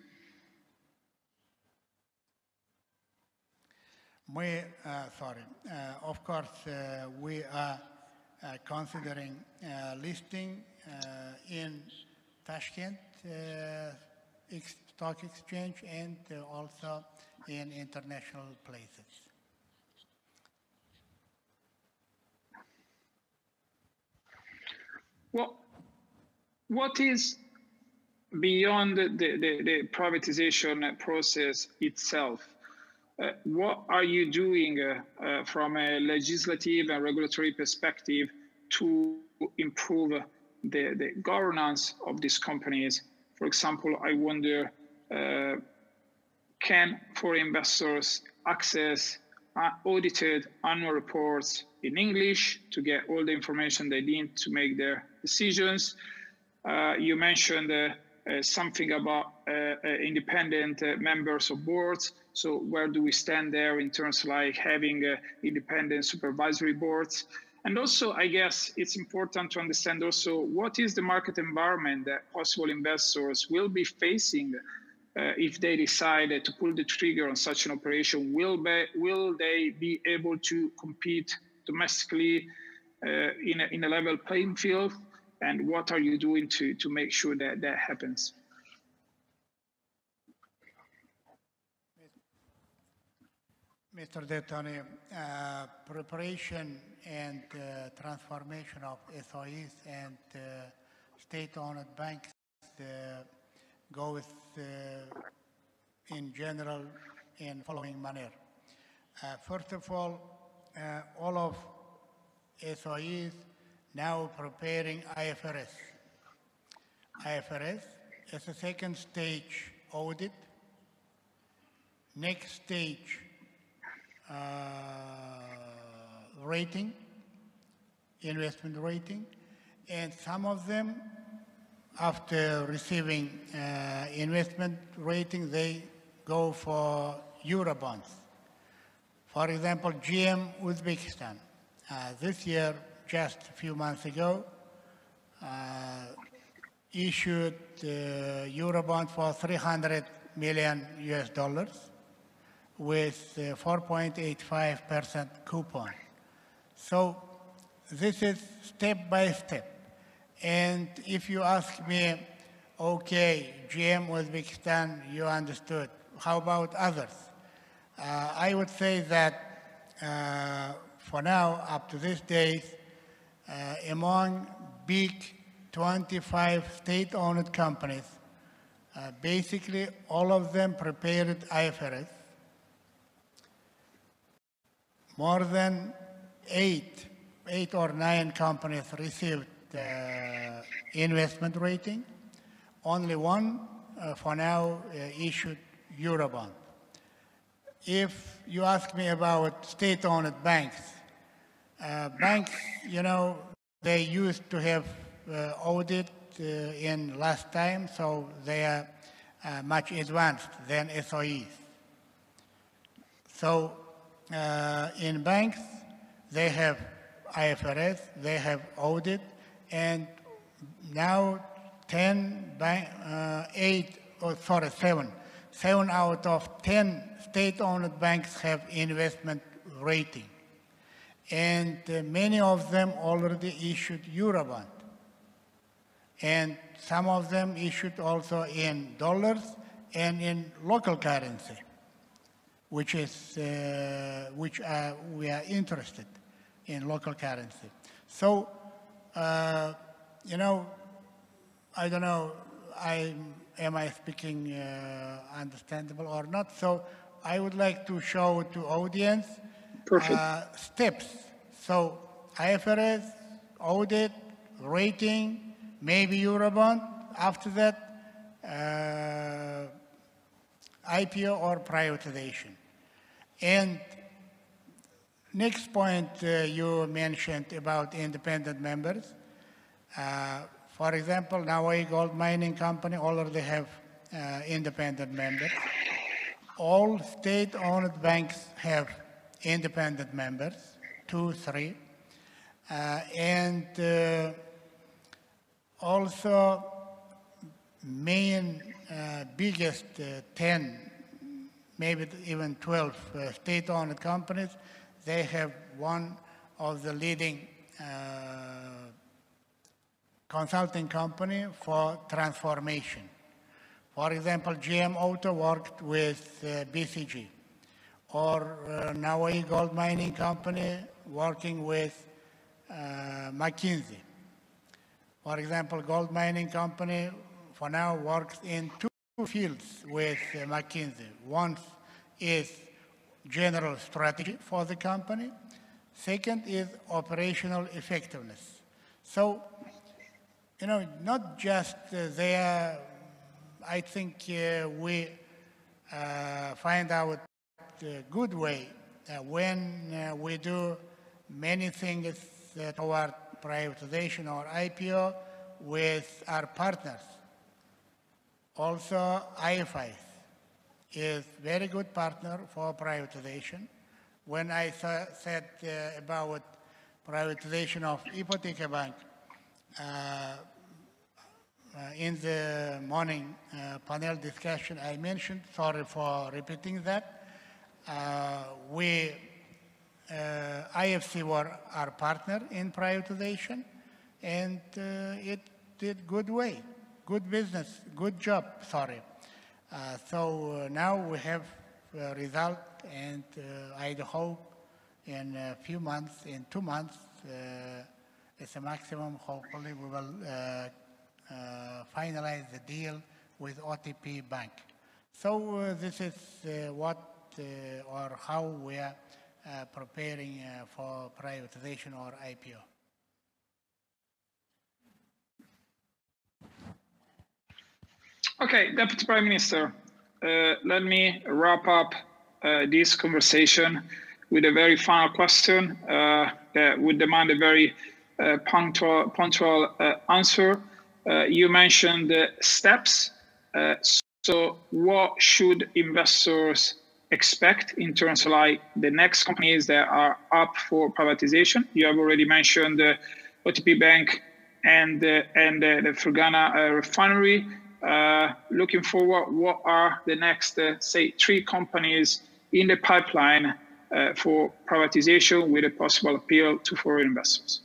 Of course, we are considering listing in Tashkent Stock Exchange and also in international places. Well, what is beyond the privatization process itself? What are you doing from a legislative and regulatory perspective to improve the governance of these companies? For example, I wonder, can foreign investors access audited annual reports in English to get all the information they need to make their decisions? You mentioned something about independent members of boards. So where do we stand there in terms of like having independent supervisory boards? And also, I guess it's important to understand also what is the market environment that possible investors will be facing if they decide to pull the trigger on such an operation, will they be able to compete domestically in a level playing field? And what are you doing to make sure that that happens? Mr. Detoni, preparation and transformation of SOEs and state-owned banks goes in general in following manner. First of all of SOEs now preparing IFRS. IFRS is a second stage audit. Next stage rating, investment rating, and some of them, after receiving investment rating, they go for Eurobonds. For example, GM Uzbekistan, this year, just a few months ago, issued Eurobond for $300 million with 4.85% coupon. So this is step by step. And if you ask me, okay, GM Uzbekistan, you understood. How about others? I would say that for now, up to this day, among big 25 state-owned companies, basically all of them prepared IFRS. More than eight or nine companies received investment rating. Only one, for now, issued Eurobond. If you ask me about state-owned banks, banks, you know, they used to have audit in last time, so they are much advanced than SOEs. So in banks, they have IFRS, they have audit, and now 7 out of 10 state-owned banks have investment rating. And many of them already issued Eurobond. And some of them issued also in dollars and in local currency, which we are interested in local currency. So, you know, I don't know, am I speaking understandable or not? So I would like to show to audience steps. So IFRS, audit, rating, maybe Eurobond. After that, IPO or privatization. And next point you mentioned about independent members. For example, Nawai Gold Mining Company already have independent members. All state-owned banks have independent members, 2, 3. And also main biggest 10, maybe even 12 state-owned companies, they have one of the leading consulting company for transformation. For example, GM Auto worked with BCG, or Nawai Gold Mining Company working with McKinsey. For example, Gold Mining Company for now works in 2 fields with McKinsey. One is general strategy for the company. Second is operational effectiveness. So, you know, not just there, I think we find out a good way when we do many things toward privatization or IPO with our partners. Also, IFIs is very good partner for privatization. When I said about privatization of Hypotheka Bank, in the morning panel discussion, I mentioned, sorry for repeating that, IFC were our partner in privatization, and it did good way, good business, good job, sorry. So now we have a result, and I hope in a few months, in 2 months, it's a maximum, hopefully we will finalize the deal with OTP Bank. So this is what or how we are preparing for privatization or IPO. Okay, Deputy Prime Minister, let me wrap up this conversation with a very final question that would demand a very punctual answer. You mentioned steps. So what should investors expect in terms of like the next companies that are up for privatization? You have already mentioned the OTP Bank and the Fergana refinery. Looking forward, what are the next, say, 3 companies in the pipeline for privatization with a possible appeal to foreign investors?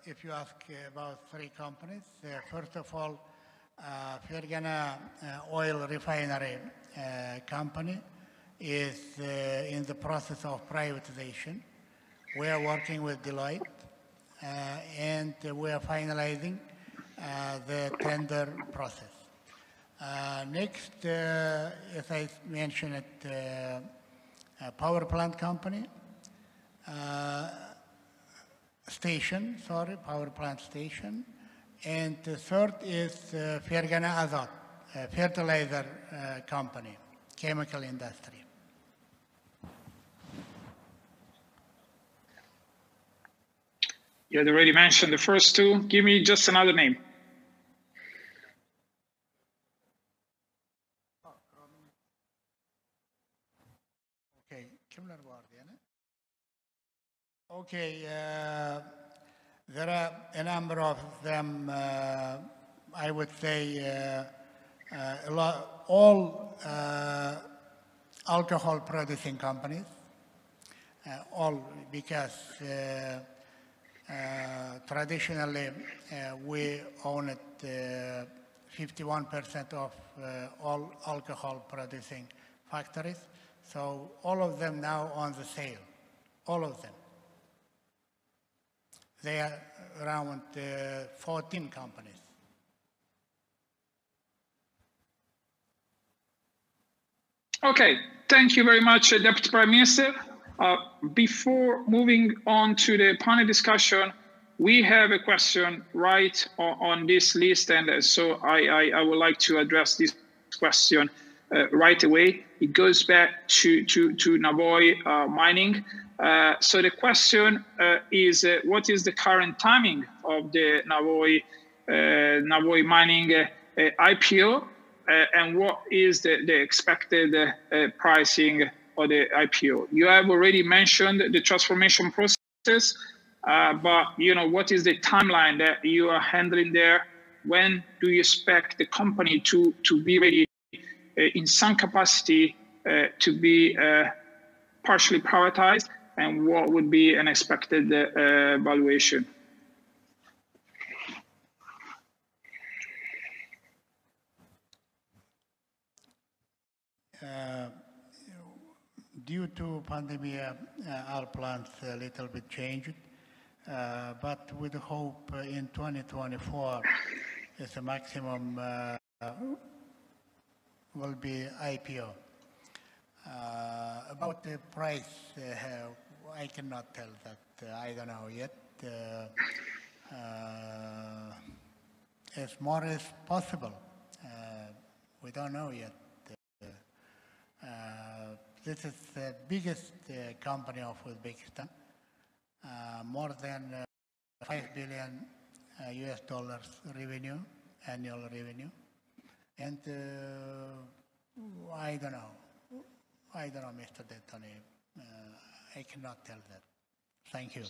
If you ask about 3 companies, first of all, Fergana oil refinery company is in the process of privatization. We are working with Deloitte, and we are finalizing the tender process. Next, as I mentioned, a power plant company, power plant station. And the third is Fergana Azot, a fertilizer company, chemical industry. You had already mentioned the first 2. Give me just another name. Okay, there are a number of them, I would say all alcohol producing companies, all because traditionally we own 51% of all alcohol producing factories. So all of them now on the sale, all of them. They are around 14 companies. Okay, thank you very much, Deputy Prime Minister. Before moving on to the panel discussion, we have a question right on this list, and so I would like to address this question right away. It goes back to Navoi mining. So the question is, what is the current timing of the Navoi mining IPO, and what is the expected pricing of the IPO? You have already mentioned the transformation process, but what is the timeline that you are handling there? When do you expect the company to be ready in some capacity to be partially privatized, and what would be an expected valuation? Due to pandemic, our plans a little bit changed, but with hope in 2024, is the maximum will be IPO. About the price, I cannot tell that. I don't know yet. As more as possible. We don't know yet. This is the biggest company of Uzbekistan. More than $5 billion US dollars revenue, annual revenue. And I don't know, Mr. Detoni. I cannot tell that. Thank you.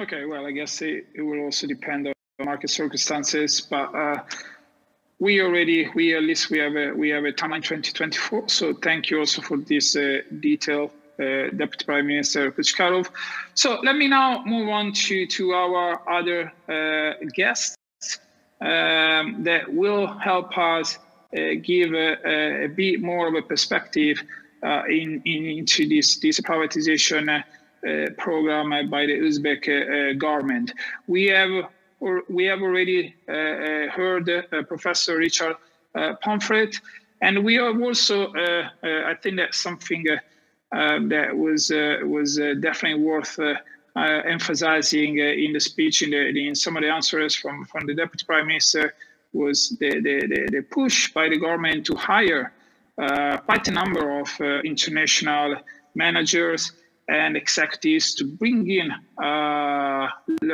Okay, well, I guess it will also depend on market circumstances, but we at least we have a timeline 2024. So thank you also for this detail, Deputy Prime Minister Kuchkarov. So let me now move on to our other guests that will help us give a bit more of a perspective into this privatization program by the Uzbek government. We have already heard Professor Richard Pomfret, and we have also, I think that's something that was definitely worth emphasizing in the speech, in some of the answers from the Deputy Prime Minister, was the push by the government to hire quite a number of international managers and executives to bring in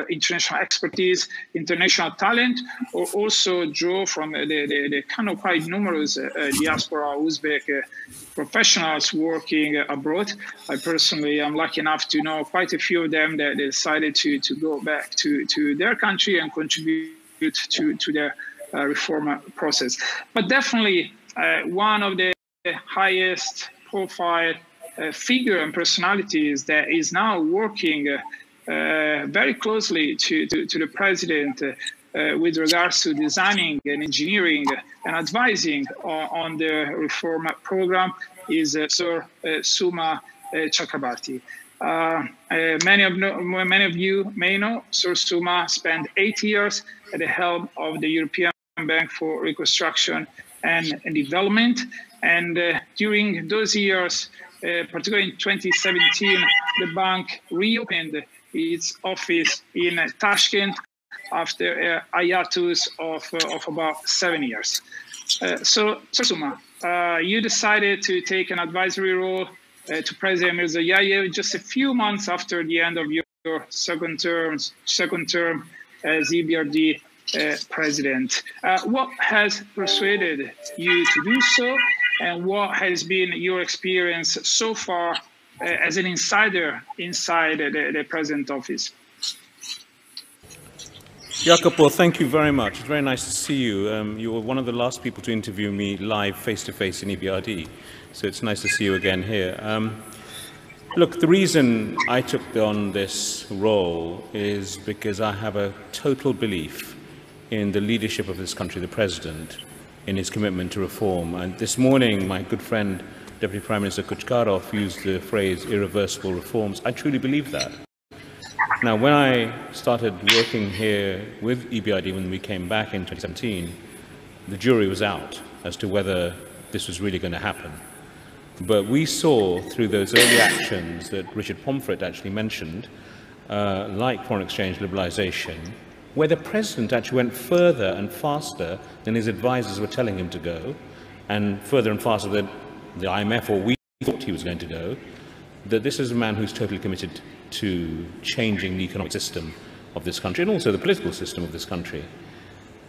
international expertise, international talent, or also draw from the kind of quite numerous diaspora Uzbek professionals working abroad. I personally am lucky enough to know quite a few of them that decided to go back to their country and contribute to their reform process. But definitely one of the highest profile figure and personalities that is now working very closely to the president with regards to designing and engineering and advising on the reform program is Sir Suma Chakrabarti. Many of you may know Sir Suma spent 8 years at the helm of the European Bank for Reconstruction and Development, and during those years, particularly in 2017, the bank reopened its office in Tashkent after a hiatus of about 7 years. So, Suma, you decided to take an advisory role to President Mirziyoyev just a few months after the end of your second term as EBRD president. What has persuaded you to do so? And what has been your experience so far as an insider inside the present office? Jacopo, thank you very much. It's very nice to see you. You were one of the last people to interview me live, face-to-face in EBRD, so it's nice to see you again here. Look, the reason I took on this role is because I have a total belief in the leadership of this country, the President, in his commitment to reform. And this morning, my good friend, Deputy Prime Minister Kuchkarov, used the phrase irreversible reforms. I truly believe that. Now, when I started working here with EBRD when we came back in 2017, the jury was out as to whether this was really going to happen. But we saw through those early actions that Richard Pomfret actually mentioned, like foreign exchange liberalization, where the President actually went further and faster than his advisors were telling him to go, and further and faster than the IMF or we thought he was going to go, that this is a man who's totally committed to changing the economic system of this country and also the political system of this country.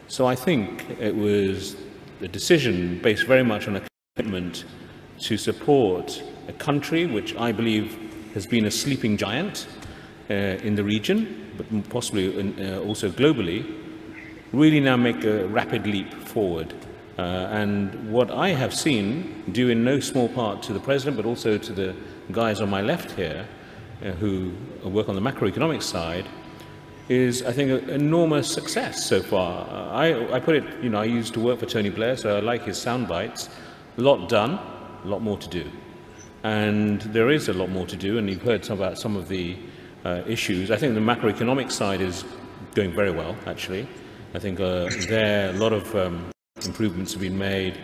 So I think it was a decision based very much on a commitment to support a country which I believe has been a sleeping giant in the region, but possibly also globally, really now make a rapid leap forward. And what I have seen, due in no small part to the President, but also to the guys on my left here, who work on the macroeconomic side, is, I think, an enormous success so far. I put it, I used to work for Tony Blair, so I like his sound bites. A lot done, a lot more to do. And there is a lot more to do, and you've heard about some of the issues. I think the macroeconomic side is going very well, actually. I think there a lot of improvements have been made.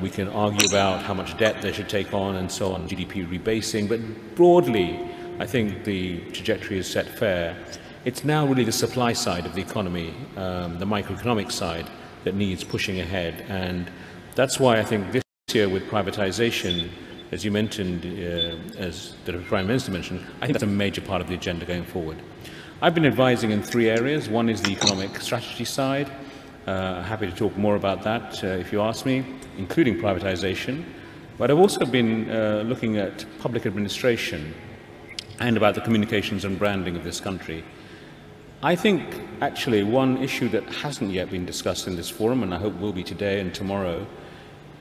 We can argue about how much debt they should take on and so on, GDP rebasing, but broadly, I think the trajectory is set fair. It's now really the supply side of the economy, the microeconomic side, that needs pushing ahead. And that's why I think this year with privatization, as you mentioned, as the Prime Minister mentioned, I think that's a major part of the agenda going forward. I've been advising in 3 areas. One is the economic strategy side. Happy to talk more about that if you ask me, including privatization. But I've also been looking at public administration and about the communications and branding of this country. I think actually one issue that hasn't yet been discussed in this forum, and I hope will be today and tomorrow,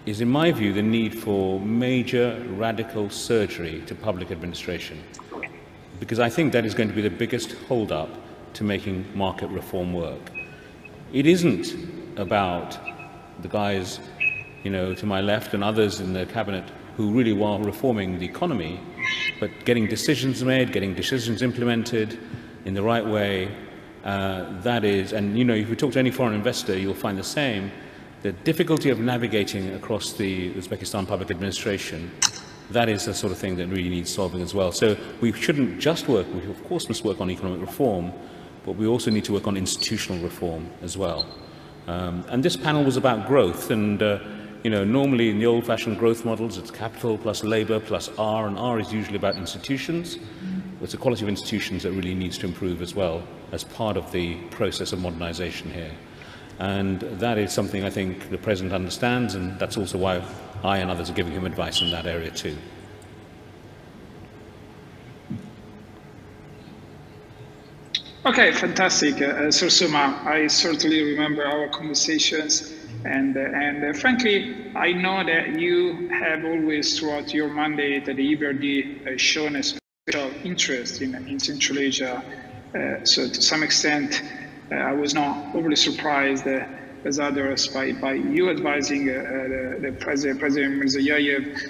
is in my view the need for major radical surgery to public administration. Because I think that is going to be the biggest hold-up to making market reform work. It isn't about the guys, you know, to my left and others in the cabinet who really want reforming the economy, but getting decisions made, getting decisions implemented in the right way. That is, and you know, if you talk to any foreign investor, you'll find the same. The difficulty of navigating across the Uzbekistan public administration, that is the sort of thing that really needs solving as well. So we shouldn't just work, we of course must work on economic reform, but we also need to work on institutional reform as well. And this panel was about growth, and you know, normally in the old-fashioned growth models, it's capital plus labor plus R, and R is usually about institutions. It's the quality of institutions that really needs to improve as well as part of the process of modernization here. And that is something I think the President understands, and that's also why I and others are giving him advice in that area too. Okay, fantastic. Sir Suma, I certainly remember our conversations, and frankly, I know that you have always, throughout your mandate at the EBRD, shown a special interest in Central Asia. So to some extent, I was not overly surprised as others by you advising the President Mirziyoyev.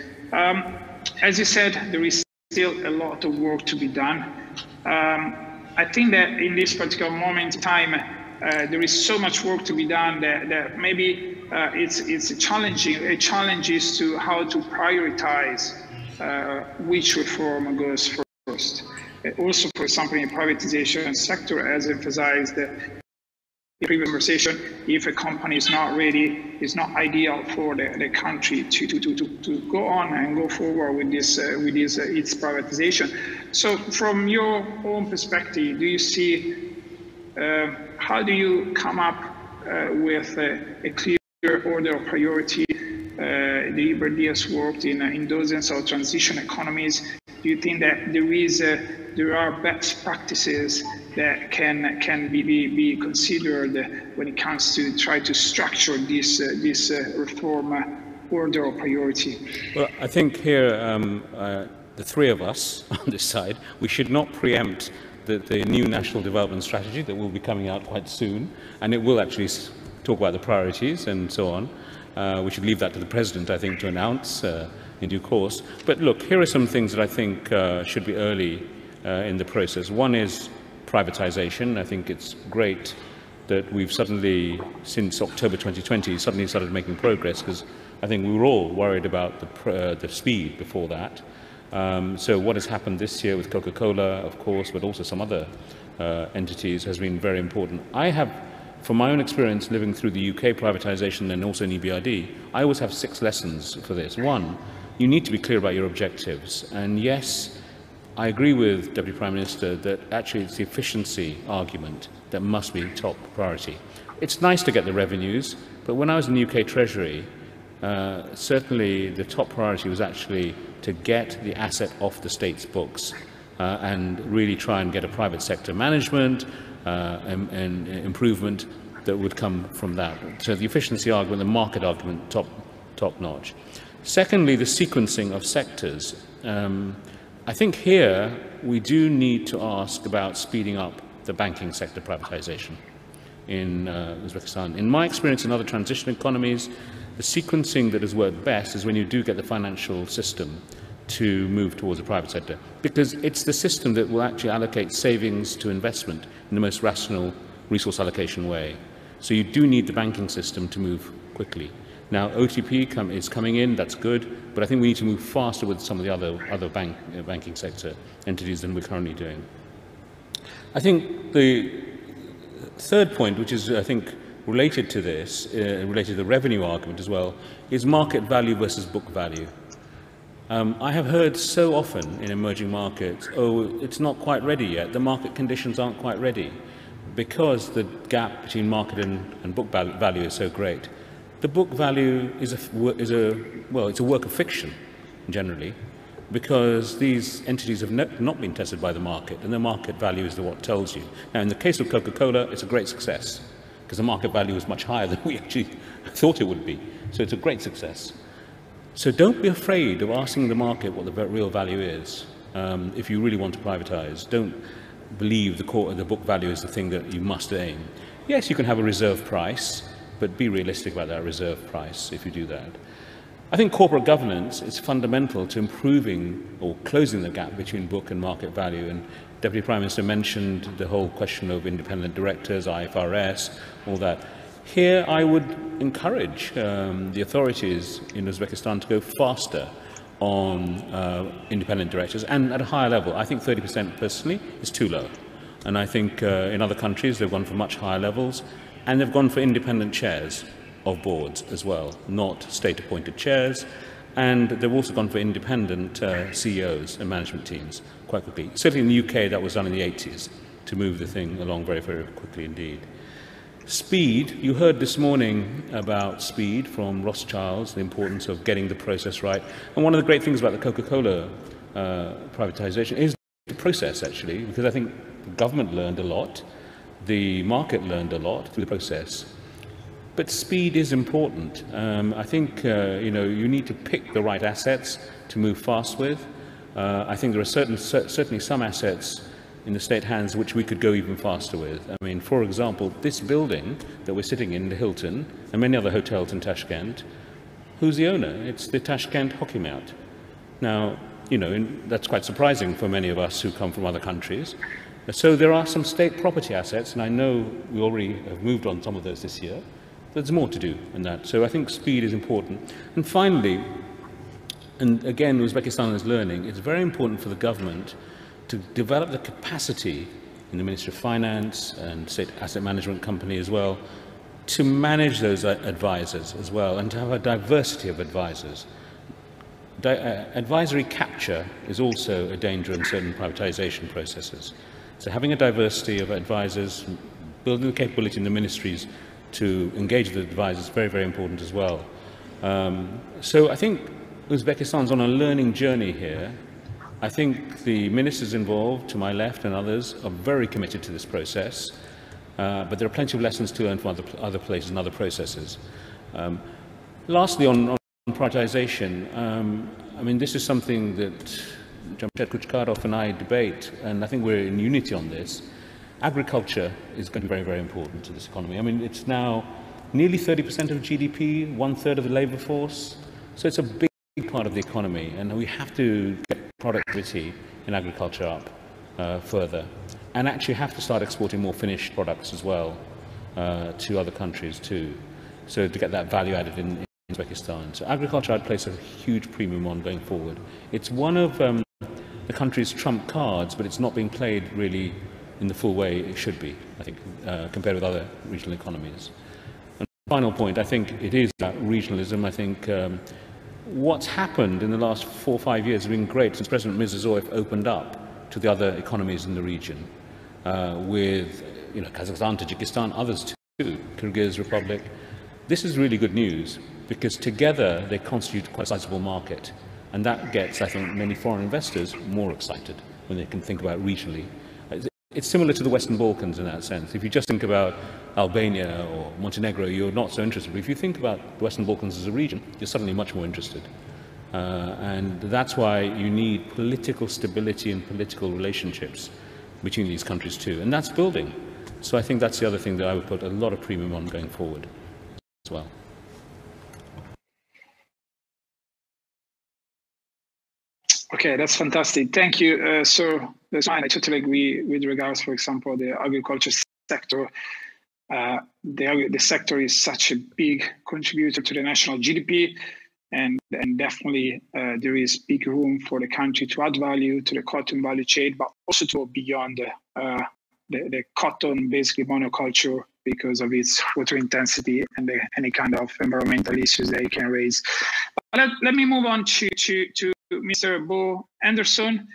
As you said, there is still a lot of work to be done. I think that in this particular moment in time, there is so much work to be done that maybe it's challenging. A challenge is to how to prioritize which reform goes first. Also, for example, in the privatization sector, as emphasized in the previous conversation, if a company is not ready, it's not ideal for the country to go on and go forward with this its privatization. So, from your own perspective, do you see how do you come up with a clear order of priority? The EBRD has worked in dozens of transition economies. Do you think that there are best practices that can be considered when it comes to try to structure this reform order of priority? Well, I think here the three of us on this side, we should not preempt the new national development strategy that will be coming out quite soon, and it will actually talk about the priorities and so on. We should leave that to the President, I think, to announce in due course. But look, here are some things that I think should be early in the process. One is privatization. I think it's great that we've suddenly, since October 2020, suddenly started making progress, because I think we were all worried about the speed before that. So what has happened this year with Coca-Cola, of course, but also some other entities, has been very important. I have, from my own experience living through the UK privatization and also in EBRD, I always have 6 lessons for this. One, you need to be clear about your objectives. And yes, I agree with Deputy Prime Minister that actually it's the efficiency argument that must be top priority. It's nice to get the revenues, but when I was in the UK Treasury, certainly the top priority was actually to get the asset off the state's books and really try and get a private sector management and improvement that would come from that. So the efficiency argument, the market argument, top notch. Secondly, the sequencing of sectors. I think here we do need to ask about speeding up the banking sector privatization in Uzbekistan. In my experience in other transition economies, the sequencing that has worked best is when you do get the financial system to move towards the private sector, because it's the system that will actually allocate savings to investment in the most rational resource allocation way. So you do need the banking system to move quickly. Now, OTP is coming in, that's good, but I think we need to move faster with some of the other banking sector entities than we're currently doing. I think the third point, which is, I think, related to this, related to the revenue argument as well, is market value versus book value. I have heard so often in emerging markets, oh, it's not quite ready yet, the market conditions aren't quite ready, because the gap between market and book value is so great. the book value is it's a work of fiction, generally, because these entities have not been tested by the market, and the market value is what tells you. Now, in the case of Coca-Cola, it's a great success, because the market value is much higher than we actually thought it would be. So it's a great success. So don't be afraid of asking the market what the real value is. If you really want to privatize, don't believe the book value is the thing that you must aim. Yes, you can have a reserve price, but be realistic about that reserve price if you do that. I think corporate governance is fundamental to improving or closing the gap between book and market value. And Deputy Prime Minister mentioned the whole question of independent directors, IFRS, all that. Here, I would encourage the authorities in Uzbekistan to go faster on independent directors and at a higher level. I think 30% personally is too low. And I think in other countries, they've gone for much higher levels, and they've gone for independent chairs of boards as well, not state-appointed chairs. And they've also gone for independent CEOs and management teams quite quickly. Certainly in the UK, that was done in the 80s to move the thing along very, very quickly indeed. Speed, you heard this morning about speed from Rothschilds, the importance of getting the process right. And one of the great things about the Coca-Cola privatization is the process, actually, because I think the government learned a lot, the market learned a lot through the process. But speed is important. I think you need to pick the right assets to move fast with. I think there are certainly some assets in the state hands which we could go even faster with. I mean, for example, this building that we're sitting in, the Hilton, and many other hotels in Tashkent, who's the owner? It's the Tashkent Hockey Mart. Now, that's quite surprising for many of us who come from other countries. So there are some state property assets, and I know we already have moved on some of those this year. There's more to do in that. So I think speed is important. And finally, and again, Uzbekistan is learning, it's very important for the government to develop the capacity in the Ministry of Finance and State Asset Management Company as well to manage those advisors as well and to have a diversity of advisors. Advisory capture is also a danger in certain privatization processes. So having a diversity of advisors, building the capability in the ministries to engage with advisors is very, very important as well. So I think Uzbekistan's on a learning journey here. I think the ministers involved, to my left and others, are very committed to this process, but there are plenty of lessons to learn from other places and other processes. Lastly, on privatization, I mean, this is something that Jamshed Kuchkarov and I debate, and I think we're in unity on this. Agriculture is going to be very, very important to this economy. I mean, it's now nearly 30% of GDP, 1/3 of the labor force, so it's a big part of the economy, and we have to get productivity in agriculture up further, and actually have to start exporting more finished products as well to other countries too, so to get that value added in Uzbekistan. So agriculture I'd place a huge premium on going forward. It's one of the country's trump cards, but it's not being played really in the full way it should be, I think, compared with other regional economies. And final point, I think it is about regionalism. I think what's happened in the last 4 or 5 years has been great since President Mirziyoyev opened up to the other economies in the region, with Kazakhstan, Tajikistan, others too, Kyrgyz Republic. This is really good news because together they constitute quite a sizable market, and that gets, I think, many foreign investors more excited when they can think about regionally. It's similar to the Western Balkans in that sense. If you just think about Albania or Montenegro, you're not so interested. But if you think about the Western Balkans as a region, you're suddenly much more interested. And that's why you need political stability and political relationships between these countries too. And that's building. So I think that's the other thing that I would put a lot of premium on going forward as well. Okay, that's fantastic. Thank you. So that's fine. I totally agree with regards, for example, the agriculture sector. The sector is such a big contributor to the national GDP, and definitely there is big room for the country to add value to the cotton value chain, but also to go beyond the cotton, basically monoculture, because of its water intensity and any kind of environmental issues that it can raise. But let me move on to Mr. Bo Anderson.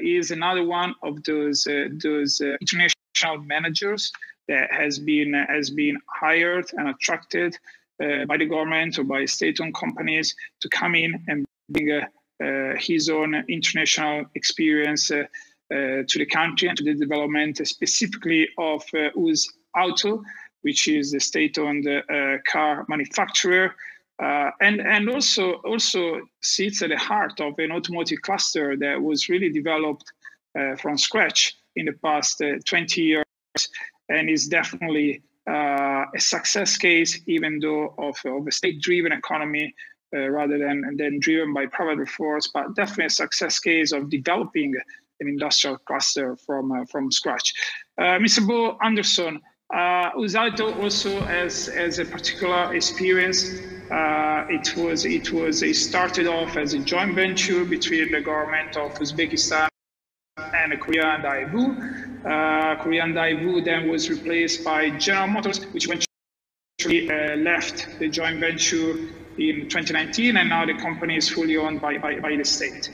Is another one of those international managers that has been hired and attracted by the government or by state-owned companies to come in and bring his own international experience to the country and to the development specifically of Uzauto, which is the state-owned car manufacturer, and also sits at the heart of an automotive cluster that was really developed from scratch in the past 20 years, and is definitely a success case, even though of a state-driven economy rather than driven by private force, but definitely a success case of developing an industrial cluster from scratch. Mr. Bo Anderson, Uzauto also has a particular experience. It started off as a joint venture between the government of Uzbekistan and Korea and Daewoo. Korea and Daewoo then was replaced by General Motors, which eventually left the joint venture in 2019, and now the company is fully owned by the state.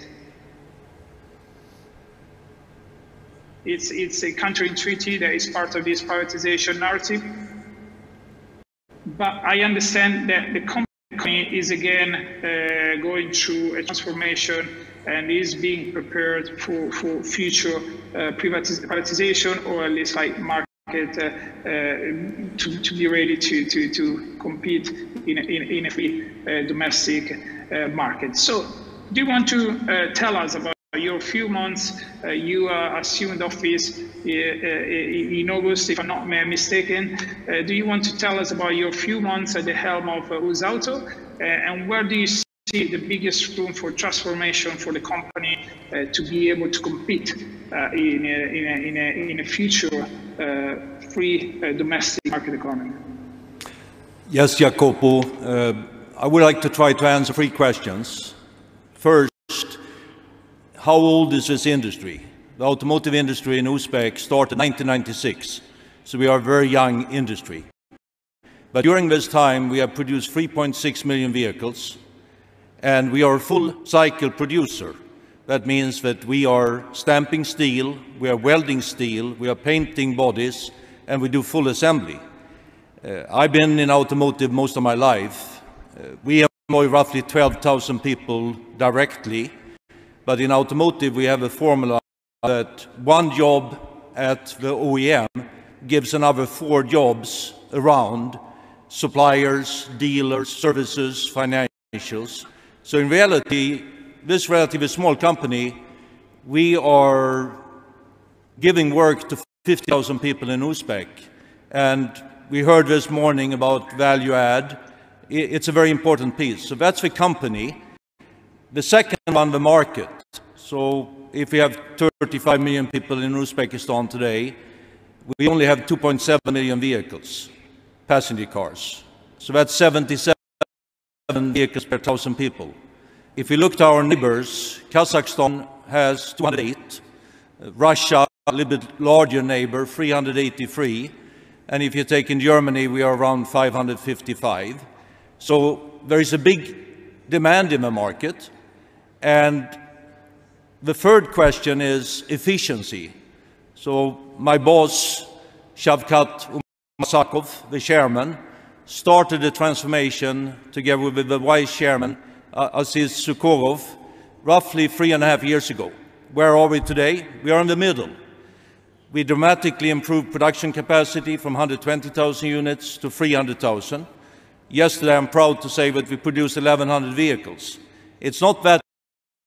It's a counterintuitive that is part of this privatization narrative. But I understand that the company is again going through a transformation and is being prepared for future privatization, or at least like market to be ready to compete in a free domestic market. So do you want to tell us about your few months? You assumed office in August, if I'm not mistaken. Do you want to tell us about your few months at the helm of Uzauto, and where do you see the biggest room for transformation for the company to be able to compete in a future free domestic market economy? Yes, Jacopo. I would like to try to answer 3 questions. First, how old is this industry? The automotive industry in Uzbek started in 1996, so we are a very young industry. But during this time, we have produced 3.6 million vehicles, and we are a full cycle producer. That means that we are stamping steel, we are welding steel, we are painting bodies, and we do full assembly. I've been in automotive most of my life. We employ roughly 12,000 people directly, but in automotive we have a formula that 1 job at the OEM gives another 4 jobs around: suppliers, dealers, services, financials. So in reality, this relatively small company, we are giving work to 50,000 people in Uzbek. And we heard this morning about value add. It's a very important piece. So that's the company. The second one, the market. So if we have 35 million people in Uzbekistan today, we only have 2.7 million vehicles, passenger cars. So that's 77 vehicles per 1,000 people. If we look to our neighbors, Kazakhstan has 208, Russia, a little bit larger neighbor, 383, and if you take in Germany, we are around 555. So there is a big demand in the market. And the third question is efficiency. So my boss, Shavkat Umasakov, the chairman, started the transformation together with the vice chairman, Aziz Sukorov, roughly 3.5 years ago. Where are we today? We are in the middle. We dramatically improved production capacity from 120,000 units to 300,000. Yesterday, I'm proud to say that we produced 1,100 vehicles. It's not that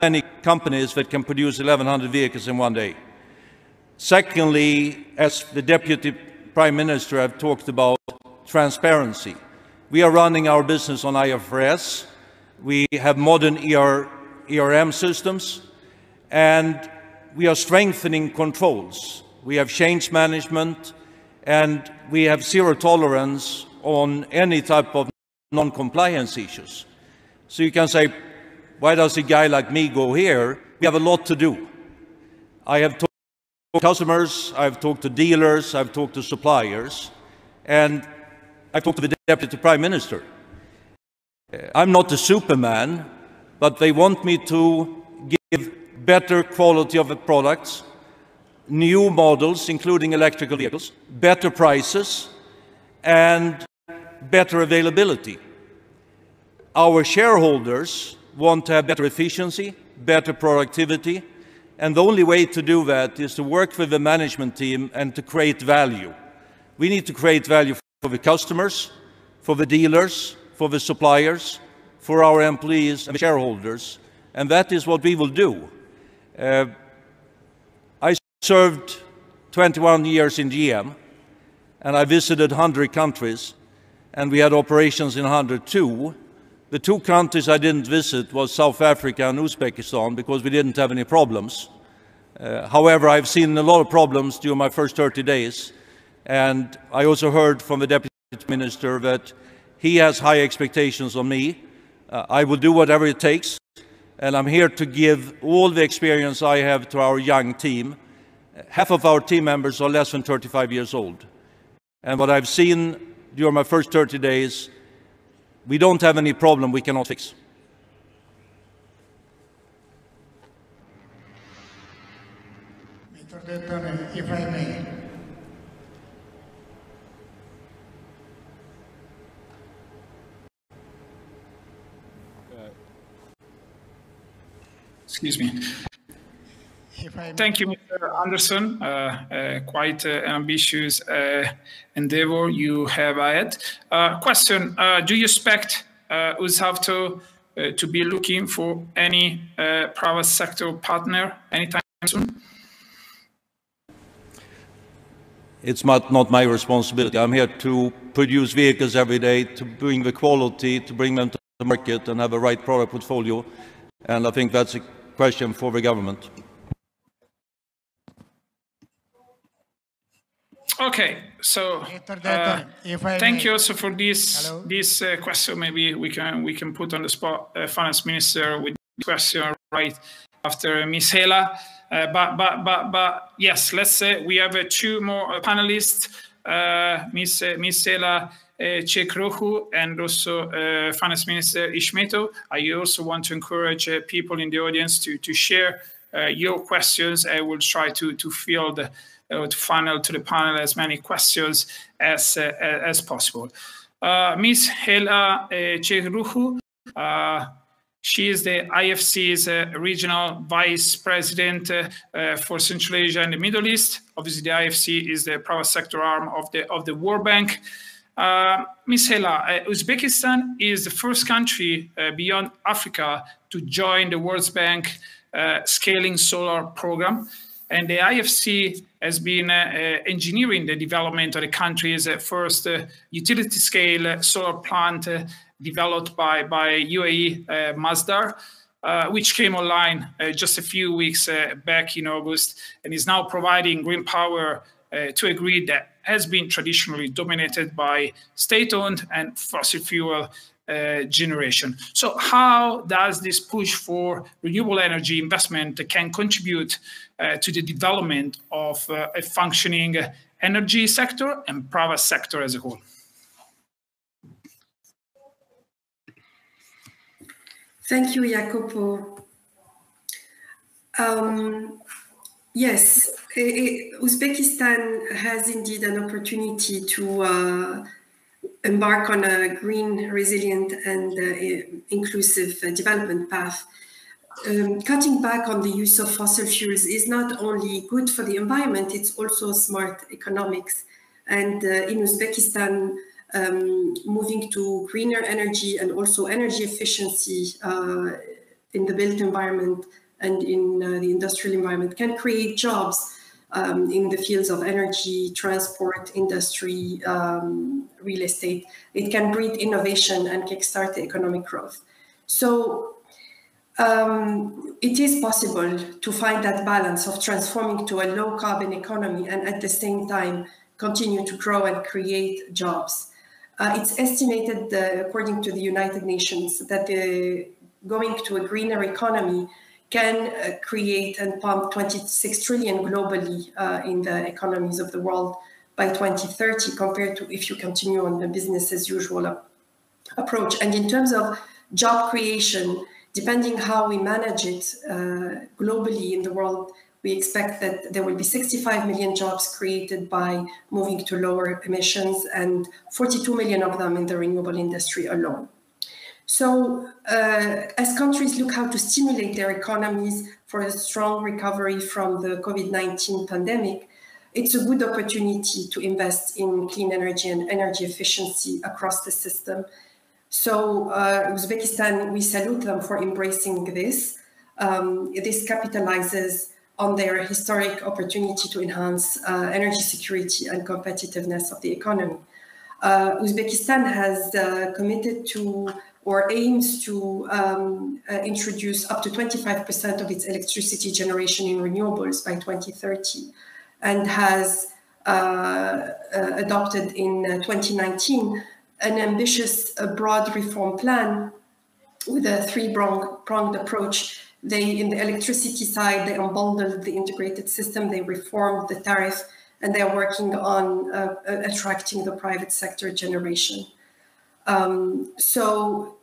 many companies that can produce 1,100 vehicles in one day. Secondly, as the Deputy Prime Minister have talked about, transparency. We are running our business on IFRS. We have modern ERM systems, and we are strengthening controls. We have change management, and we have zero tolerance on any type of non-compliance issues. So you can say, why does a guy like me go here? We have a lot to do. I have talked to customers, I've talked to dealers, I've talked to suppliers, and I've talked to the Deputy Prime Minister. I'm not a Superman, but they want me to give better quality of the products, new models, including electrical vehicles, better prices, and better availability. our shareholders want to have better efficiency, better productivity, and the only way to do that is to work with the management team and to create value. We need to create value for the customers, for the dealers, for the suppliers, for our employees and shareholders, and that is what we will do. I served 21 years in GM, and I visited 100 countries, and we had operations in 102. The two countries I didn't visit was South Africa and Uzbekistan because we didn't have any problems. However, I've seen a lot of problems during my first 30 days, and I also heard from the Deputy Minister that he has high expectations on me. I will do whatever it takes, and I'm here to give all the experience I have to our young team. Half of our team members are less than 35 years old. And what I've seen during my first 30 days, we don't have any problem we cannot fix. Mr. Dayton, if I may. Excuse me. Thank you, Mr. Anderson. Quite ambitious endeavor you have ahead. Question, do you expect Uzavto to be looking for any private sector partner anytime soon? It's not my responsibility. I'm here to produce vehicles every day, to bring the quality, to bring them to the market and have a right product portfolio. And I think that's a question for the government. Okay, so thank you also for this question. Maybe we can put on the spot Finance Minister with the question right after Ms. Hela. But yes, let's say we have two more panelists, Ms. Hela Çekroğlu and also Finance Minister Ishmeto. I also want to encourage people in the audience to share your questions. I will try to field to funnel to the panel as many questions as possible. Ms. Hela Çekroğlu, she is the IFC's regional vice president for Central Asia and the Middle East. Obviously, the IFC is the private sector arm of the World Bank. Ms. Hela, Uzbekistan is the first country beyond Africa to join the World Bank scaling solar program. And the IFC has been engineering the development of the country's first utility-scale solar plant developed by UAE Masdar, which came online just a few weeks back in August and is now providing green power to a grid that has been traditionally dominated by state-owned and fossil fuel generation. So how does this push for renewable energy investment can contribute to the development of a functioning energy sector and private sector as a whole? Thank you, Jacopo. Yes, Uzbekistan has indeed an opportunity to embark on a green, resilient, and inclusive development path. Cutting back on the use of fossil fuels is not only good for the environment, it's also smart economics. And in Uzbekistan, moving to greener energy and also energy efficiency in the built environment and in the industrial environment can create jobs in the fields of energy, transport, industry, real estate. It can breed innovation and kickstart the economic growth. So it is possible to find that balance of transforming to a low carbon economy and at the same time continue to grow and create jobs. It's estimated, according to the United Nations, that going to a greener economy can create and pump 26 trillion globally in the economies of the world by 2030, compared to if you continue on the business as usual approach. And in terms of job creation, depending how we manage it globally in the world, we expect that there will be 65 million jobs created by moving to lower emissions and 42 million of them in the renewable industry alone. So as countries look how to stimulate their economies for a strong recovery from the COVID-19 pandemic, it's a good opportunity to invest in clean energy and energy efficiency across the system. So Uzbekistan, we salute them for embracing this. This capitalizes on their historic opportunity to enhance energy security and competitiveness of the economy. Uzbekistan has committed to or aims to introduce up to 25% of its electricity generation in renewables by 2030, and has adopted in 2019 an ambitious broad reform plan with a three-pronged approach. In the electricity side, they unbundled the integrated system, they reformed the tariff, and they are working on attracting the private sector generation. So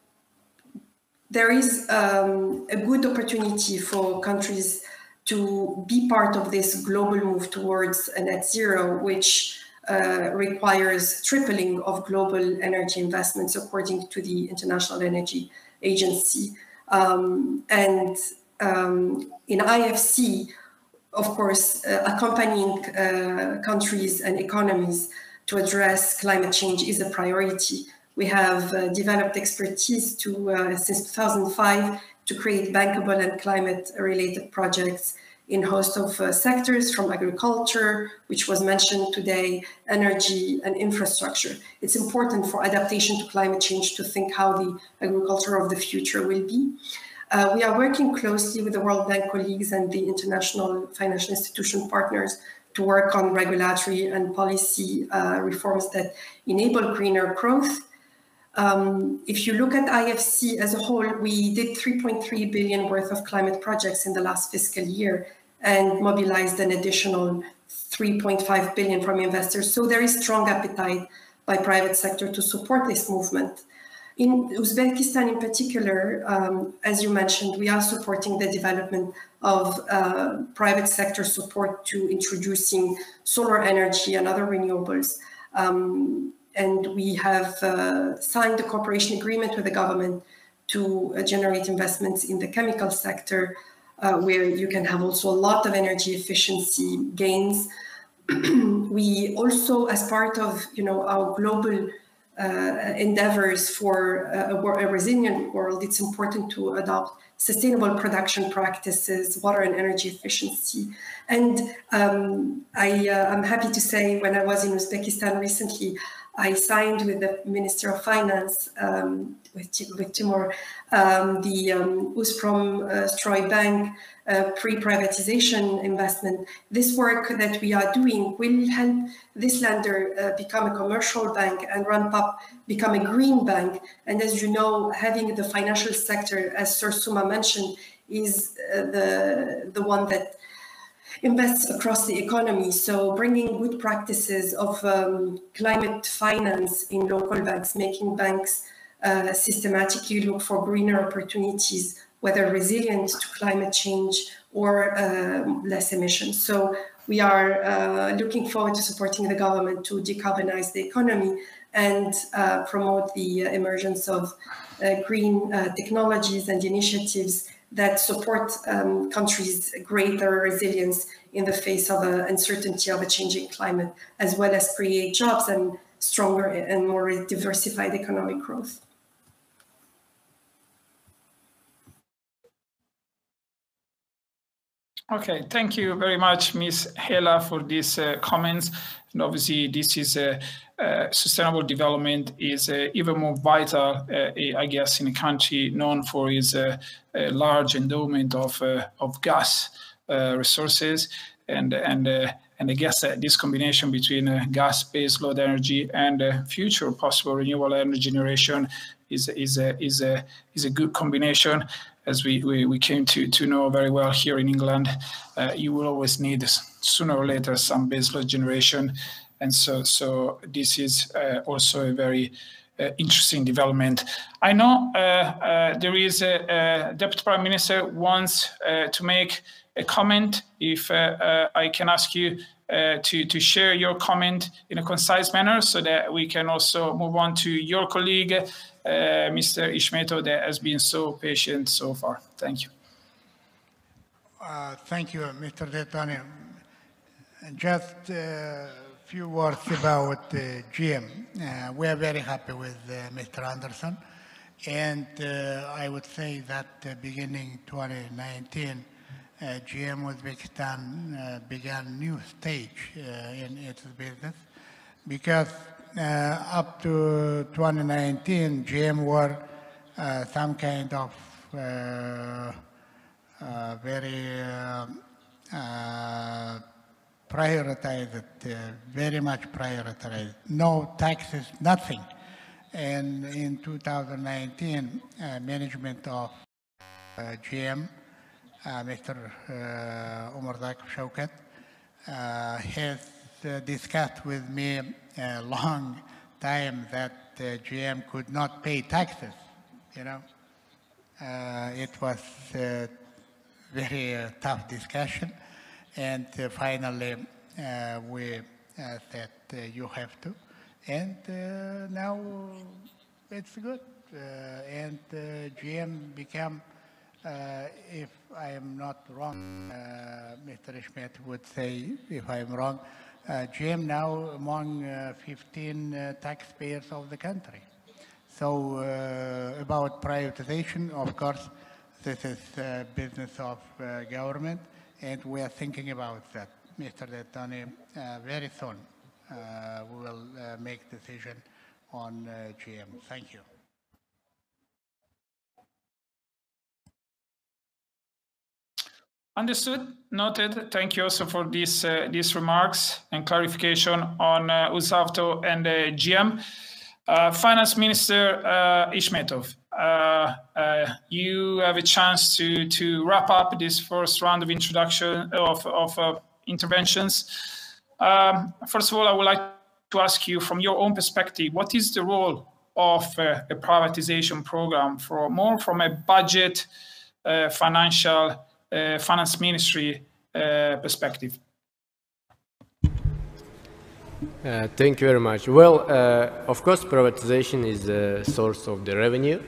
there is a good opportunity for countries to be part of this global move towards a net zero, which requires tripling of global energy investments according to the International Energy Agency. And in IFC, of course, accompanying countries and economies to address climate change is a priority. We have developed expertise since 2005 to create bankable and climate-related projects in a host of sectors, from agriculture, which was mentioned today, energy and infrastructure. It's important for adaptation to climate change to think how the agriculture of the future will be. We are working closely with the World Bank colleagues and the international financial institution partners to work on regulatory and policy reforms that enable greener growth. If you look at IFC as a whole, we did 3.3 billion worth of climate projects in the last fiscal year and mobilized an additional 3.5 billion from investors. So there is strong appetite by private sector to support this movement. In Uzbekistan in particular, as you mentioned, we are supporting the development of private sector support to introducing solar energy and other renewables. And we have signed a cooperation agreement with the government to generate investments in the chemical sector, where you can have also a lot of energy efficiency gains. We also, as part of our global endeavors for a resilient world, it's important to adopt sustainable production practices, water and energy efficiency. And I'm happy to say, when I was in Uzbekistan recently, I signed with the Minister of Finance, with Timur, the Uzprom Bank pre-privatization investment. This work that we are doing will help this lender become a commercial bank and ramp up, become a green bank. And as you know, having the financial sector, as Sir Suma mentioned, is the one that invests across the economy. So bringing good practices of climate finance in local banks, making banks systematically look for greener opportunities, whether resilient to climate change or less emissions. So we are looking forward to supporting the government to decarbonize the economy and promote the emergence of green technologies and initiatives that support countries' greater resilience in the face of uncertainty of a changing climate, as well as create jobs and stronger and more diversified economic growth. Okay, thank you very much, Ms. Hela, for these comments. And obviously, this is sustainable development is even more vital, I guess, in a country known for its large endowment of gas resources, and I guess this combination between gas-based load energy and future possible renewable energy generation is a good combination. As we came to know very well here in England, you will always need sooner or later some baseload generation, and so this is also a very interesting development. I know there is a Deputy Prime Minister wants to make a comment. If I can ask you, to share your comment in a concise manner so that we can also move on to your colleague, Mr. Ishmetov, that has been so patient so far. Thank you. Thank you, Mr. Detani. Just a few words about GM. We are very happy with Mr. Anderson. And I would say that beginning 2019, GM Uzbekistan began a new stage in its business because up to 2019, GM were some kind of very prioritized, very much prioritized. No taxes, nothing. And in 2019, management of GM, Mr. Umar Zakif Shaukat, has discussed with me a long time that GM could not pay taxes, you know. It was a very tough discussion. And finally, we said you have to. And now it's good. And GM became, if I am not wrong, Mr. Ishmet would say if I am wrong, GM now among 15 taxpayers of the country. So about privatization, of course, this is business of government, and we are thinking about that. Mr. Detani, very soon we will make decision on GM. Thank you. Understood, noted. Thank you also for these remarks and clarification on Uzavto and GM. Finance Minister Ishmetov, you have a chance to wrap up this first round of introduction of interventions. First of all, I would like to ask you, from your own perspective, what is the role of a privatization program from a budget, finance ministry perspective? Thank you very much. Well, of course, privatization is the source of the revenue,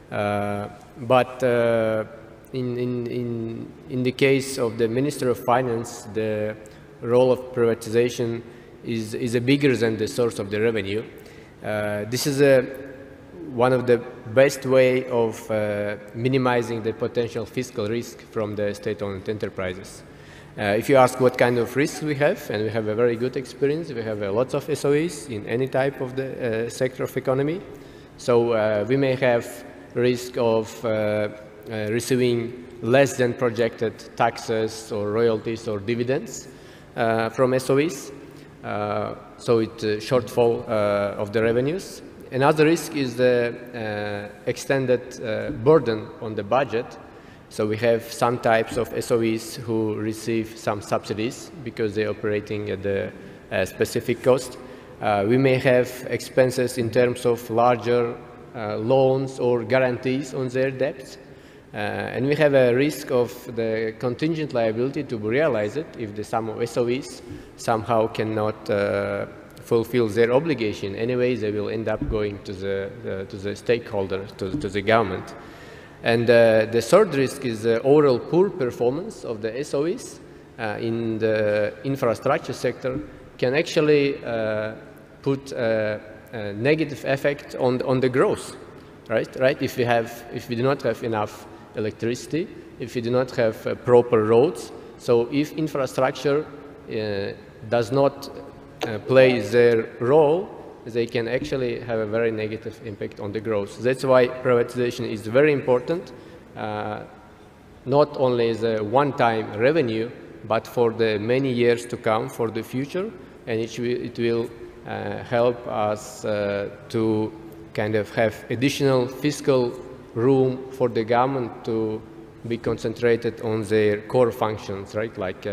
but in the case of the Minister of Finance, the role of privatization is bigger than the source of the revenue. This is one of the best way of minimizing the potential fiscal risk from the state-owned enterprises. If you ask what kind of risks we have, and we have a very good experience, we have lots of SOEs in any type of the sector of economy. So we may have risk of receiving less than projected taxes or royalties or dividends from SOEs. So it's a shortfall of the revenues. Another risk is the extended burden on the budget. So we have some types of SOEs who receive some subsidies because they're operating at the specific cost. We may have expenses in terms of larger loans or guarantees on their debts. And we have a risk of the contingent liability to be realized if some of SOEs somehow cannot fulfill their obligation. Anyway, they will end up going to the stakeholder, to the government. And the third risk is the overall poor performance of the SOEs in the infrastructure sector can actually put a negative effect on the growth, right? If we do not have enough electricity, if we do not have proper roads, so if infrastructure does not play their role, they can actually have a very negative impact on the growth. That's why privatization is very important, not only as a one-time revenue, but for the many years to come, for the future, and it will help us to kind of have additional fiscal room for the government to be concentrated on their core functions, right? Like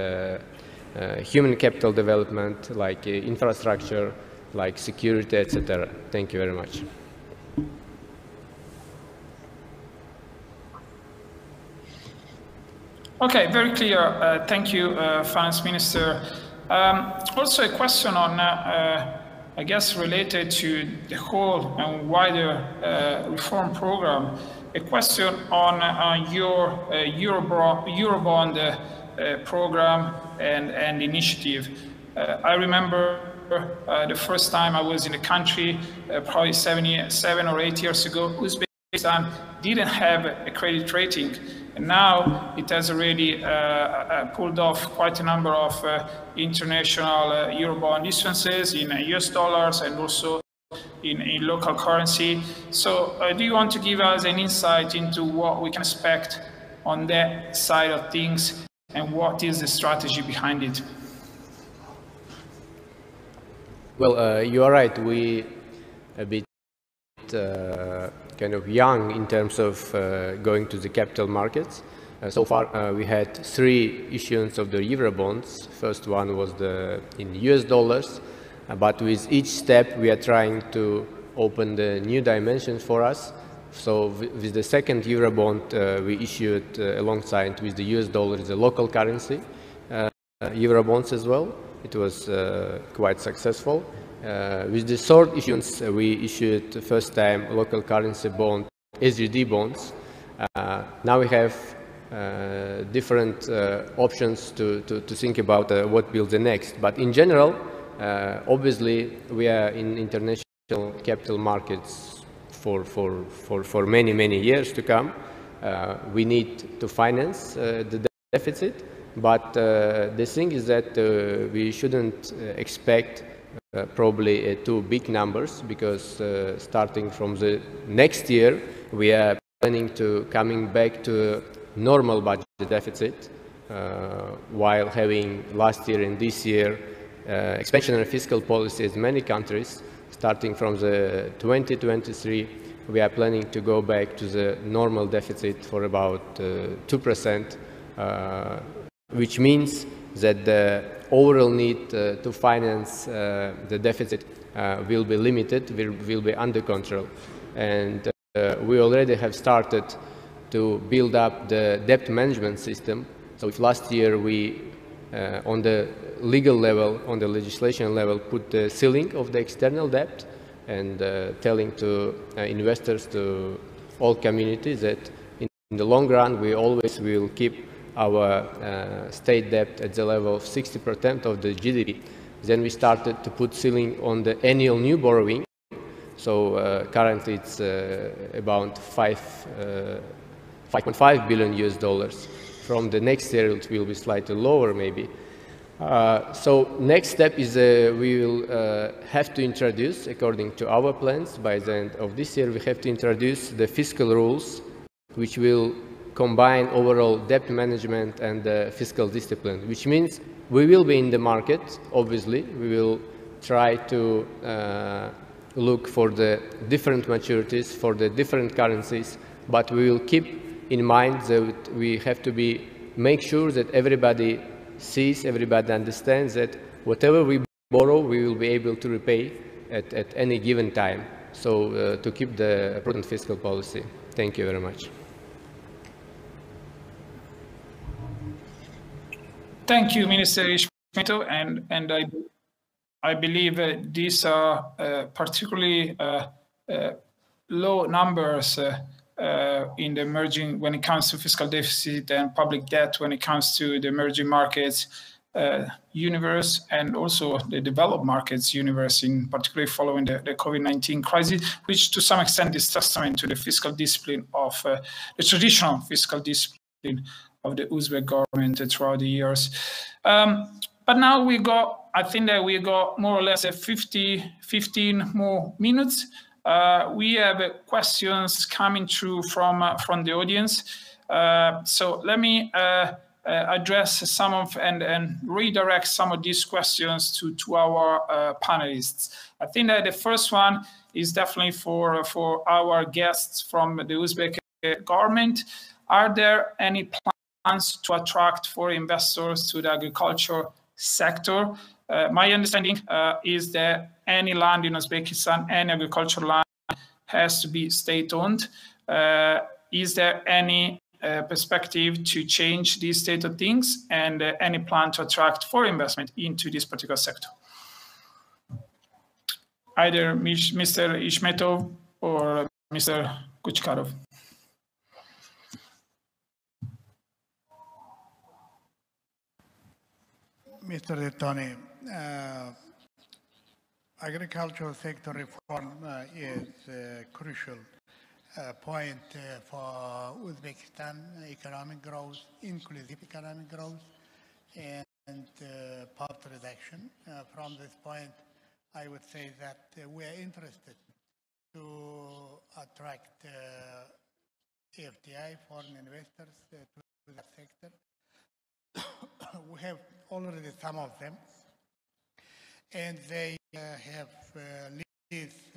human capital development, like infrastructure, like security, etc. Thank you very much. Okay, very clear. Thank you, Finance Minister Also a question on, I guess, related to the whole and wider reform program. A question on your Eurobond program and initiative. I remember the first time I was in the country, probably 7 or 8 years ago, Uzbekistan didn't have a credit rating. And now it has already pulled off quite a number of international Eurobond issuances in US dollars and also in local currency. So do you want to give us an insight into what we can expect on that side of things and what is the strategy behind it? Well, you are right. We a bit kind of young in terms of going to the capital markets. So far, we had 3 issuances of the Eurobonds. First one was in US dollars, but with each step, we are trying to open the new dimensions for us. So with the second Eurobond, we issued alongside with the US dollar, the local currency Eurobonds as well. It was quite successful. With the third issuance, we issued the first time local currency bond, SGD bonds. Now we have different options to think about what will be the next. But in general, obviously, we are in international capital markets for many, many years to come. We need to finance the deficit. But the thing is that we shouldn't expect probably 2 big numbers, because starting from the next year, we are planning to coming back to normal budget deficit, while having last year and this year expansionary fiscal policies in many countries. Starting from the 2023, we are planning to go back to the normal deficit for about 2%, which means that the overall need to finance the deficit will be limited, will be under control. And we already have started to build up the debt management system. So if last year we, on the legal level, on the legislation level, put the ceiling of the external debt and telling to investors, to all communities, that in the long run we always will keep our state debt at the level of 60% of the GDP. Then we started to put ceiling on the annual new borrowing. So currently it's about 5.5 billion US dollars. From the next year it will be slightly lower maybe. So next step is we will have to introduce, according to our plans, by the end of this year, we have to introduce the fiscal rules, which will combine overall debt management and fiscal discipline, which means we will be in the market, obviously. We will try to look for the different maturities, for the different currencies, but we will keep in mind that we have to make sure that everybody sees, everybody understands that whatever we borrow, we will be able to repay at any given time. So to keep the prudent fiscal policy. Thank you very much. Thank you, Minister Ishmeto, and I believe these are particularly low numbers in the emerging, when it comes to fiscal deficit and public debt, when it comes to the emerging markets universe and also the developed markets universe, in particular following the COVID-19 crisis, which to some extent is testament to the fiscal discipline of the traditional fiscal discipline of the Uzbek government throughout the years. But now I think that we got more or less 15 more minutes. We have questions coming through from the audience. So let me address some of and redirect some of these questions to our panelists. I think that the first one is definitely for our guests from the Uzbek government. Are there any plans to attract foreign investors to the agriculture sector? My understanding is that any land in Uzbekistan, any agricultural land, has to be state-owned. Is there any perspective to change this state of things, and any plan to attract foreign investment into this particular sector? Either Mr. Ishmetov or Mr. Kuchkarov. Mr. Detoni, agricultural sector reform is a crucial point for Uzbekistan economic growth, inclusive economic growth, and poverty reduction. From this point, I would say that we are interested to attract FDI, foreign investors, to that sector. We have already some of them, and they have leased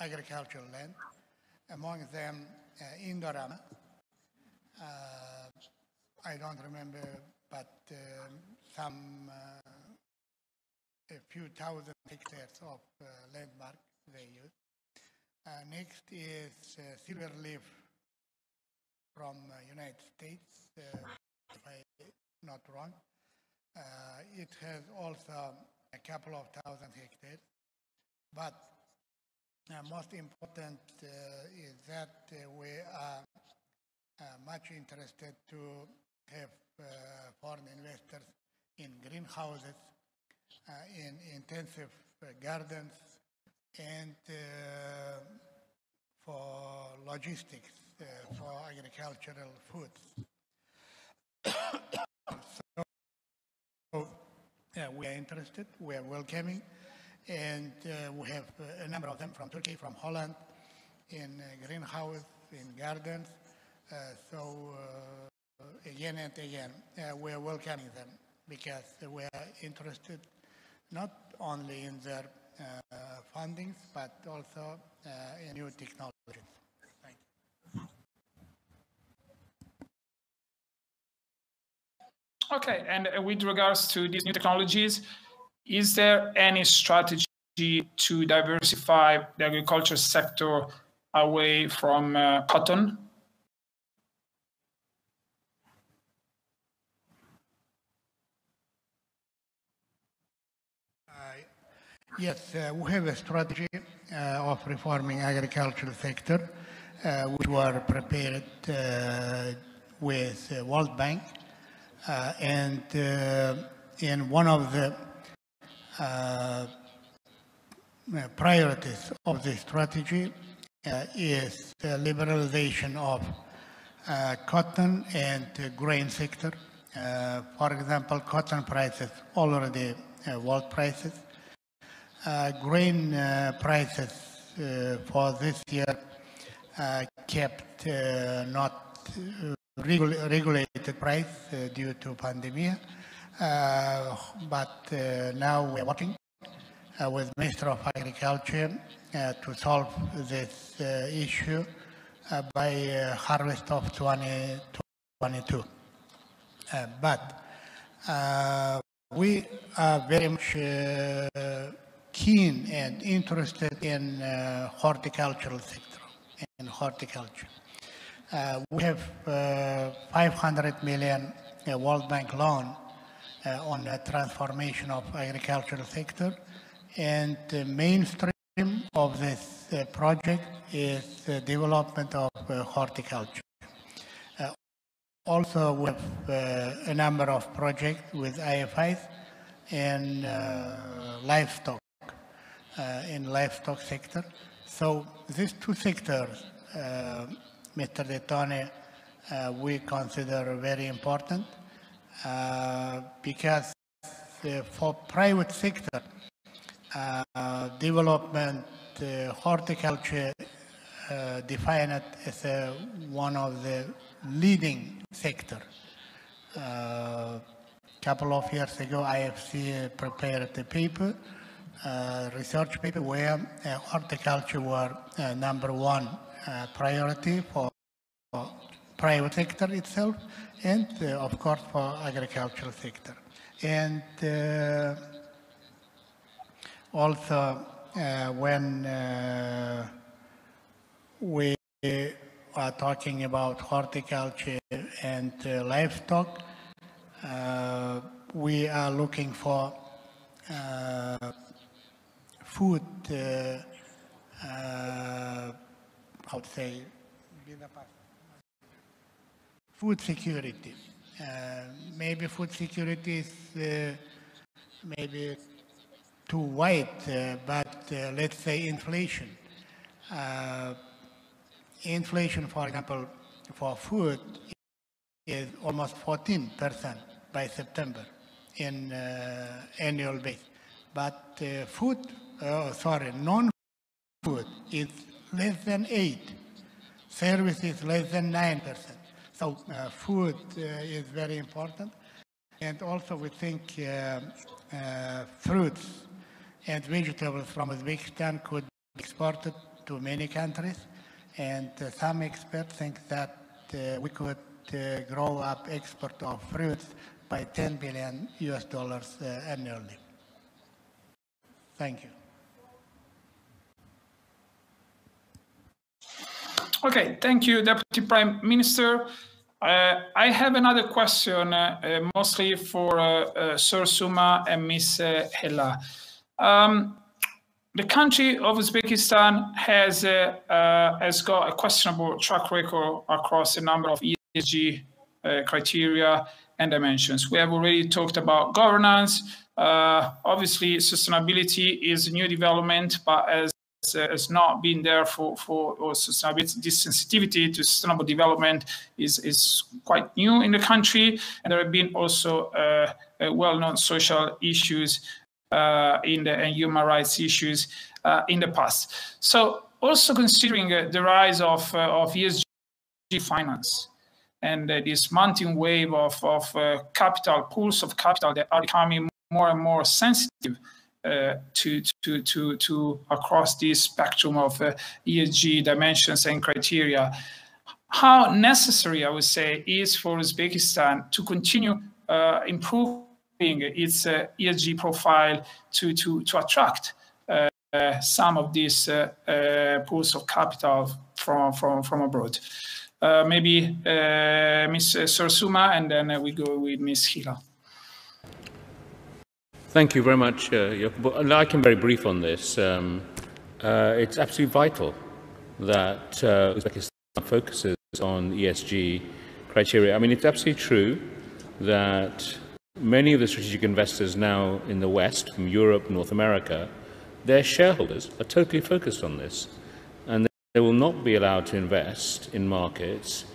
agricultural land, among them Indorama. I don't remember, but a few thousand hectares of landmark they use. Next is Silver Leaf from United States, if I'm not wrong. It has also a couple of thousand hectares, but most important is that we are much interested to have foreign investors in greenhouses, in intensive gardens, and for logistics, for agricultural foods. So we are interested, we are welcoming, and we have a number of them from Turkey, from Holland, in greenhouses, in gardens. So again and again, we are welcoming them because we are interested not only in their fundings, but also in new technologies. Thank you. Okay, and with regards to these new technologies, is there any strategy to diversify the agriculture sector away from cotton? Yes, we have a strategy of reforming agricultural sector, which were prepared with World Bank, and in one of the priorities of the strategy is the liberalization of cotton and grain sector. For example, cotton prices already world prices. Grain prices for this year kept not regulated price due to pandemic, but now we are working with Minister of Agriculture to solve this issue by harvest of 2022. But we are very much keen and interested in horticultural sector, in horticulture. We have 500 million World Bank loan on the transformation of agricultural sector, and the mainstream of this project is the development of horticulture. Also, we have a number of projects with IFIs and livestock, in livestock sector. So these two sectors, Mr. Detone, we consider very important because for private sector, development, horticulture defined as one of the leading sector. Couple of years ago, IFC prepared a paper, research paper, where horticulture were #1 priority for private sector itself, and of course for agricultural sector. And also when we are talking about horticulture and livestock, we are looking for food, how to say, food security. Maybe food security is maybe too wide, but let's say inflation. Inflation, for example, for food is almost 14% by September in annual base. But non-food is less than 8%. Service is less than 9%. So food is very important. And also we think fruits and vegetables from Uzbekistan could be exported to many countries. And some experts think that we could grow up export of fruits by $10 billion annually. Thank you. Okay, thank you, Deputy Prime Minister. I have another question, mostly for Sir Suma and Ms. Hela. The country of Uzbekistan has got a questionable track record across a number of ESG criteria and dimensions. We have already talked about governance. Obviously, sustainability is a new development, but has not been there for sustainability. This sensitivity to sustainable development is quite new in the country, and there have been also well-known social issues and human rights issues in the past. So, also considering the rise of ESG finance and this mounting wave of capital, pools of capital that are becoming more and more sensitive to across this spectrum of ESG dimensions and criteria. How necessary, I would say, is for Uzbekistan to continue improving its ESG profile to attract some of these pools of capital from abroad? Maybe Ms. Sorsuma, and then we go with Ms. Hila. Thank you very much, Jacob. I can be very brief on this. It's absolutely vital that Uzbekistan focuses on ESG criteria. I mean, it's absolutely true that many of the strategic investors now in the West, from Europe, North America, their shareholders are totally focused on this. And they will not be allowed to invest in markets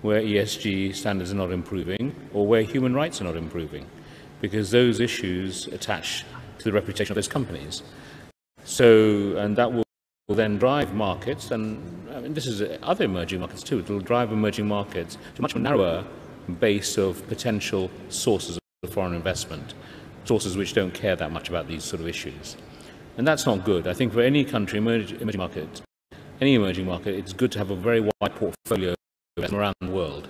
where ESG standards are not improving or where human rights are not improving, because those issues attach to the reputation of those companies. So, and that will then drive markets, and I mean, this is other emerging markets too. It will drive emerging markets to a much narrower base of potential sources of foreign investment, sources which don't care that much about these sort of issues. And that's not good. I think for any country, emerging market, any emerging market, it's good to have a very wide portfolio around the world.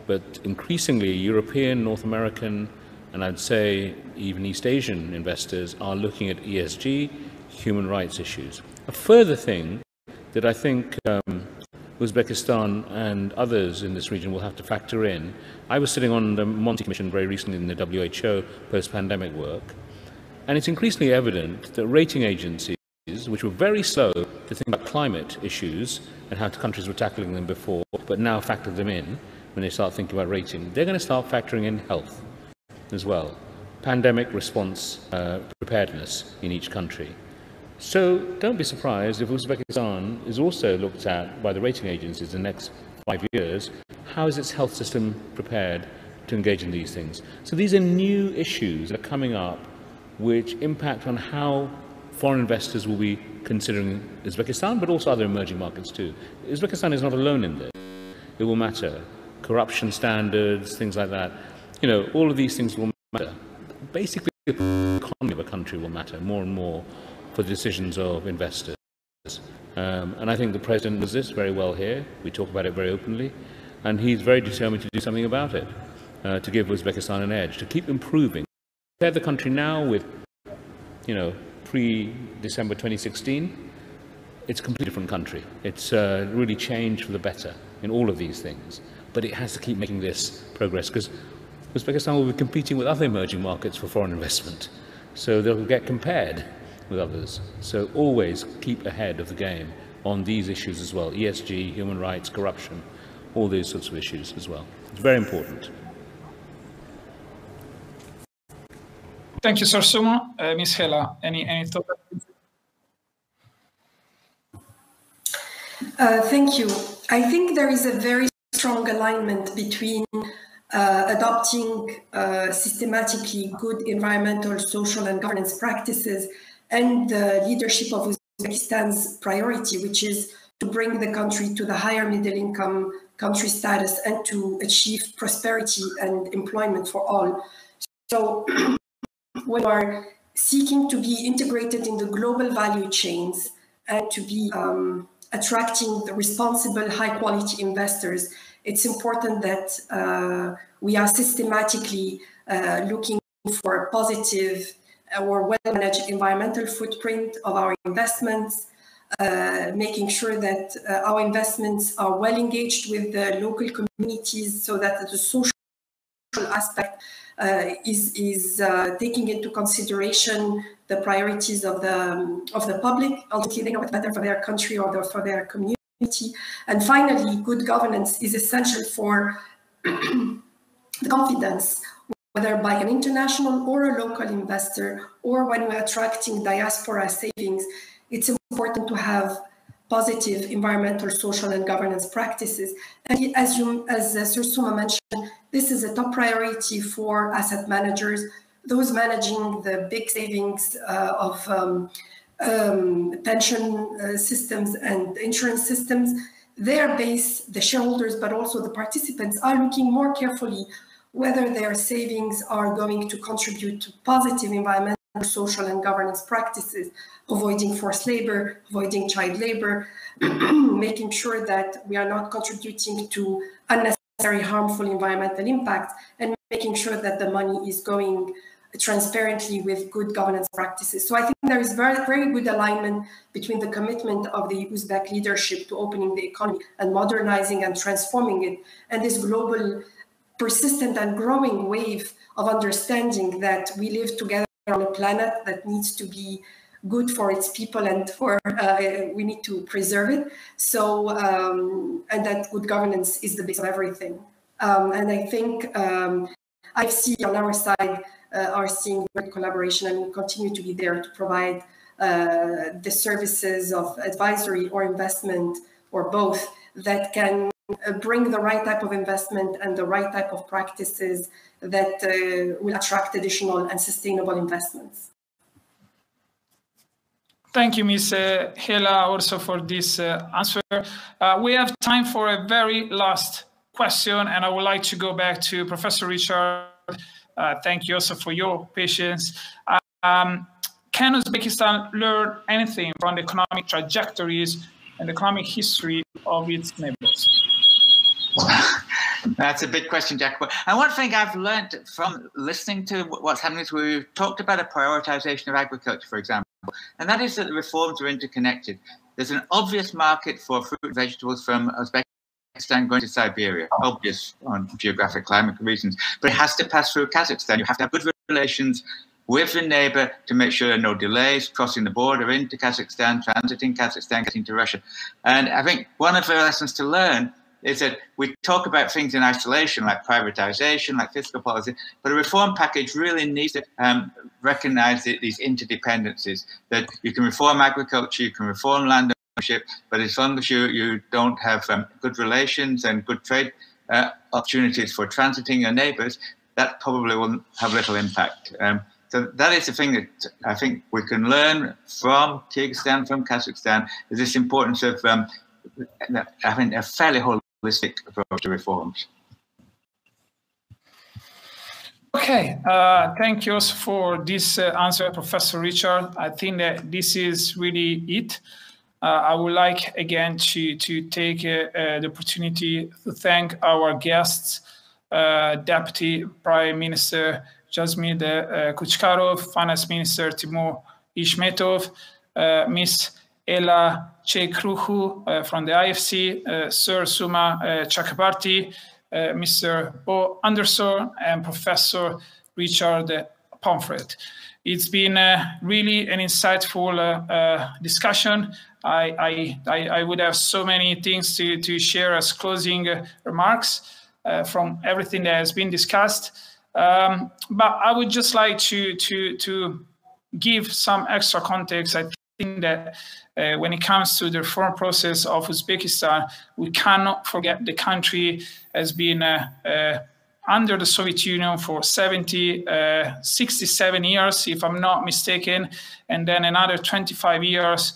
But increasingly, European, North American, and I'd say even East Asian investors are looking at ESG, human rights issues. A further thing that I think Uzbekistan and others in this region will have to factor in. I was sitting on the Monti Commission very recently in the WHO post-pandemic work, and it's increasingly evident that rating agencies, which were very slow to think about climate issues and how countries were tackling them before, but now factor them in when they start thinking about rating, they're going to start factoring in health as well, pandemic response preparedness in each country. So don't be surprised if Uzbekistan is also looked at by the rating agencies in the next 5 years. How is its health system prepared to engage in these things? So these are new issues that are coming up which impact on how foreign investors will be considering Uzbekistan, but also other emerging markets too. Uzbekistan is not alone in this. It will matter. Corruption standards, things like that. You know, all of these things will matter. Basically, the economy of a country will matter more and more for the decisions of investors. And I think the President does this very well here. We talk about it very openly. And he's very determined to do something about it, to give Uzbekistan an edge, to keep improving. Compare the country now with, you know, pre-December 2016. It's a completely different country. It's really changed for the better. in all of these things. But it has to keep making this progress, because Uzbekistan will be competing with other emerging markets for foreign investment. So they'll get compared with others. So always keep ahead of the game on these issues as well. ESG, human rights, corruption, all these sorts of issues as well. It's very important. Thank you, Sir Sumo. Ms. Hela, any thoughts? Thank you. I think there is a very strong alignment between adopting systematically good environmental, social, and governance practices and the leadership of Uzbekistan's priority, which is to bring the country to the higher middle income country status and to achieve prosperity and employment for all. So we are seeking to be integrated in the global value chains and to be attracting the responsible, high-quality investors. It's important that we are systematically looking for a positive or well-managed environmental footprint of our investments, making sure that our investments are well engaged with the local communities so that the social aspect is taking into consideration the priorities of the public, ultimately they know what's better for their country or for their community. And finally, good governance is essential for the confidence, whether by an international or a local investor, or when we're attracting diaspora savings. It's important to have positive environmental, social, and governance practices. And as Sir Suma mentioned, this is a top priority for asset managers, those managing the big savings of pension systems and insurance systems. Their base, the shareholders, but also the participants, are looking more carefully whether their savings are going to contribute to positive environmental, social, and governance practices, avoiding forced labor, avoiding child labor, making sure that we are not contributing to unnecessary harmful environmental impacts, and making sure that the money is going transparently with good governance practices. So I think there is very, very good alignment between the commitment of the Uzbek leadership to opening the economy and modernizing and transforming it, and this global, persistent and growing wave of understanding that we live together on a planet that needs to be good for its people and for we need to preserve it. So and that good governance is the base of everything. And I think IFC on our side are seeing great collaboration and will continue to be there to provide the services of advisory or investment or both that can bring the right type of investment and the right type of practices that will attract additional and sustainable investments. Thank you, Ms. Hela, also for this answer. We have time for a very last question, and I would like to go back to Professor Richard. Thank you also for your patience. Can Uzbekistan learn anything from the economic trajectories and economic history of its neighbors? That's a big question, Jack. And one thing I've learned from listening to what's happening is we've talked about a prioritization of agriculture, for example, and that is that the reforms are interconnected. There's an obvious market for fruit and vegetables from Uzbekistan going to Siberia, obvious on geographic climate reasons, but it has to pass through Kazakhstan. You have to have good relations with the neighbor to make sure there are no delays crossing the border into Kazakhstan, transiting Kazakhstan, getting to Russia. And I think one of the lessons to learn is that we talk about things in isolation, like privatization, like fiscal policy, but a reform package really needs to recognize these interdependencies, that you can reform agriculture, you can reform land ownership, but as long as you don't have good relations and good trade opportunities for transiting your neighbors, that probably will have little impact. So that is the thing that I think we can learn from Kyrgyzstan, from Kazakhstan, is this importance of having a fairly holistic approach to reforms. Okay, thank you also for this answer, Professor Richard. I think that this is really it. I would like again to take the opportunity to thank our guests, Deputy Prime Minister Jasmir Kuchkarov, Finance Minister Timur Ishmetov, Ms. Ela Chekruhu from the IFC, Sir Suma Chakrabarti, Mr. Bo Anderson, and Professor Richard Pomfret. It's been really an insightful discussion. I would have so many things to share as closing remarks from everything that has been discussed. But I would just like to give some extra context. I think that when it comes to the reform process of Uzbekistan, we cannot forget the country has been under the Soviet Union for 67 years, if I'm not mistaken, and then another 25 years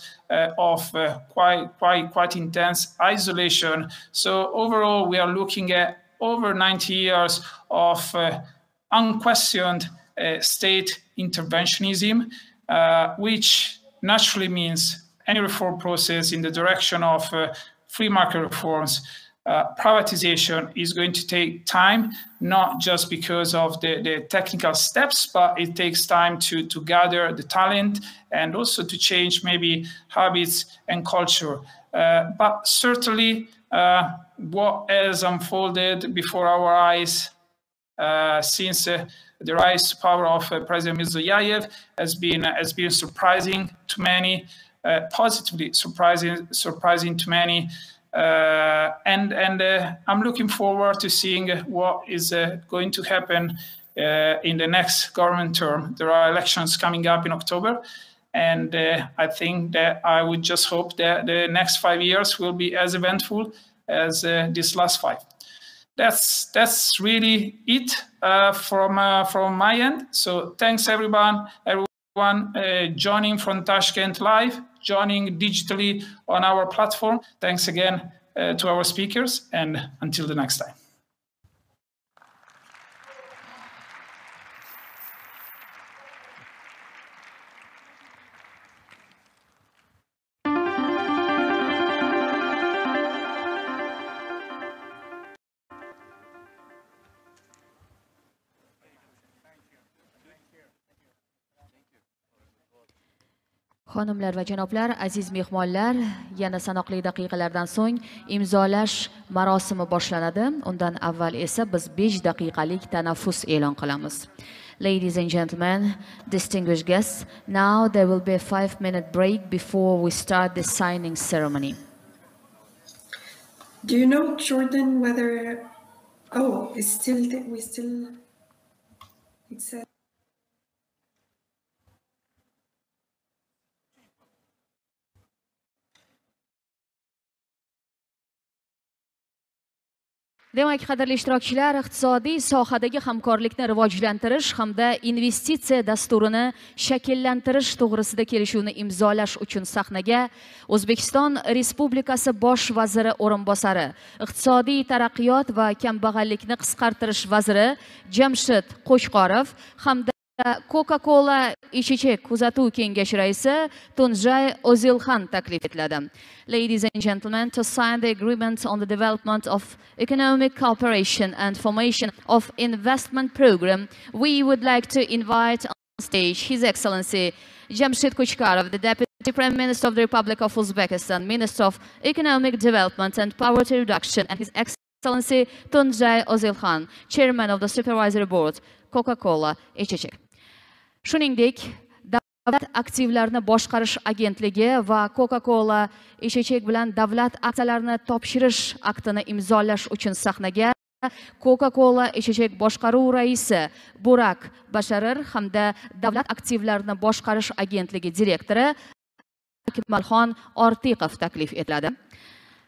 of quite intense isolation. So overall, we are looking at over 90 years of unquestioned state interventionism, which naturally means any reform process in the direction of free market reforms, privatization is going to take time, not just because of the technical steps, but it takes time to gather the talent and also to change maybe habits and culture. But certainly what has unfolded before our eyes since the rise to power of President Mirziyoyev has been surprising to many, positively surprising to many. And I'm looking forward to seeing what is going to happen in the next government term. There are elections coming up in October, and I think that I would just hope that the next 5 years will be as eventful as this last 5. That's really it from my end. So thanks everyone joining from Tashkent live, joining digitally on our platform. Thanks again to our speakers, and until the next time. Xonimlar va janoblar, aziz mehmonlar, yana sanoqli daqiqalardan so'ng imzolash marosimi boshlanadi. Undan avval esa biz 5 daqiqalik tanaffus e'lon qilamiz. Ladies and gentlemen, distinguished guests, now there will be a 5-minute break before we start the signing ceremony. Do you know, Jordan, whether... Oh, it's still... It's Demak, qadrli ishtirokchilar, iqtisodiy sohadagi hamkorlikni rivojlantirish hamda investitsiya dasturini shakllantirish to'g'risida kelishuvni imzolash uchun sahnaga O'zbekiston Respublikasi Bosh vaziri o'rinbosari, iqtisodiy taraqqiyot va kambag'allikni qisqartirish vaziri Jamshid Qo'chqorov hamda Coca-Cola ichimlik kuzatuv kengashi raisi Tunjay Ozilxan taklif etiladi. Ladies and gentlemen, to sign the agreement on the development of economic cooperation and formation of investment program, we would like to invite on stage His Excellency Jamshid Qo'chqorov, the Deputy Prime Minister of the Republic of Uzbekistan, Minister of Economic Development and Poverty Reduction, and His Excellency Tunjay Ozilxan, Chairman of the Supervisory Board, Coca-Cola ichimlik. Shuningdek, Davlat aktivlarini boshqarish agentligi va Coca-Cola ichimlik bilan davlat aksiyalarini topshirish aktini imzolash uchun sahnaga Coca-Cola ichimlik boshqaruv raisi Burak Basharir hamda davlat aktivlarini boshqarish agentligi direktori Akmalxon Ortiqov taklif etiladi.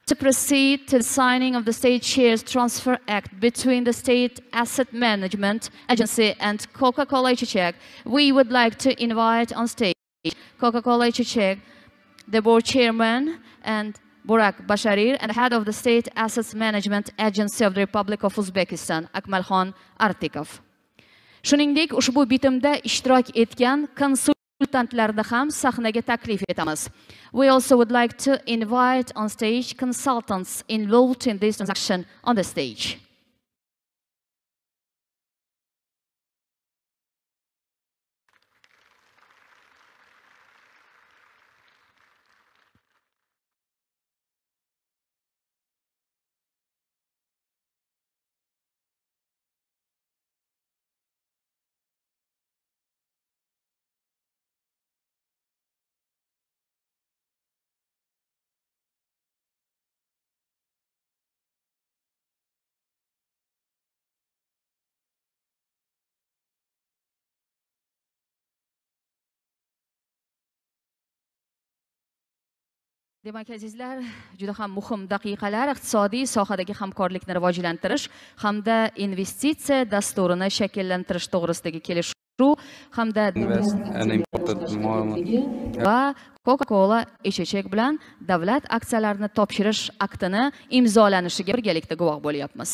To proceed to the signing of the State Shares Transfer Act between the State Asset Management Agency and Coca-Cola ichimlik, we would like to invite on stage Coca-Cola ichimlik, the board chairman, and Burak Basharir, and head of the State Asset Management Agency of the Republic of Uzbekistan, Akmalxon Ortiqov. Shuningdek, ushbu bitimda ishtirok etgan konsultantlarni ham sahnaga taklif etamiz. We also would like to invite on stage consultants involved in this transaction on the stage. Demak, azizlar, juda ham muhim daqiqalar iqtisodiy sohadagi hamkorlikni rivojlantirish hamda investitsiya dasturini shakllantirish to'g'risidagi kelishuv hamda va Coca-Cola ichecek bilan davlat aksiyalarini topshirish aktini imzolanishiga birgalikda guvoh bo'lyapmiz.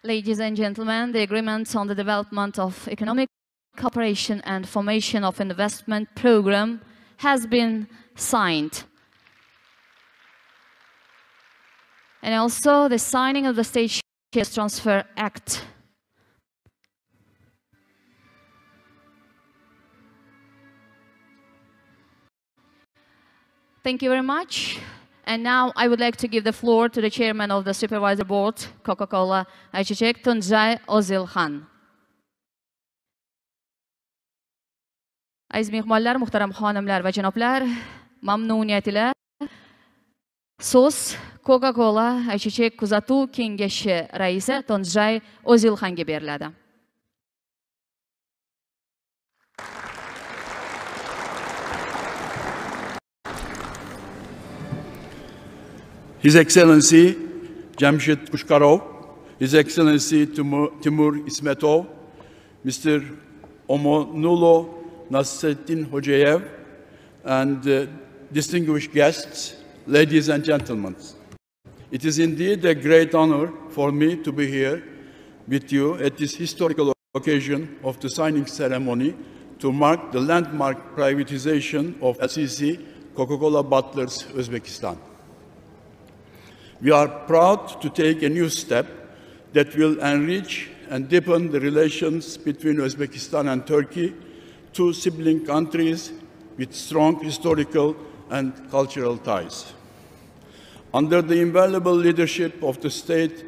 Ladies and gentlemen, the agreement on the development of economic cooperation and formation of investment program has been signed. And also the signing of the State Shares Transfer Act. Thank you very much. And now I would like to give the floor to the chairman of the supervisory board, Coca-Cola Aychechek, Tunjay Ozilxon. Aziz mehmonlar, muhtaram xonimlar va janoblar, mamnuniyat ila so'z Coca-Cola Aychechek kuzatuv kengashi raisi Tunjay Ozilxonga beriladi. His Excellency Jamshid Pushkarov, His Excellency Timur Ismetov, Mr. Omonulo Nasreddin Hojayev, and distinguished guests, ladies and gentlemen. It is indeed a great honor for me to be here with you at this historical occasion of the signing ceremony to mark the landmark privatization of LCC Coca-Cola Bottlers Uzbekistan. We are proud to take a new step that will enrich and deepen the relations between Uzbekistan and Turkey, two sibling countries with strong historical and cultural ties. Under the invaluable leadership of the State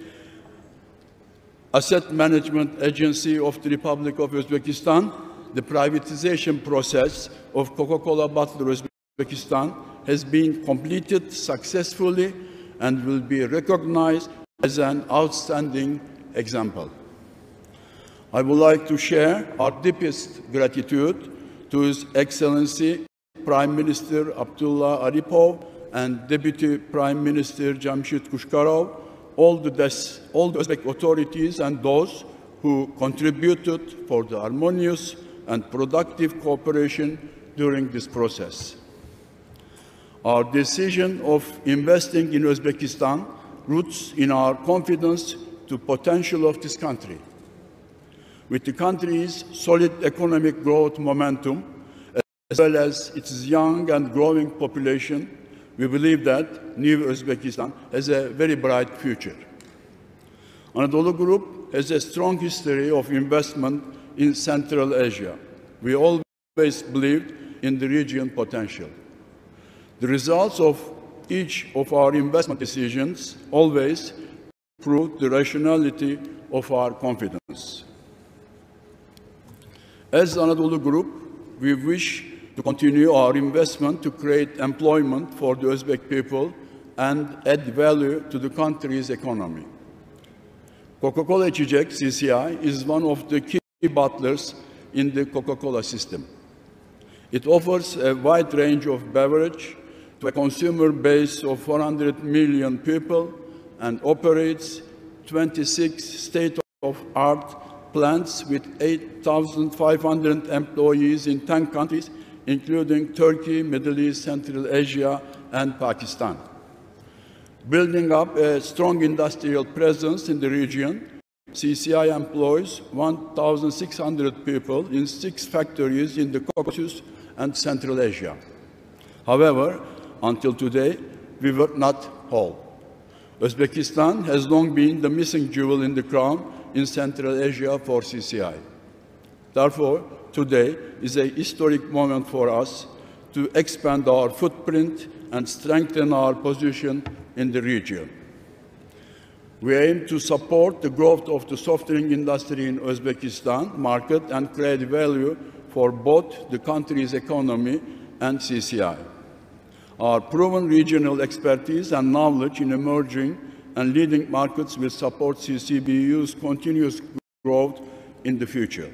Asset Management Agency of the Republic of Uzbekistan, the privatization process of Coca-Cola Bottlers Uzbekistan has been completed successfully and will be recognized as an outstanding example. I would like to share our deepest gratitude to His Excellency Prime Minister Abdullah Aripov and Deputy Prime Minister Jamshid Pushkarov, all the Uzbek authorities and those who contributed for the harmonious and productive cooperation during this process. Our decision of investing in Uzbekistan roots in our confidence to potential of this country. With the country's solid economic growth momentum, as well as its young and growing population, we believe that new Uzbekistan has a very bright future. Anadolu Group has a strong history of investment in Central Asia. We always believed in the region potential. The results of each of our investment decisions always prove the rationality of our confidence. As Anadolu Group, we wish to continue our investment to create employment for the Uzbek people and add value to the country's economy. Coca-Cola İçecek, CCI, is one of the key bottlers in the Coca-Cola system. It offers a wide range of beverage to a consumer base of 400 million people and operates 26 state-of-the-art plants with 8,500 employees in 10 countries, including Turkey, Middle East, Central Asia, and Pakistan. Building up a strong industrial presence in the region, CCI employs 1,600 people in 6 factories in the Caucasus and Central Asia. However, until today, we were not whole. Uzbekistan has long been the missing jewel in the crown in Central Asia for CCI. Therefore, today is a historic moment for us to expand our footprint and strengthen our position in the region. We aim to support the growth of the soft drink industry in Uzbekistan market and create value for both the country's economy and CCI. Our proven regional expertise and knowledge in emerging and leading markets will support CCBU's continuous growth in the future.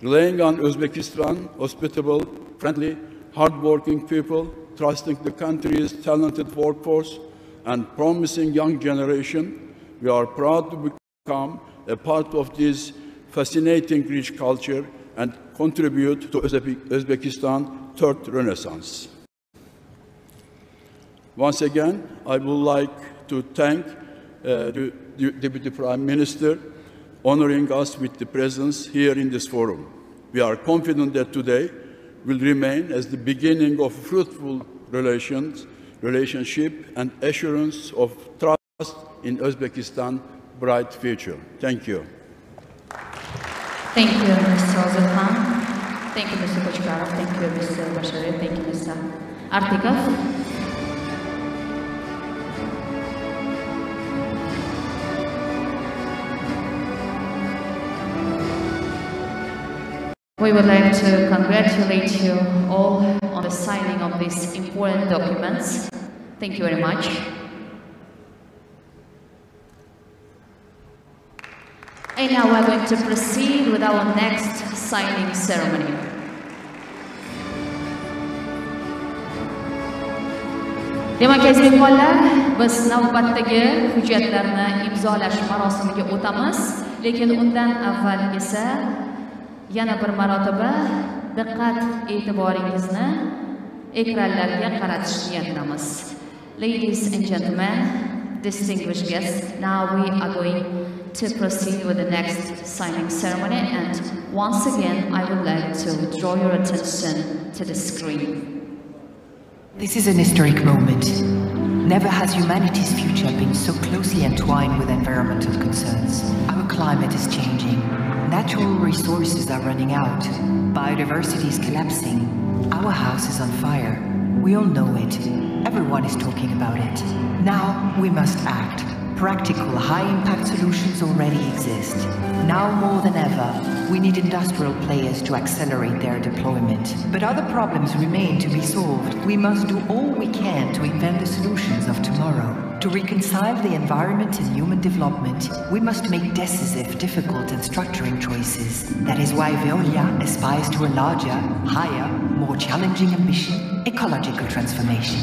Relying on Uzbekistan, hospitable, friendly, hardworking people, trusting the country's talented workforce and promising young generation, we are proud to become a part of this fascinating rich culture and contribute to Uzbekistan's third renaissance. Once again, I would like to thank the Deputy Prime Minister honoring us with the presence here in this forum. We are confident that today will remain as the beginning of fruitful relationship and assurance of trust in Uzbekistan's bright future. Thank you. Thank you, Mr. Ozilkhan. Thank you, Mr. Kochkarov. Thank you, Mr. Bashari. Thank you, Mr. Artikov. We would like to congratulate you all on the signing of these important documents. Thank you very much. And now we're going to proceed with our next signing ceremony. Demak, aziz mehmonlar, biz navbatdagi hujjatlarni imzolash marosimiga o'tamiz, lekin undan avval esa yana bir marotaba diqqat e'tiboringizni ekranlarga qaratish niyatidamiz. Ladies and gentlemen, distinguished guests, now we are going to proceed with the next signing ceremony, and once again I would like to draw your attention to the screen. This is an historic moment. Never has humanity's future been so closely entwined with environmental concerns. Our climate is changing. Natural resources are running out. Biodiversity is collapsing. Our house is on fire. We all know it. Everyone is talking about it. Now we must act. Practical, high-impact solutions already exist. Now more than ever, we need industrial players to accelerate their deployment. But other problems remain to be solved. We must do all we can to invent the solutions of tomorrow. To reconcile the environment and human development, we must make decisive, difficult and structuring choices. That is why Veolia aspires to a larger, higher, more challenging ambition: ecological transformation.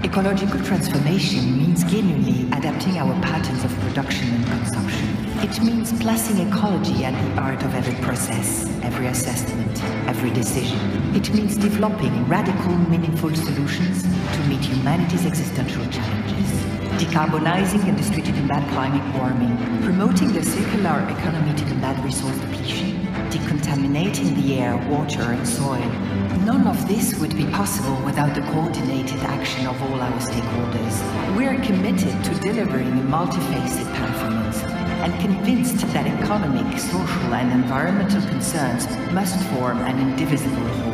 Ecological transformation means genuinely adapting our patterns of production and consumption. It means placing ecology at the heart of every process, every assessment, every decision. It means developing radical, meaningful solutions to meet humanity's existential challenges. Decarbonizing industry to combat climate warming, promoting the circular economy to combat resource depletion, decontaminating the air, water and soil. None of this would be possible without the coordinated action of all our stakeholders. We are committed to delivering a multifaceted performance and convinced that economic, social and environmental concerns must form an indivisible whole.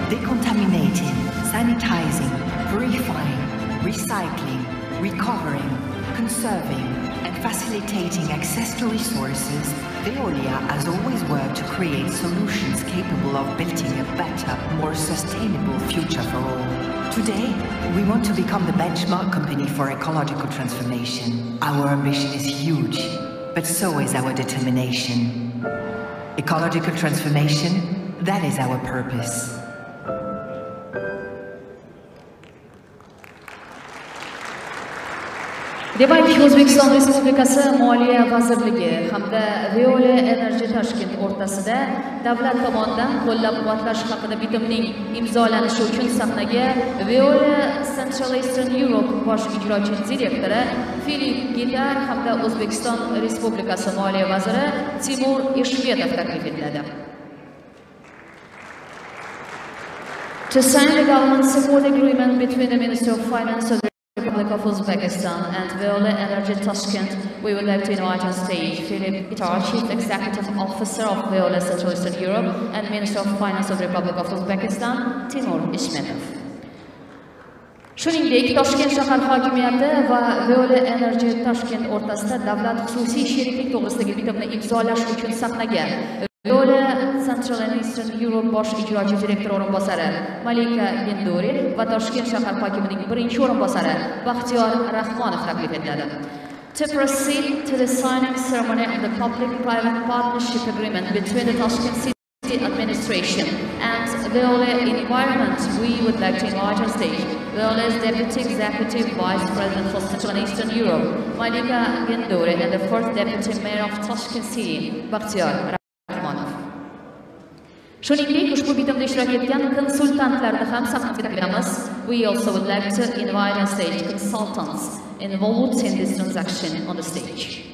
Decontaminating, sanitizing, purifying, recycling, recovering, conserving and facilitating access to resources, Veolia has always worked to create solutions capable of building a better, more sustainable future for all. Today, we want to become the benchmark company for ecological transformation. Our ambition is huge, but so is our determination. Ecological transformation, that is our purpose. Demak, O'zbekiston Respublikasi Moliya vazirligi hamda Veolia Energy Tashkent o'rtasida davlat tomonidan qo'llab-quvvatlash haqida bitimning imzolanishi uchun sahnaga Veolia Central Eastern Europe bosh ijrochi direktori Filip Gitar hamda O'zbekiston Respublikasi Moliya vaziri Timur Ishmetov taklif etiladi. To sign the government support agreement between the Ministry of Finance of the Republic of Uzbekistan and Veolia Energy Tashkent, we would like to invite on stage Filip Gitar, Chief Executive Officer of Veolia Central Eastern Europe, and Minister of Finance of the Republic of Uzbekistan, Timur Ishmetov. Shuningdek, Toshkent shahar hokimiyati va Veolia Energy Tashkent o'rtasida davlat xususiy sheriklik to'g'risidagi bitimni imzolash uchun sahnaga Veolia Central and Eastern Europe bosh ijrochi direktor o'rinbosari Malika Genduri va Toshkent shahar hokimining birinchi o'rinbosari Baxtiyor Rahmonov taklif etiladi. To proceed to the signing ceremony of the public-private partnership agreement between the Tashkent City Administration and Veolia Environment, we would like to invite on stage Veolia's Deputy Executive Vice President for Central and Eastern Europe, Malika Genduri, and the Fourth Deputy Mayor of Tashkent City, Bakhtiyor Rahmonov. Shuningdek, ushbu bitimda ishtirok etgan konsultantlarni ham sahnasiga taklif. We also would like to invite on stage consultants involved in this transaction on the stage.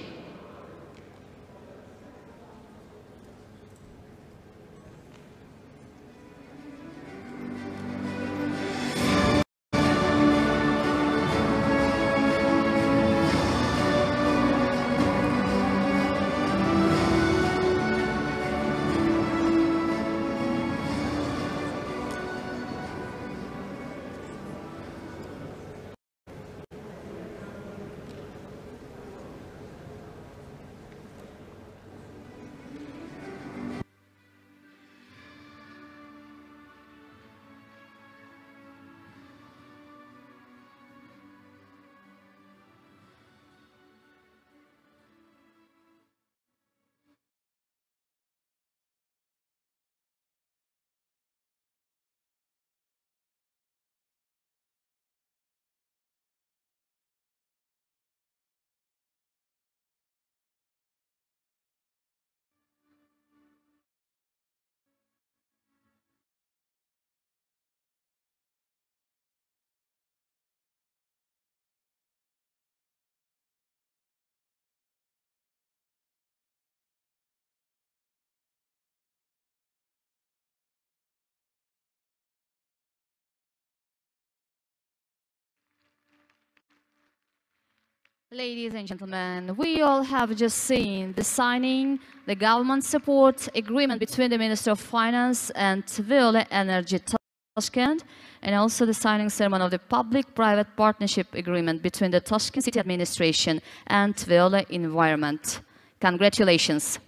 Ladies and gentlemen, we all have just seen the signing, the government support agreement between the Minister of Finance and Veolia Energy Tashkent, and also the signing ceremony of the public-private partnership agreement between the Tashkent City Administration and Veolia Environment. Congratulations.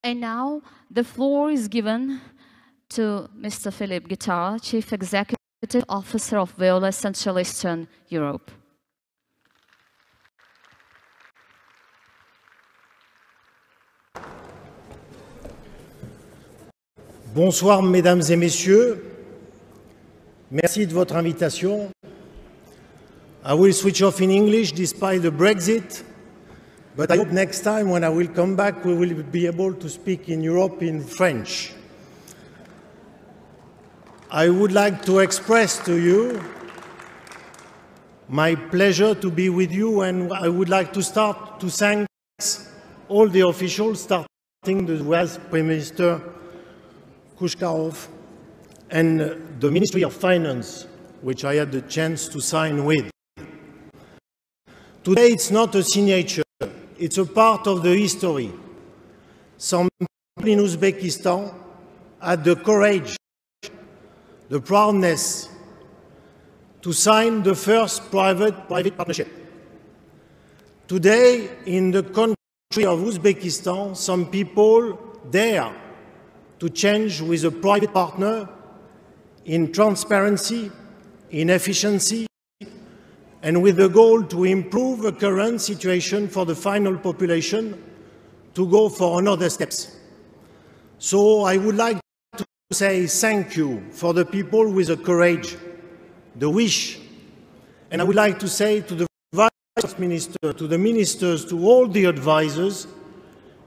And now the floor is given to Mr. Philip Guitar, Chief Executive Officer of Veolia Central Eastern Europe. Bonsoir, mesdames et messieurs. Merci de votre invitation. I will switch off in English despite the Brexit. But I hope next time when I will come back, we will be able to speak in Europe in French. I would like to express to you my pleasure to be with you, and I would like to start to thank all the officials, starting the Vice Prime Minister Kushkarov and the Ministry of Finance, which I had the chance to sign with. Today it's not a signature. It's a part of the history. Some people in Uzbekistan had the courage, the proudness to sign the first private partnership. Today, in the country of Uzbekistan, some people dare to change with a private partner in transparency, in efficiency, and with the goal to improve the current situation for the final population to go for another steps. So I would like to say thank you for the people with the courage, the wish, and I would like to say to the Vice Minister, to the ministers, to all the advisors,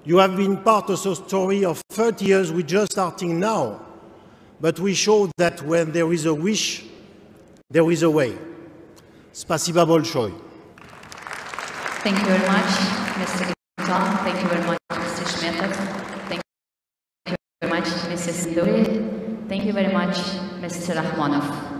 you have been part of a story of 30 years. We're just starting now, but we showed that when there is a wish, there is a way. Spasiba bolshoi. Thank you very much, Mr. Guitar. Thank you very much, Mr. Shmetov. Thank you very much, Mrs. Duri. Thank you very much, Mr. Rahmonov.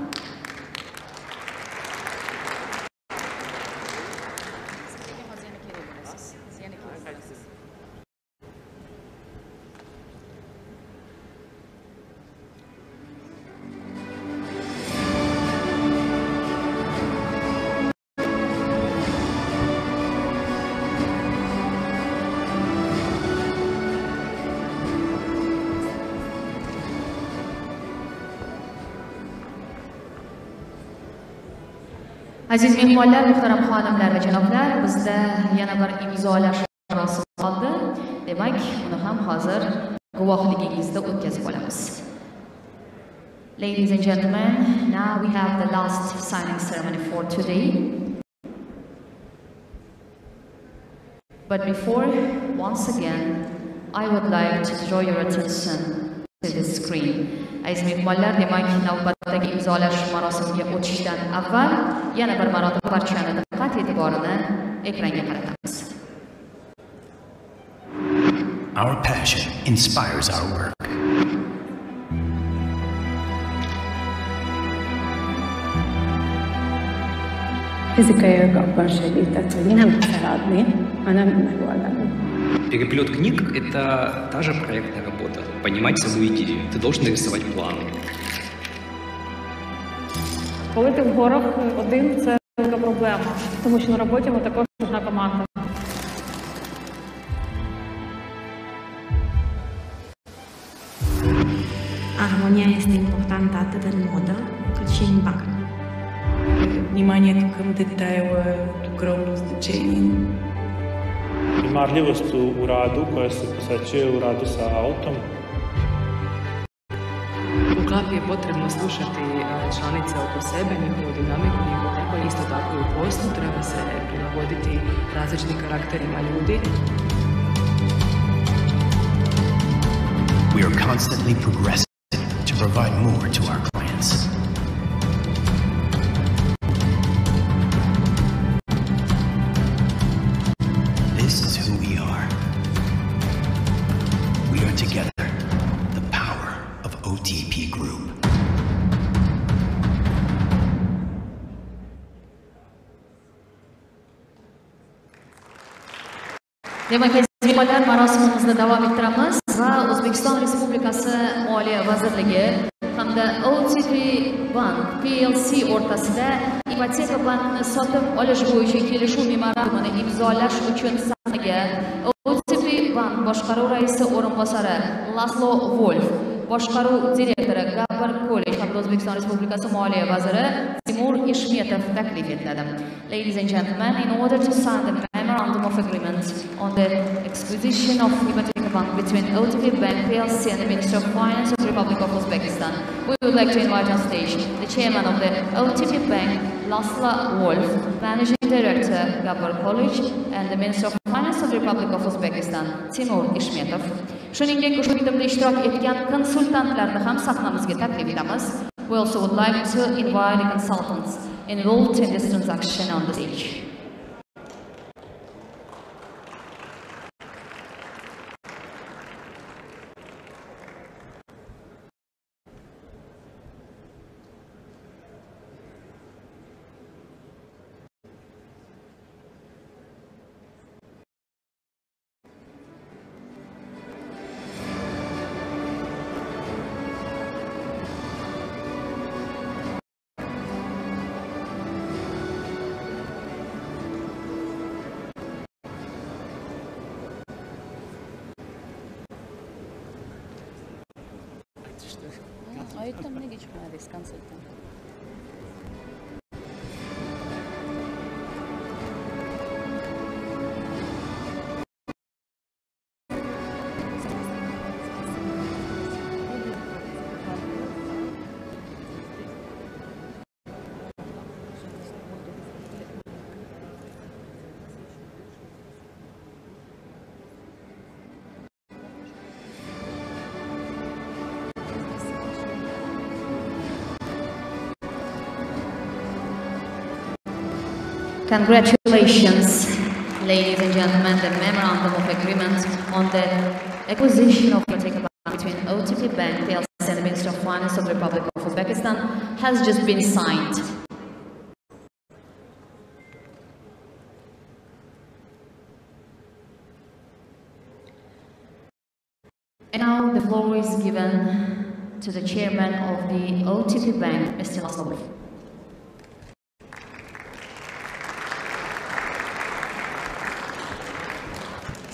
Aziz mehmonlar, muhtaram xonimlar va janoblar, bizda yana bir imzolash marosimi qoldi. Demak, uni ham hozir guvohligingizda o'tkazib olamiz. Ladies and gentlemen, now we have the last signing ceremony for today. But before, once again, I would like to draw your attention to the screen. Aziz mehmonlar, demak, navbatdagi imzolash marosimiga o'tishdan avval yana bir marotaba barchani diqqat e'tiborini ekranga qaratamiz. Our passion inspires our work. Fizikai abban segített, hogy nem feladni, hanem megoldani. Переплет книг — это та же проектная работа. Понимать саму идею. Ты должен нарисовать план. Коли ти в горах один, це велика проблема, тому що на роботі ми також одна команда. Armonia este importantă atât în modă, cât și în bar. Внимание к детайлу, ogromnu značenje. Marljivost u radu koja se posvećuje u radu sa autom. U klapi je potrebno slušati članice oko sebe, njihovu dinamiku, njihov tempo, isto tako i u poslu treba se prilagoditi različitim karakterima ljudi. We are constantly progressing to provide more to our clients. This is who we are. We are together, the power of OTP Group. Demak, mehmonlar, marosimimizni davom ettiramiz va O'zbekiston Respublikasi Moliya vazirligi hamda OTP Bank PLC o'rtasida ipoteka bankini sotib olish bo'yicha kelishuv memorandumini imzolash uchun sahnaga OTP Bank boshqaruv raisi o'rinbosari Laslo Wolf, boshqaruv direktori Gabbar Kollej hamda O'zbekiston Respublikasi Moliya vaziri Timur Ishmetov taklif etiladi. Ladies and gentlemen, in order to sign the memorandum of agreement on the acquisition of Ipoteka Bank between OTP Bank PLC and the Minister of Finance of the Republic of Uzbekistan, we would like to invite on stage the chairman of the OTP Bank, Laslo Wolf, managing director Gabbar Kollej, and the Minister of Finance of the Republic of Uzbekistan, Timur Ishmetov. Shuningdek, ushbu bitimda ishtirok etgan konsultantlarni ham sahnamizga taklif etamiz. We also would like to invite the consultants involved in this transaction on the stage. Ayıptan ne geçmeliyiz konsultan? Congratulations, ladies and gentlemen. The memorandum of agreement on the acquisition of Ipoteka Bank between OTP Bank PLC and the Minister of Finance of the Republic of Uzbekistan has just been signed. And now the floor is given to the chairman of the OTP Bank, Mr. Laslo.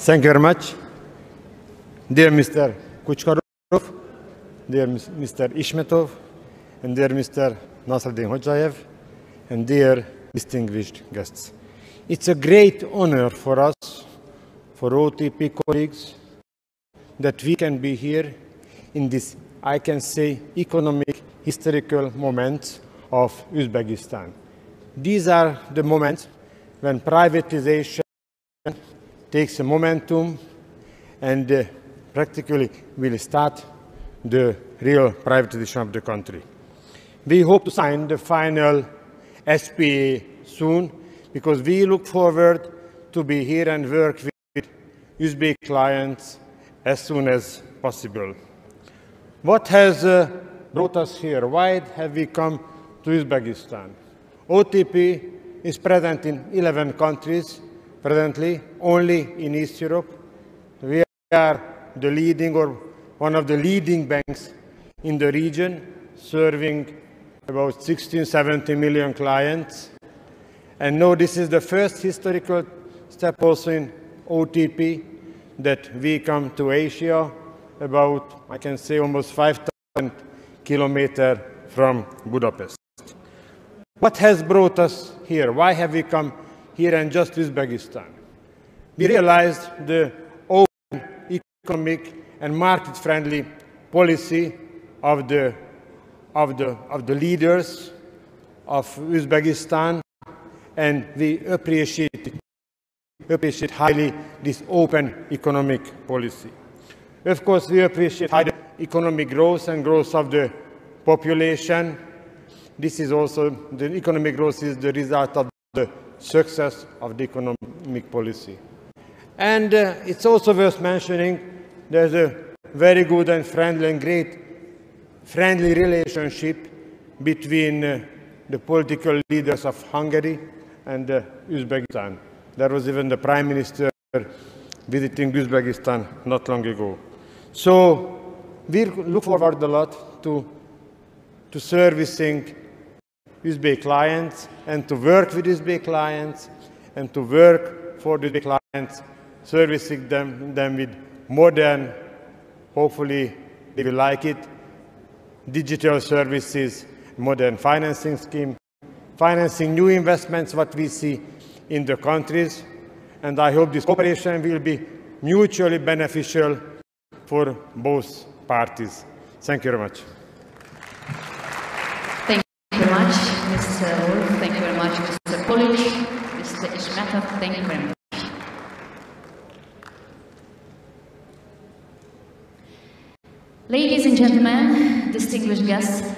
Thank you very much. Dear Mr. Kuchkarov, dear Mr. Ishmetov, and dear Mr. Nasruddin Hojayev, and dear distinguished guests. It's a great honor for us, for OTP colleagues, that we can be here in this, I can say, economic, historical moments of Uzbekistan. These are the moments when privatization takes a momentum and practically will start the real privatization of the country. We hope to sign the final SPA soon, because we look forward to be here and work with Uzbek clients as soon as possible. What has brought us here? Why have we come to Uzbekistan? OTP is present in 11 countries presently, only in East Europe. We are the leading or one of the leading banks in the region, serving about 16-17 million clients. And now this is the first historical step also in OTP that we come to Asia, about, I can say, almost 5,000 kilometers from Budapest. What has brought us here? Why have we come here and just Uzbekistan? We realized the open economic and market-friendly policy of the leaders of Uzbekistan, and we appreciate highly this open economic policy. Of course, we appreciate highly economic growth and growth of the population. This is also, the economic growth is the result of the success of the economic policy. And it's also worth mentioning there's a very good and friendly and great friendly relationship between the political leaders of Hungary and Uzbekistan. There was even the Prime Minister visiting Uzbekistan not long ago. So we look forward a lot to servicing Uzbek clients and to work with Uzbek clients and to work for the clients, servicing them with modern, hopefully they will like it, digital services, modern financing scheme, financing new investments, what we see in the countries. And I hope this cooperation will be mutually beneficial for both parties. Thank you very much. Thank you very much, Mr. Wolf. Thank you very much, Mr. Polic, Mr. Ishmetov. Thank you very much. Ladies and gentlemen, distinguished guests,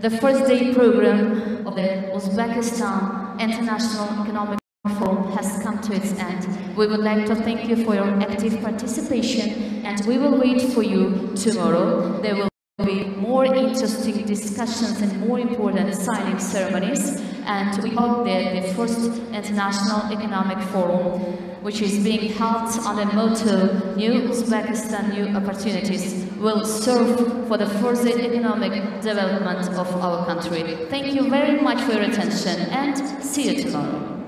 the first day program of the Uzbekistan International Economic Forum has come to its end. We would like to thank you for your active participation, and we will wait for you tomorrow. There will be more interesting discussions and more important signing ceremonies, and we hope that the first International Economic Forum, which is being held on the motto New Uzbekistan, New Opportunities, will serve for the further economic development of our country. Thank you very much for your attention, and see you tomorrow.